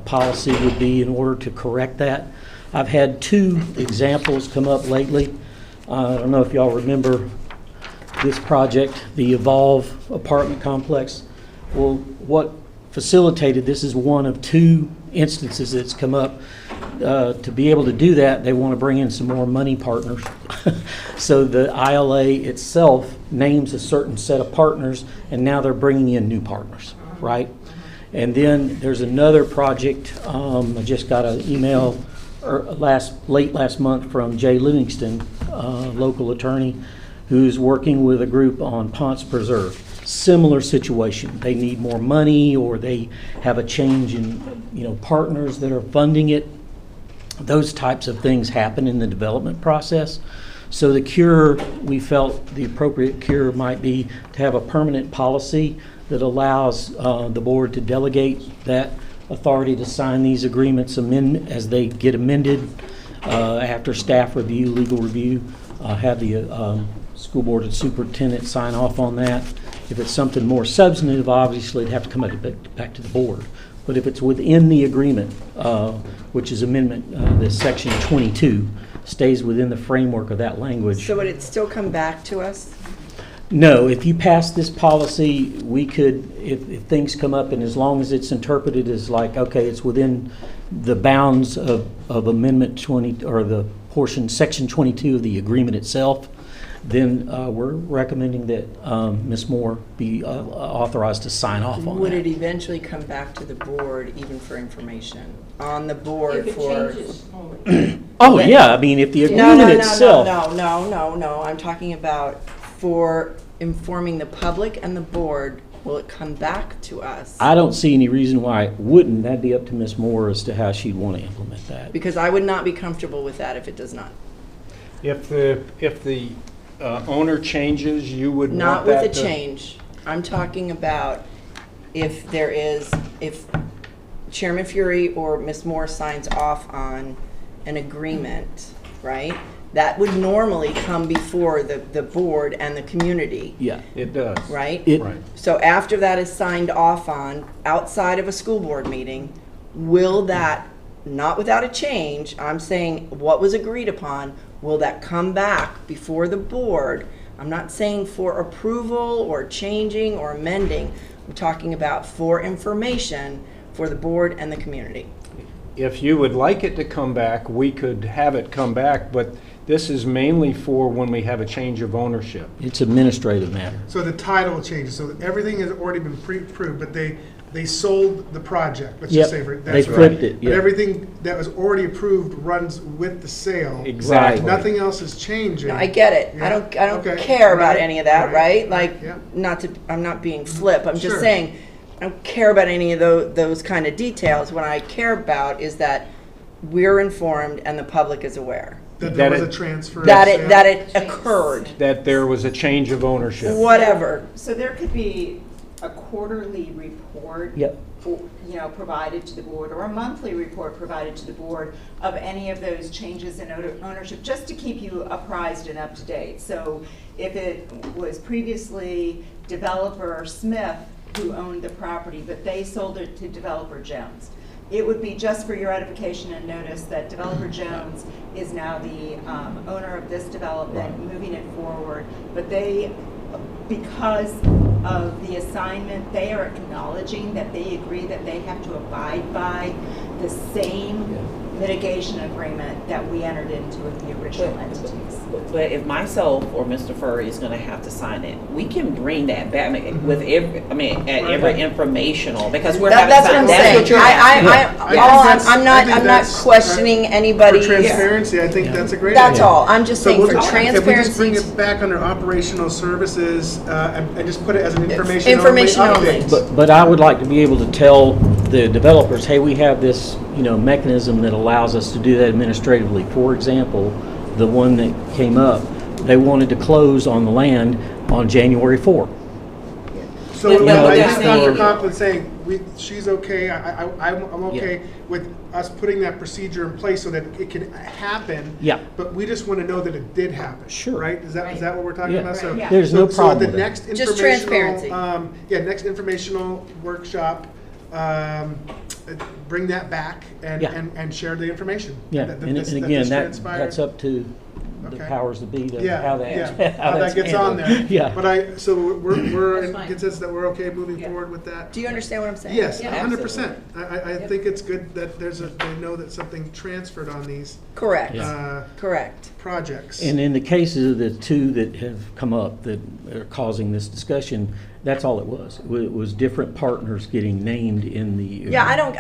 policy would be in order to correct that. I've had 2 examples come up lately. I don't know if y'all remember this project, the Evolve apartment complex. Well, what facilitated this is one of 2 instances that's come up. To be able to do that, they want to bring in some more money partners. So the ILA itself names a certain set of partners, and now they're bringing in new partners, right? And then there's another project. I just got an email late last month from Jay Livingston, local attorney, who's working with a group on Ponce Preserve. Similar situation. They need more money, or they have a change in partners that are funding it. Those types of things happen in the development process. So the cure, we felt the appropriate cure might be to have a permanent policy that allows the board to delegate that authority to sign these agreements as they get amended after staff review, legal review, have the school board and superintendent sign off on that. If it's something more substantive, obviously it'd have to come back to the board. But if it's within the agreement, which is amendment, this section 22, stays within the framework of that language. So would it still come back to us? No, if you pass this policy, we could, if things come up, and as long as it's interpreted as like, okay, it's within the bounds of amendment 20, or the portion, section 22 of the agreement itself, then we're recommending that Ms. Moore be authorized to sign off on Would that. it eventually come back to the board even for information on the board If it for? changes only. Oh, yeah, I mean, if the agreement itself. No, I'm talking about for informing the public and the board Will it come back to us? I don't see any reason why it wouldn't. That'd be up to Ms. Moore as to how she'd want to implement that. Because I would not be comfortable with that if it does not. If the owner changes, you would Not want that with a to- change. I'm talking about if Chairman Fury or Ms. Moore signs off on an agreement, right? That would normally come before the board and the community. Yeah. It does. Right? Right. So after that is signed off on, outside of a school board meeting, will that, not without a change, I'm saying what was agreed upon, will that come back before the board? I'm not saying for approval or changing or amending. I'm talking about for information for the board and the community. If you would like it to come back, we could have it come back, but this is mainly for when we have a change of ownership. It's administrative matter. So the title changes, so everything has already been pre-approved, but they sold the project, let's just say. Yep, That's they right. flipped it, But yeah. everything that was already approved runs with the sale. Exactly. Nothing else is changing. No, I get it. Yeah. I don't Okay. care about Right. any of that, right? Like, Yeah. I'm not being flip. I'm just Sure. saying, I don't care about any of those kind of details. What I care about is that we're informed and the public is aware. That there That was a it- transfer. That of it sale. occurred. That there was a change of ownership. Whatever. So there could be a quarterly report. Yep. Provided to the board, or a monthly report provided to the board of any of those changes in ownership, just to keep you apprised and up to date. So if it was previously developer Smith who owned the property, but they sold it to developer Jones, it would be just for your edification and notice that developer Jones is now the owner of this development, moving it forward. But because of the assignment, they are acknowledging that they agree that they have to abide by the same mitigation agreement that we entered into with the original entities. But if myself or Mr. Furry is gonna have to sign it, we can bring that back with every informational, because we're having That's what I'm signed, that's saying. what you're I'm not questioning anybody. For transparency, I think that's a great That's idea. all. I'm just saying we'll for If we just bring transparency. it back under operational services and just put it as an information Information only. update. But I would like to be able to tell the developers, hey, we have this, mechanism that allows us to do that administratively. For example, the one that came up, they wanted to close on the land on January 4th. So But I they're just saying- Dr. Conklin saying, she's okay, I'm okay with us putting that procedure in place so that it can happen. Yeah. But we just want to know that it did happen. Sure. Right? Is that what we're talking Yeah. about? So, Yeah. There's no problem So with the it. next Just informational, transparency. next informational workshop, bring that back and, Yeah. and share the information. Yeah, that and this again, transpired. that's up to the Okay. powers that be to Yeah, how that, yeah, how that that's gets on there. handled. Yeah. But we're That's in fine. consensus that we're okay moving forward with that. Do you understand what I'm saying? Yes, Yeah. 100%. I think it's good that they know that something transferred on these. Correct. Correct. Projects. And in the cases of the two that have come up that are causing this discussion, that's all it was. It was different partners getting named in the. Yeah, I don't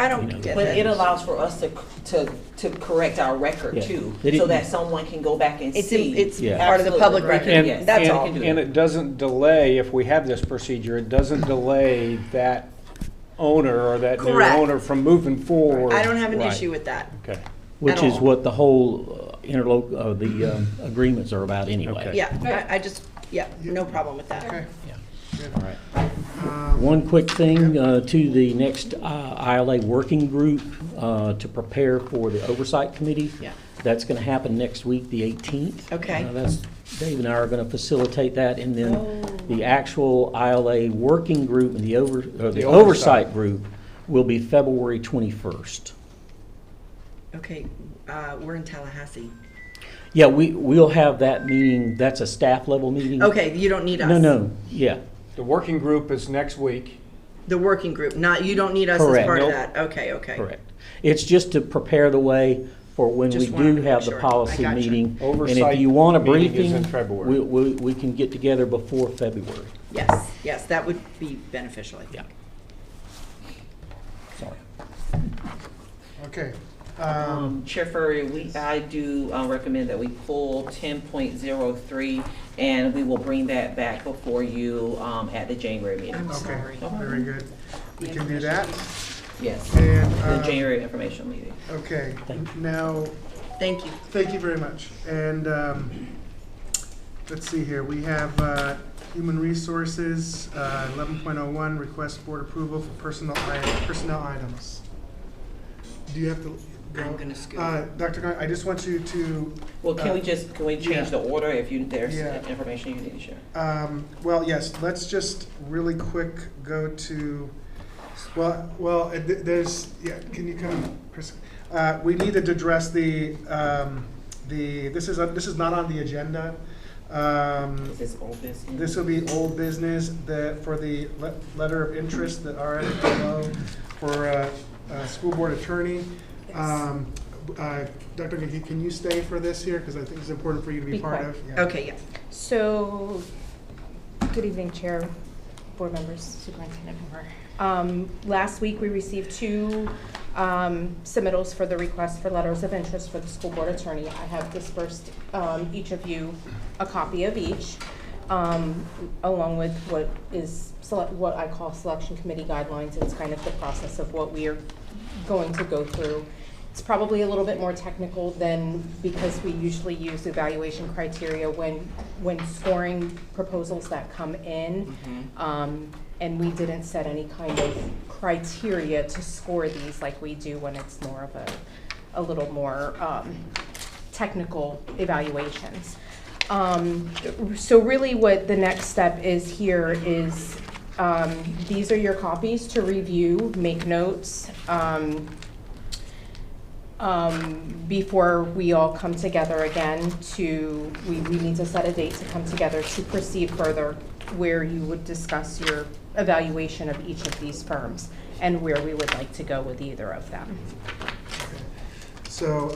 get But that. it allows for us to correct our record Yeah. too, They so didn't- that someone can go back and It's see. it's Yeah. part of the public record. Yes. That's And- all. And it doesn't delay, if we have this procedure, it doesn't delay that owner or that new Correct. owner from moving forward. I don't have an Right. issue with that. Okay. Which at is all. what the whole the agreements are about anyway. Okay. Yeah, I just, no problem with that. Okay. All right. One quick thing to the next ILA working group to prepare for the oversight committee. Yeah. That's going to happen next week, the 18th. Okay. That's Dave and I are going to facilitate that, and then Oh. the actual ILA working group and the oversight. oversight group will be February 21st. Okay, we're in Tallahassee. Yeah, we'll have that meeting. That's a staff level meeting. Okay, you don't need us. No, yeah. The working group is next week. The working group, you don't need us Correct. as part Nope. of that. Okay. Correct. It's just to prepare the way for when Just we wanted do to have make the sure. policy I gotcha. meeting. And Oversight if you want a meeting is briefing, in February. we can get together before February. Yes, that would be beneficial, I think. Yeah. Sorry. Okay. Chair Furrier, I do recommend that we pull 10.03 And we will bring that back before you at the January meeting. Okay, very good. We can do that. Yes, And, the January information meeting. Okay, now. Thank you. Thank you very much. And let's see here, we have Human Resources, 11.01, request board approval for personnel items. Do you have to go? I'm gonna scoot. Dr. Gunn, I just want you to. Well, can we change the order if there's Yeah. information you need to share? Well, yes, let's just really quick go to, there's, can you come, Chris? We needed to address this is not on the agenda. Is this old business? This will be old business, for the letter of interest, the RFPO for school board attorney. Dr. McGee, can you stay for this here? Because I think it's important for you to be part of. Yeah. Okay, yeah. So, good evening, Chair, board members, Superintendent Moore. Last week, we received 2 submittals for the request for letters of interest for the school board attorney. I have dispersed each of you a copy of each, along with what I call selection committee guidelines. It's kind of the process of what we are going to go through. It's probably a little bit more technical than, because we usually use evaluation criteria when scoring proposals that come in. And we didn't set any kind of criteria to score these like we do when it's more of a little more technical evaluations. So really what the next step is here is these are your copies to review, make notes, before we all come together again we need to set a date to come together to proceed further, where you would discuss your evaluation of each of these firms and where we would like to go with either of them. So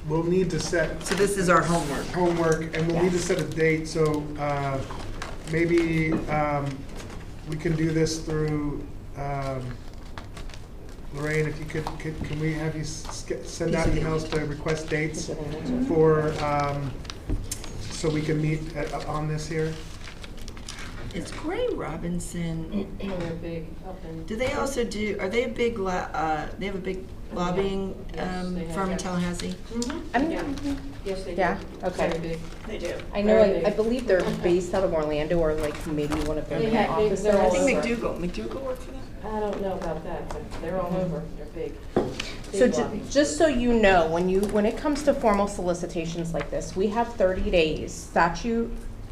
we'll need to set. So this is our homework. Homework, and we'll need to set a date. So maybe we can do this through Lorraine. If you could, can we have you send out emails to request dates for so we can meet on this here? Is Gray Robinson? They're big. Do they also do? Are they a big? They have a big lobbying firm in Tallahassee. Yes, they do. Yeah. Okay. Very big. They do. I know. I believe they're based out of Orlando, or like maybe one of their main offices. I think McDougal worked for them. I don't know about that, but they're all over. They're big. So just so you know, when it comes to formal solicitations like this, we have 30 days. Statute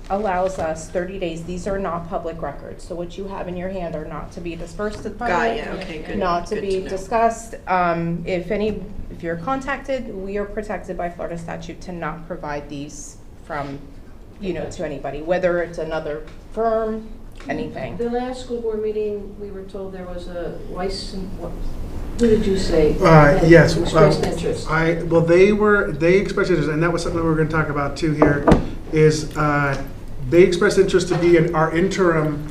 allows us 30 days. These are not public records. So what you have in your hand are not to be dispersed to the public, Okay, good. not to Good be know. discussed. If you're contacted, we are protected by Florida statute to not provide these from, to anybody, whether it's another firm, anything. The last school board meeting, we were told there was a license, who did you say? Yes. Expressed interest. They expressed interest, and that was something we were going to talk about too here, is they expressed interest to be our interim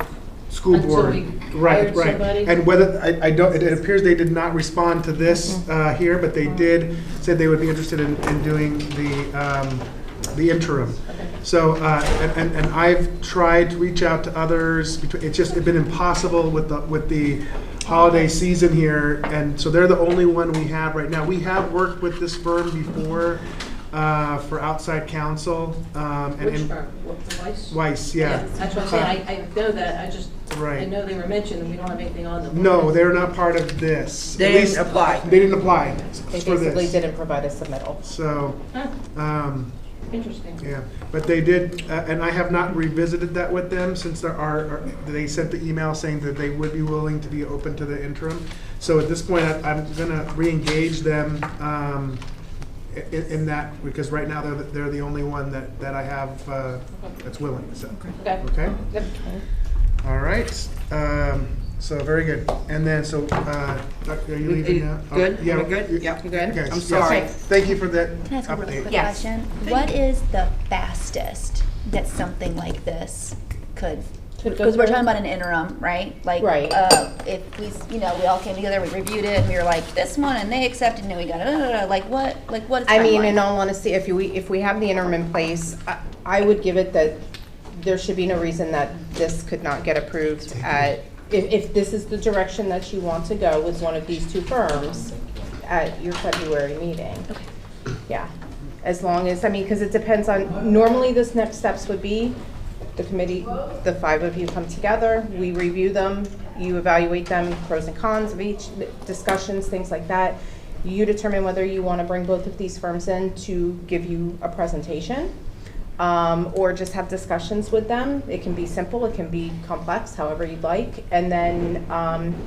school board. Right. Somebody? And whether, it appears they did not respond to this here, but they did, said they would be interested in doing the interim. So, and I've tried to reach out to others. It's been impossible with the holiday season here, and so they're the only one we have right now. We have worked with this firm before for outside counsel. Which firm? Weiss? Weiss, yeah. That's what I'm saying. I know that. Right. I know they were mentioned, and we don't have anything on them. No, they're not part of this. They didn't apply. They didn't apply They for basically this. didn't provide a submittal. So, Interesting. yeah, but they did, and I have not revisited that with them since they sent the email saying that they would be willing to be open to the interim. So at this point, I'm gonna re-engage them in that, because right now they're the only one that I have that's willing. So okay. Yep. All right. So very good. And then are you leaving now? Good? Yeah. Are we good? Yeah. You good? Okay. I'm Yes. sorry. Thank you for that Can I ask a really update. quick Yes. question? What is the fastest that something like this could? Could go Because we're through? talking about an interim, right? Like, Right. If we all came together, we reviewed it, and we were like, this one, and they accepted, and then we got it. Like what? I mean, in all honesty, if we have the interim in place, I would give it that there should be no reason that this could not get approved at, if this is the direction that you want to go with one of these two firms at your February meeting. Yeah, as long as, I mean, because it depends on, normally this next steps would be the committee, the 5 of you come together, we review them, you evaluate them, pros and cons of each, discussions, things like that. You determine whether you want to bring both of these firms in to give you a presentation, or just have discussions with them. It can be simple, it can be complex, however you'd like, and then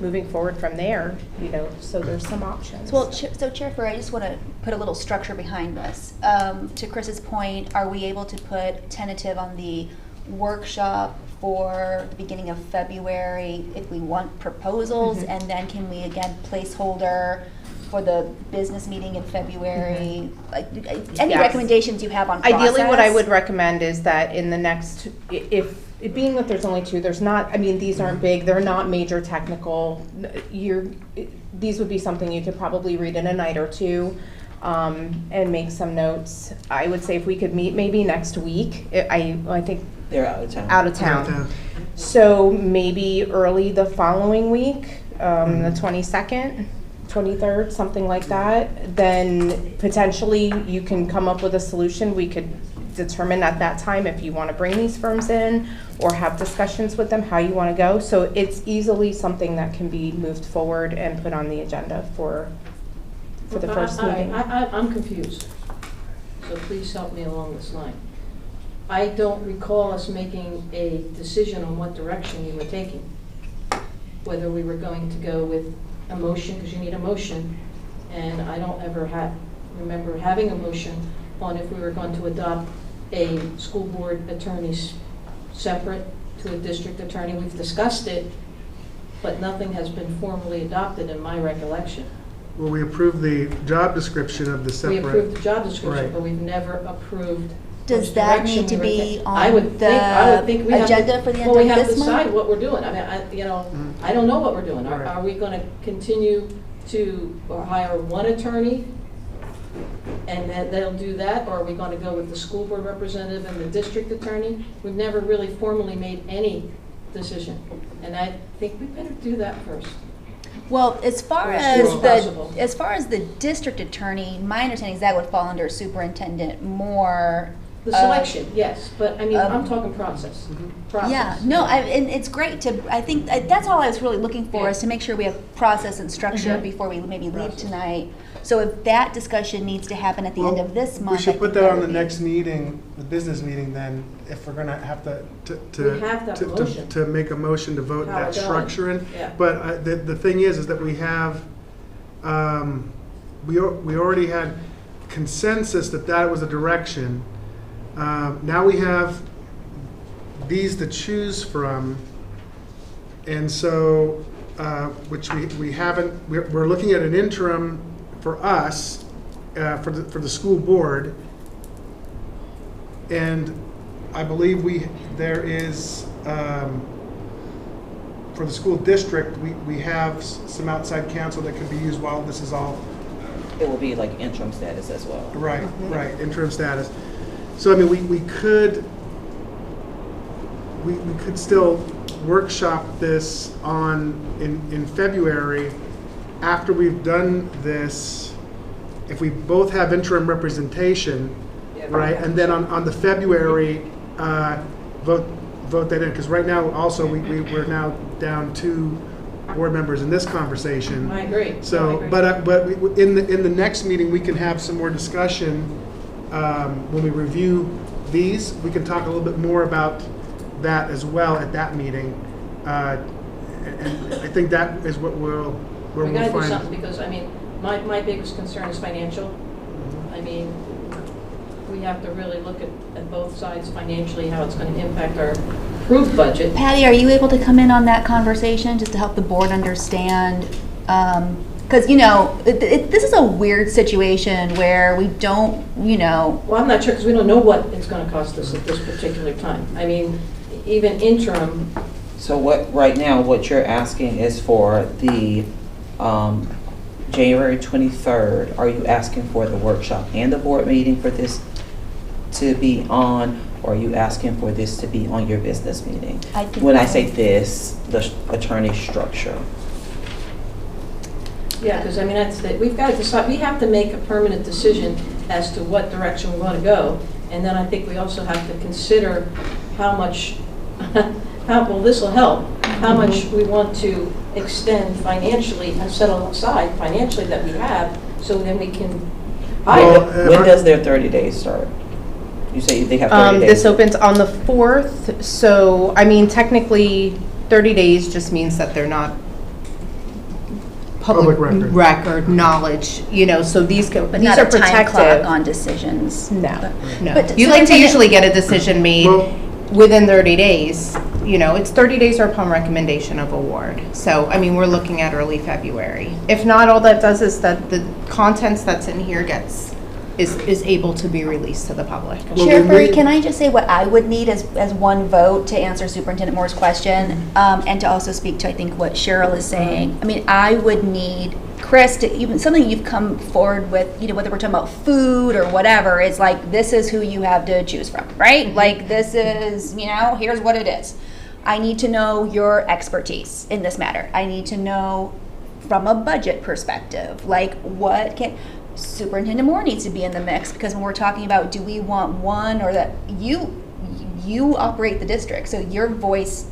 moving forward from there, you know, so there's some options. Well, so Chair Ferrer, I just want to put a little structure behind this. To Chris's point, are we able to put tentative on the workshop for the beginning of February if we want proposals, and then can we again placeholder for the business meeting in February? Like, any recommendations you have on process? Ideally, what I would recommend is that in the next, if it being that there's only 2, there's not, I mean, these aren't big, they're not major technical. These would be something you could probably read in a night or 2. And make some notes. I would say if we could meet maybe next week. I think they're out of town. Out of town. So maybe early the following week, the 22nd, 23rd, something like that. Then potentially you can come up with a solution. We could determine at that time if you want to bring these firms in or have discussions with them, how you want to go. So it's easily something that can be moved forward and put on the agenda for the first meeting. I'm confused, so please help me along this line. I don't recall us making a decision on what direction we were taking, whether we were going to go with a motion, because you need a motion, and I don't ever remember having a motion on if we were going to adopt a school board attorney separate to a district attorney. We've discussed it, but nothing has been formally adopted in my recollection. Well, we approved the job description of the separate. We approved the job description, Right. but we've never approved. Does that need to be on I would think we agenda have to, for the end well, we of have to this month? decide what we're doing. I mean, I don't know what we're doing. Right. Are we going to continue to hire one attorney and then they'll do that, or are we going to go with the school board representative and the district attorney? We've never really formally made any decision, and I think we better do that first. Well, as far As as soon as possible. as far as the district attorney, my understanding is that would fall under superintendent more. The selection, yes, but I mean, I'm talking process. Process. Yeah, no, and it's great to, I think, that's all I was really looking for, is to make sure we have process and structure before we maybe leave tonight. So if that discussion needs to happen at the end of this month. We should put that on the next meeting, the business meeting then, if we're gonna have We have to have a motion. to make a motion to vote How that we're going. structure in. Yeah. But the thing is that we have, we already had consensus that was a direction. Now we have these to choose from, and so, which we haven't, we're looking at an interim for us, for the school board, and I believe there is, for the school district, we have some outside counsel that could be used while this is all. It will be like interim status as well. Right, right, interim status. So I mean, we could still workshop this in February after we've done this. If we both have interim representation, right, and then on the February vote that in, because right now also we're now down 2 board members in this conversation. I agree. So, but in the next meeting we can have some more discussion. When we review these, we can talk a little bit more about that as well at that meeting. And I think that is what we'll find. We gotta do something, because I mean, my biggest concern is financial. I mean, we have to really look at both sides financially, how it's going to impact our approved budget. Patty, are you able to come in on that conversation just to help the board understand? Because, this is a weird situation where we don't, Well, I'm not sure, because we don't know what it's going to cost us at this particular time. I mean, even interim. So right now, what you're asking is for the January 23rd. Are you asking for the workshop and the board meeting for this to be on, Or are you asking for this to be on your business meeting? I think When I that- say this, the attorney structure. Yeah, because I mean, we've got to decide, we have to make a permanent decision as to what direction we want to go. And then I think we also have to consider how much, well, this will help, how much we want to extend financially and set aside financially that we have, so then we can hire. When does their 30 days start? You say they have 30 days. This opens on the 4th, so, I mean, technically, 30 days just means that they're not public record knowledge, you know, so these But these not are a time protected. clock on decisions. No. But You like to superintendent- usually get a decision made within 30 days. You know, it's 30 days or upon recommendation of award. So, I mean, we're looking at early February. If not, all that does is that the contents that's in here is able to be released to the public. Chair Furry, can I just say what I would need as one vote to answer Superintendent Moore's question, and to also speak to, I think, what Cheryl is saying? I mean, I would need Chris to, even something you've come forward with, you know, whether we're talking about food or whatever, it's like, this is who you have to choose from, right? Like, this is, you know, here's what it is. I need to know your expertise in this matter. I need to know from a budget perspective, like what can, Superintendent Moore needs to be in the mix, because when we're talking about, do we want one or that, you operate the district, so your voice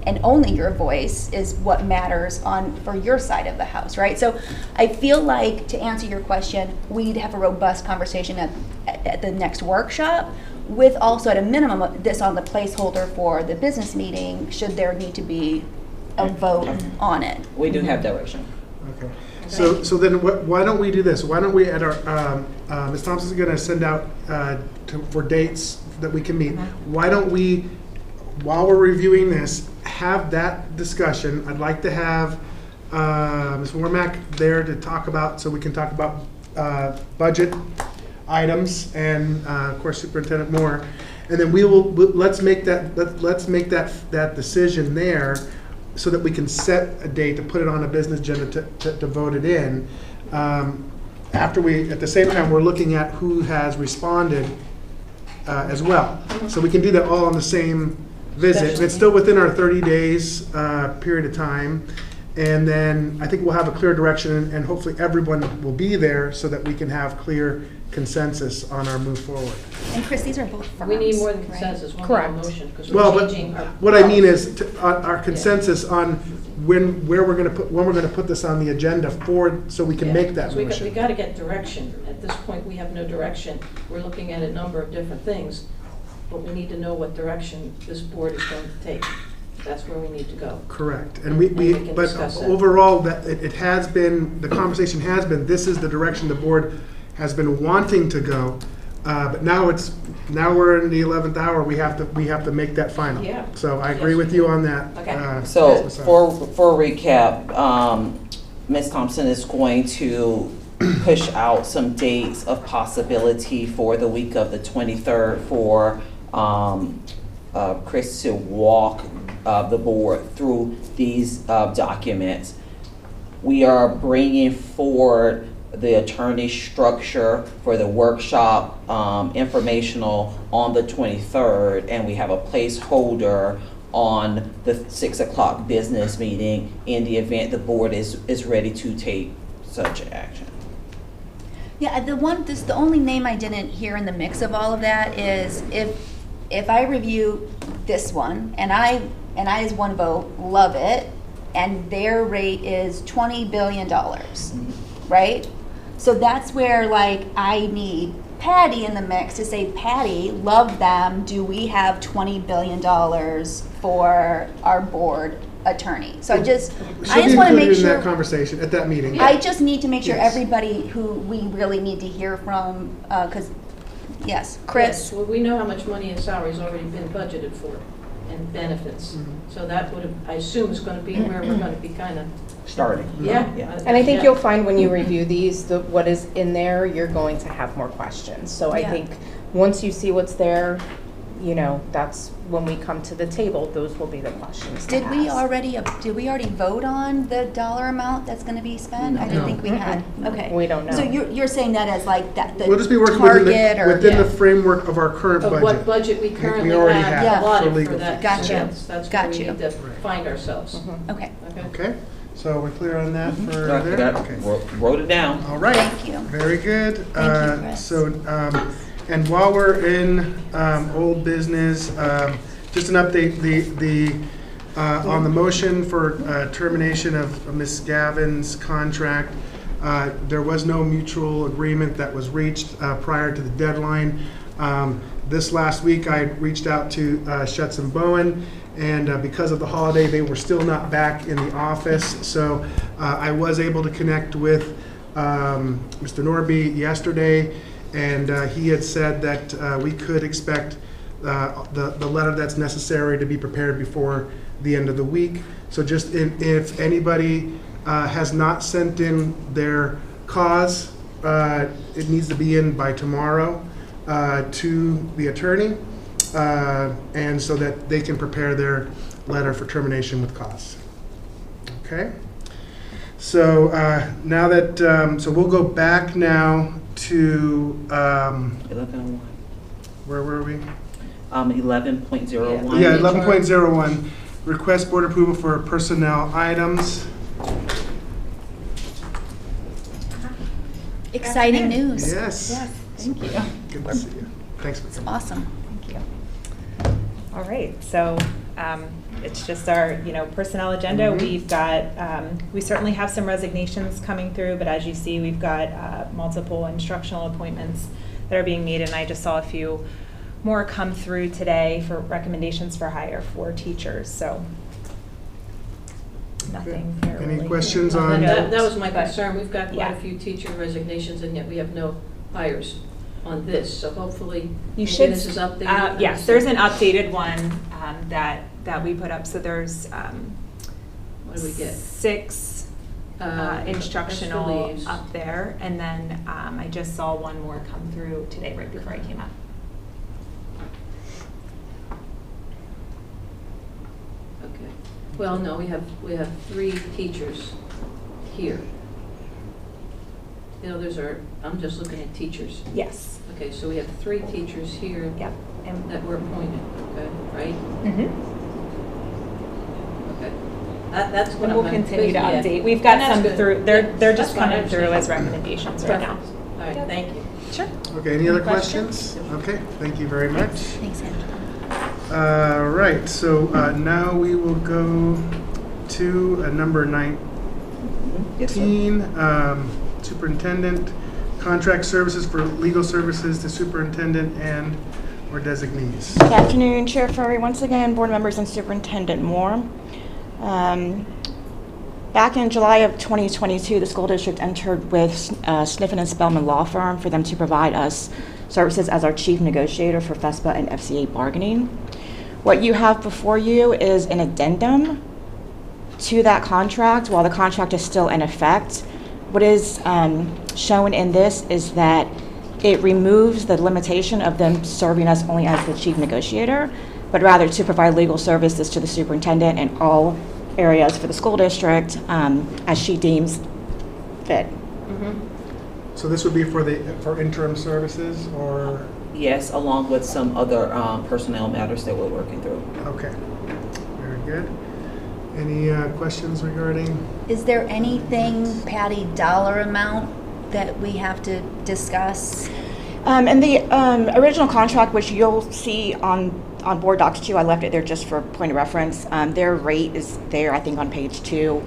and only your voice is what matters for your side of the house, right? So I feel like, to answer your question, we need to have a robust conversation at the next workshop, with also at a minimum this on the placeholder for the business meeting, should there need to be a vote on it. We do have direction. Okay. So then why don't we do this? Why don't we, at our, Ms. Thompson's going to send out for dates that we can meet. Why don't we, while we're reviewing this, have that discussion? I'd like to have Ms. Warmack there to talk about, so we can talk about budget items, and of course Superintendent Moore, and then let's make that decision there, so that we can set a date to put it on a business agenda to vote it in. After at the same time, we're looking at who has responded as well. So we can do that all on the same visit. And it's still within our 30 days period of time. And then I think we'll have a clear direction, and hopefully everyone will be there so that we can have clear consensus on our move forward. And Chris, these are both firms. We need more than consensus, one more motion, because Well, we're but changing our. what I mean is our consensus on when we're going to put this on the agenda so we can make that We motion. got to get direction. At this point, we have no direction. We're looking at a number of different things, but we need to know what direction this board is going to take. That's where we need to go. Correct. And can but discuss that. overall, that it has been, the conversation has been, this is the direction the board has been wanting to go. But now we're in the 11th hour. We have to make that final. Yeah. So I agree with you on that. Okay. So for recap, Ms. Thompson is going to push out some dates of possibility for the week of the 23rd for Chris to walk the board through these documents. We are bringing forward the attorney structure for the workshop informational on the 23rd, and we have a placeholder on the 6 o'clock business meeting in the event the board is ready to take such action. Yeah, the only name I didn't hear in the mix of all of that is if I review this one, and I as one vote love it, and their rate is $20 billion, right? So that's where, like, I need Patty in the mix to say, Patty, love them, do we have $20 billion for our board attorney? So I just want to make in sure that conversation at that meeting. I just need to make sure Yes. everybody who we really need to hear from, because, yes, Chris? Yes, well, we know how much money and salary's already been budgeted for, and benefits. So that would have, I assume, is going to be where we're going to be kind of. Starting. Yeah. And I think Yeah. you'll find when you review these, what is in there, you're going to have more questions. So I Yeah. think once you see what's there, you know, that's when we come to the table, those will be the questions to Did we ask. already vote on the dollar amount that's gonna be spent? I didn't think we had. Okay. We don't know. So you're saying that as like that, the We'll just be working target or? within the framework of our current Of budget. what budget we currently already have have allotted for for legal that. fees. Got So you. That's Got where we you. need to find ourselves. Okay. Okay, so we're clear on that for Got- there? got- Okay. Wrote it down. All right. Thank you. Very good. Thank you, Chris. So, and while we're in old business, just an update, on the motion for termination of Ms. Gavin's contract, there was no mutual agreement that was reached prior to the deadline. This last week, I reached out to Schutz and Bowen, and because of the holiday, they were still not back in the office. So I was able to connect with Mr. Norby yesterday, and he had said that we could expect the letter that's necessary to be prepared before the end of the week. So just if anybody has not sent in their cause, it needs to be in by tomorrow to the attorney, and so that they can prepare their letter for termination with cause. Okay? So now that, so we'll go back now to, 11.01. where were we? 11.01. Yeah, 11.01, request board approval for personnel items. Exciting news. Yes. Yes, thank you. Good to see you. Thanks. It's awesome. Thank you. All right, so it's just our, personnel agenda. Mhm. We've got, we certainly have some resignations coming through, but as you see, we've got multiple instructional appointments that are being made, and I just saw a few more come through today for recommendations for hire for teachers, so nothing Any really. questions on? That was my concern. We've got quite Yeah. a few teacher resignations, and yet we have no hires on this. So hopefully, You maybe should, this is updated. yes, there's an updated one that we put up, so there's What do we get? 6 That's for instructional leaves. up there, and then I just saw one more come through today right before I came up. Okay. Well, no, we have 3 teachers here. The others are, I'm just looking at teachers. Yes. Okay, so we have 3 teachers here. Yep. That were appointed, okay, right? Mm-hmm. Okay. That's what And I'm. we'll continue to yeah. update. We've got And that's some good. through, Yeah, they're just that's fine, I coming through understand. as recommendations right now. Perfect. All right, thank you. Sure. Okay, any other Questions? questions? Okay, thank you very much. Thanks, Angela. Right, so now we will go to number 19, superintendent, contract services for legal services to superintendent and or designees. Good afternoon, Chair Furry, once again, board members and Superintendent Moore. Back in July of 2022, the school district entered with Sniffen and Spellman Law Firm for them to provide us services as our chief negotiator for FESPA and FCA bargaining. What you have before you is an addendum to that contract while the contract is still in effect. What is shown in this is that it removes the limitation of them serving us only as the chief negotiator, but rather to provide legal services to the superintendent in all areas for the school district as she deems fit. So this would be for interim services or? Yes, along with some other personnel matters that we're working through. Okay, very good. Any questions regarding? Is there anything, Patty, dollar amount that we have to discuss? And the original contract, which you'll see on board docs too, I left it there just for point of reference. Their rate is there, I think, on page 2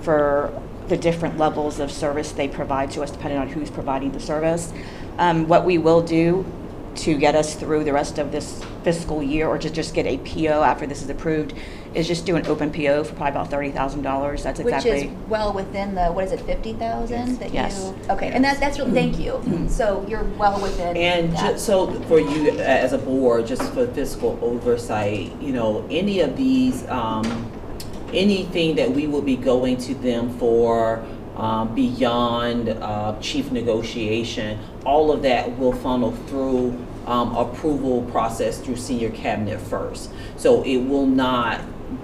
for the different levels of service they provide to us, depending on who's providing the service. What we will do to get us through the rest of this fiscal year, or to just get a PO after this is approved, is just do an open PO for probably about $30,000. That's exactly. Which is well within the, what is it, 50,000 that Yes. you? Okay, and that's really, thank you. So you're well within And that. so for you as a board, just for fiscal oversight, any of these, anything that we will be going to them for beyond chief negotiation, all of that will funnel through approval process through senior cabinet first. So it will not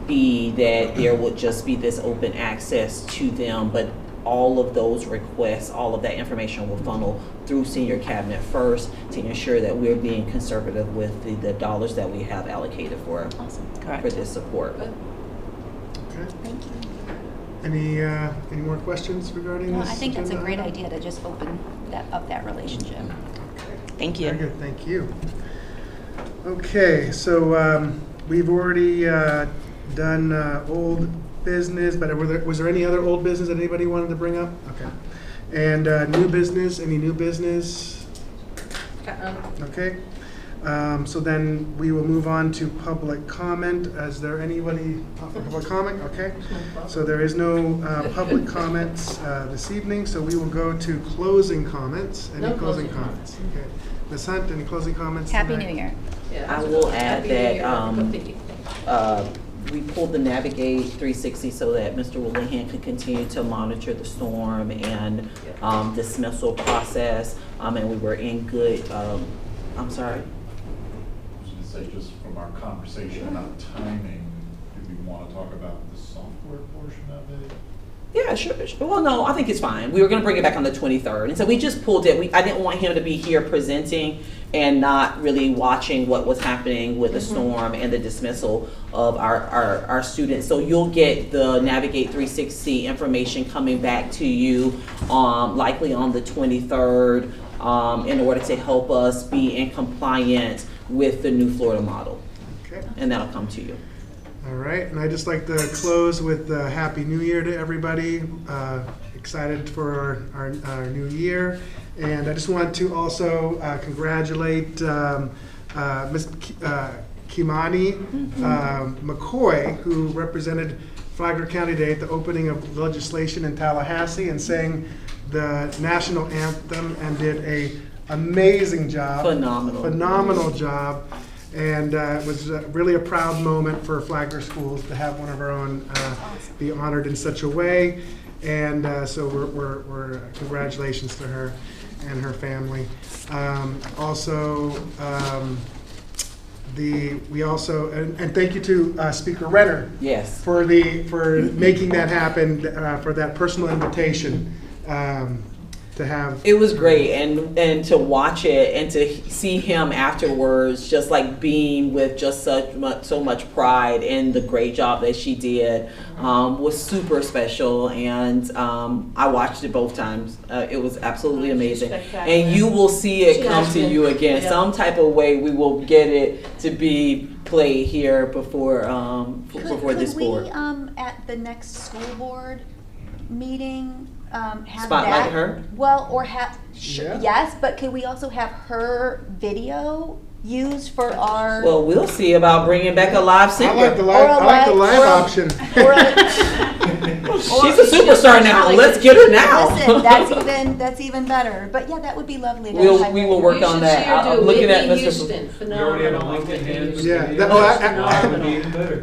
be that there would just be this open access to them, but all of those requests, all of that information will funnel through senior cabinet first to ensure that we're being conservative with the dollars that we have allocated for this support. Okay. Thank you. Any more questions regarding No, this? I think that's a agenda great item? idea to just open that relationship. Thank you. Very good, thank you. Okay, so we've already done old business, but was there any other old business that anybody wanted to bring up? Okay. And new business, any new business? Okay. So then we will move on to public comment. Is there anybody for public comment? Okay. So there is no public comments this evening, so we will go to closing comments. Any closing comments? Okay. Ms. Hunt, any closing comments? Happy tonight? New Year. I will add that we pulled the Navigate 360 so that Mr. Willingham could continue to monitor the storm and dismissal process, and we were in good, I'm sorry. I was going to say, just from our conversation about timing, do we want to talk about the software portion of it? Yeah, sure. Well, no, I think it's fine. We were going to bring it back on the 23rd, and so we just pulled it. I didn't want him to be here presenting and not really watching what was happening with the storm and the dismissal of our students. So you'll get the Navigate 360 information coming back to you likely on the 23rd in order to help us be in compliance with the new Florida model. Okay. And that'll come to you. All right, and I'd just like to close with Happy New Year to everybody. Excited for our new year. And I just want to also congratulate Ms. Kimani McCoy, who represented Flagler County Day at the opening of legislation in Tallahassee and sang the national anthem and did an amazing job. Phenomenal job. And it was really a proud moment for Flagler schools to have one of our own be honored in such a way. And so we're congratulations to her and her family. And thank you to Speaker Renner. Yes. For making that happen, for that personal invitation. To have. It was great, and to watch it and to see him afterwards, just like being with just so much pride in the great job that she did, was super special. And I watched it both times. It was absolutely amazing, and you will see it come to you again. Yeah. Some type of way we will get it to be played here before this board. Could we at the next school board meeting? Have Spotlight that, her? Well, or have, yes, but could we also have her video used for our? Well, we'll see about bringing back a live singer. I like the live option. She's a superstar now. Let's get her now. Listen, that's even better. But yeah, that would be lovely. We will work on that. I'm looking at Mr.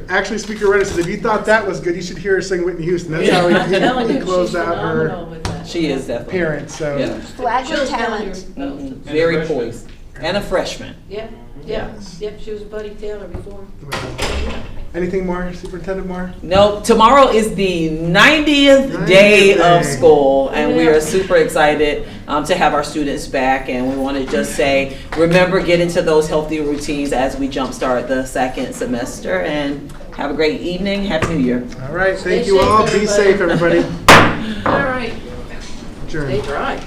Actually, Speaker Renner says if you thought that was good, you should hear her sing Whitney Houston. That's how he closed out her. She is definitely appearance. So Flagler talent. Very poised and a freshman. Yep, she was Buddy Taylor before. Anything more, Superintendent Moore? No, tomorrow is the 90th day of school, and we are super excited to have our students back. And we want to just say, remember, get into those healthy routines as we jumpstart the second semester. And have a great evening. Happy New Year. All right, thank you all. Be safe, everybody. All right. Adjourned. Stay dry.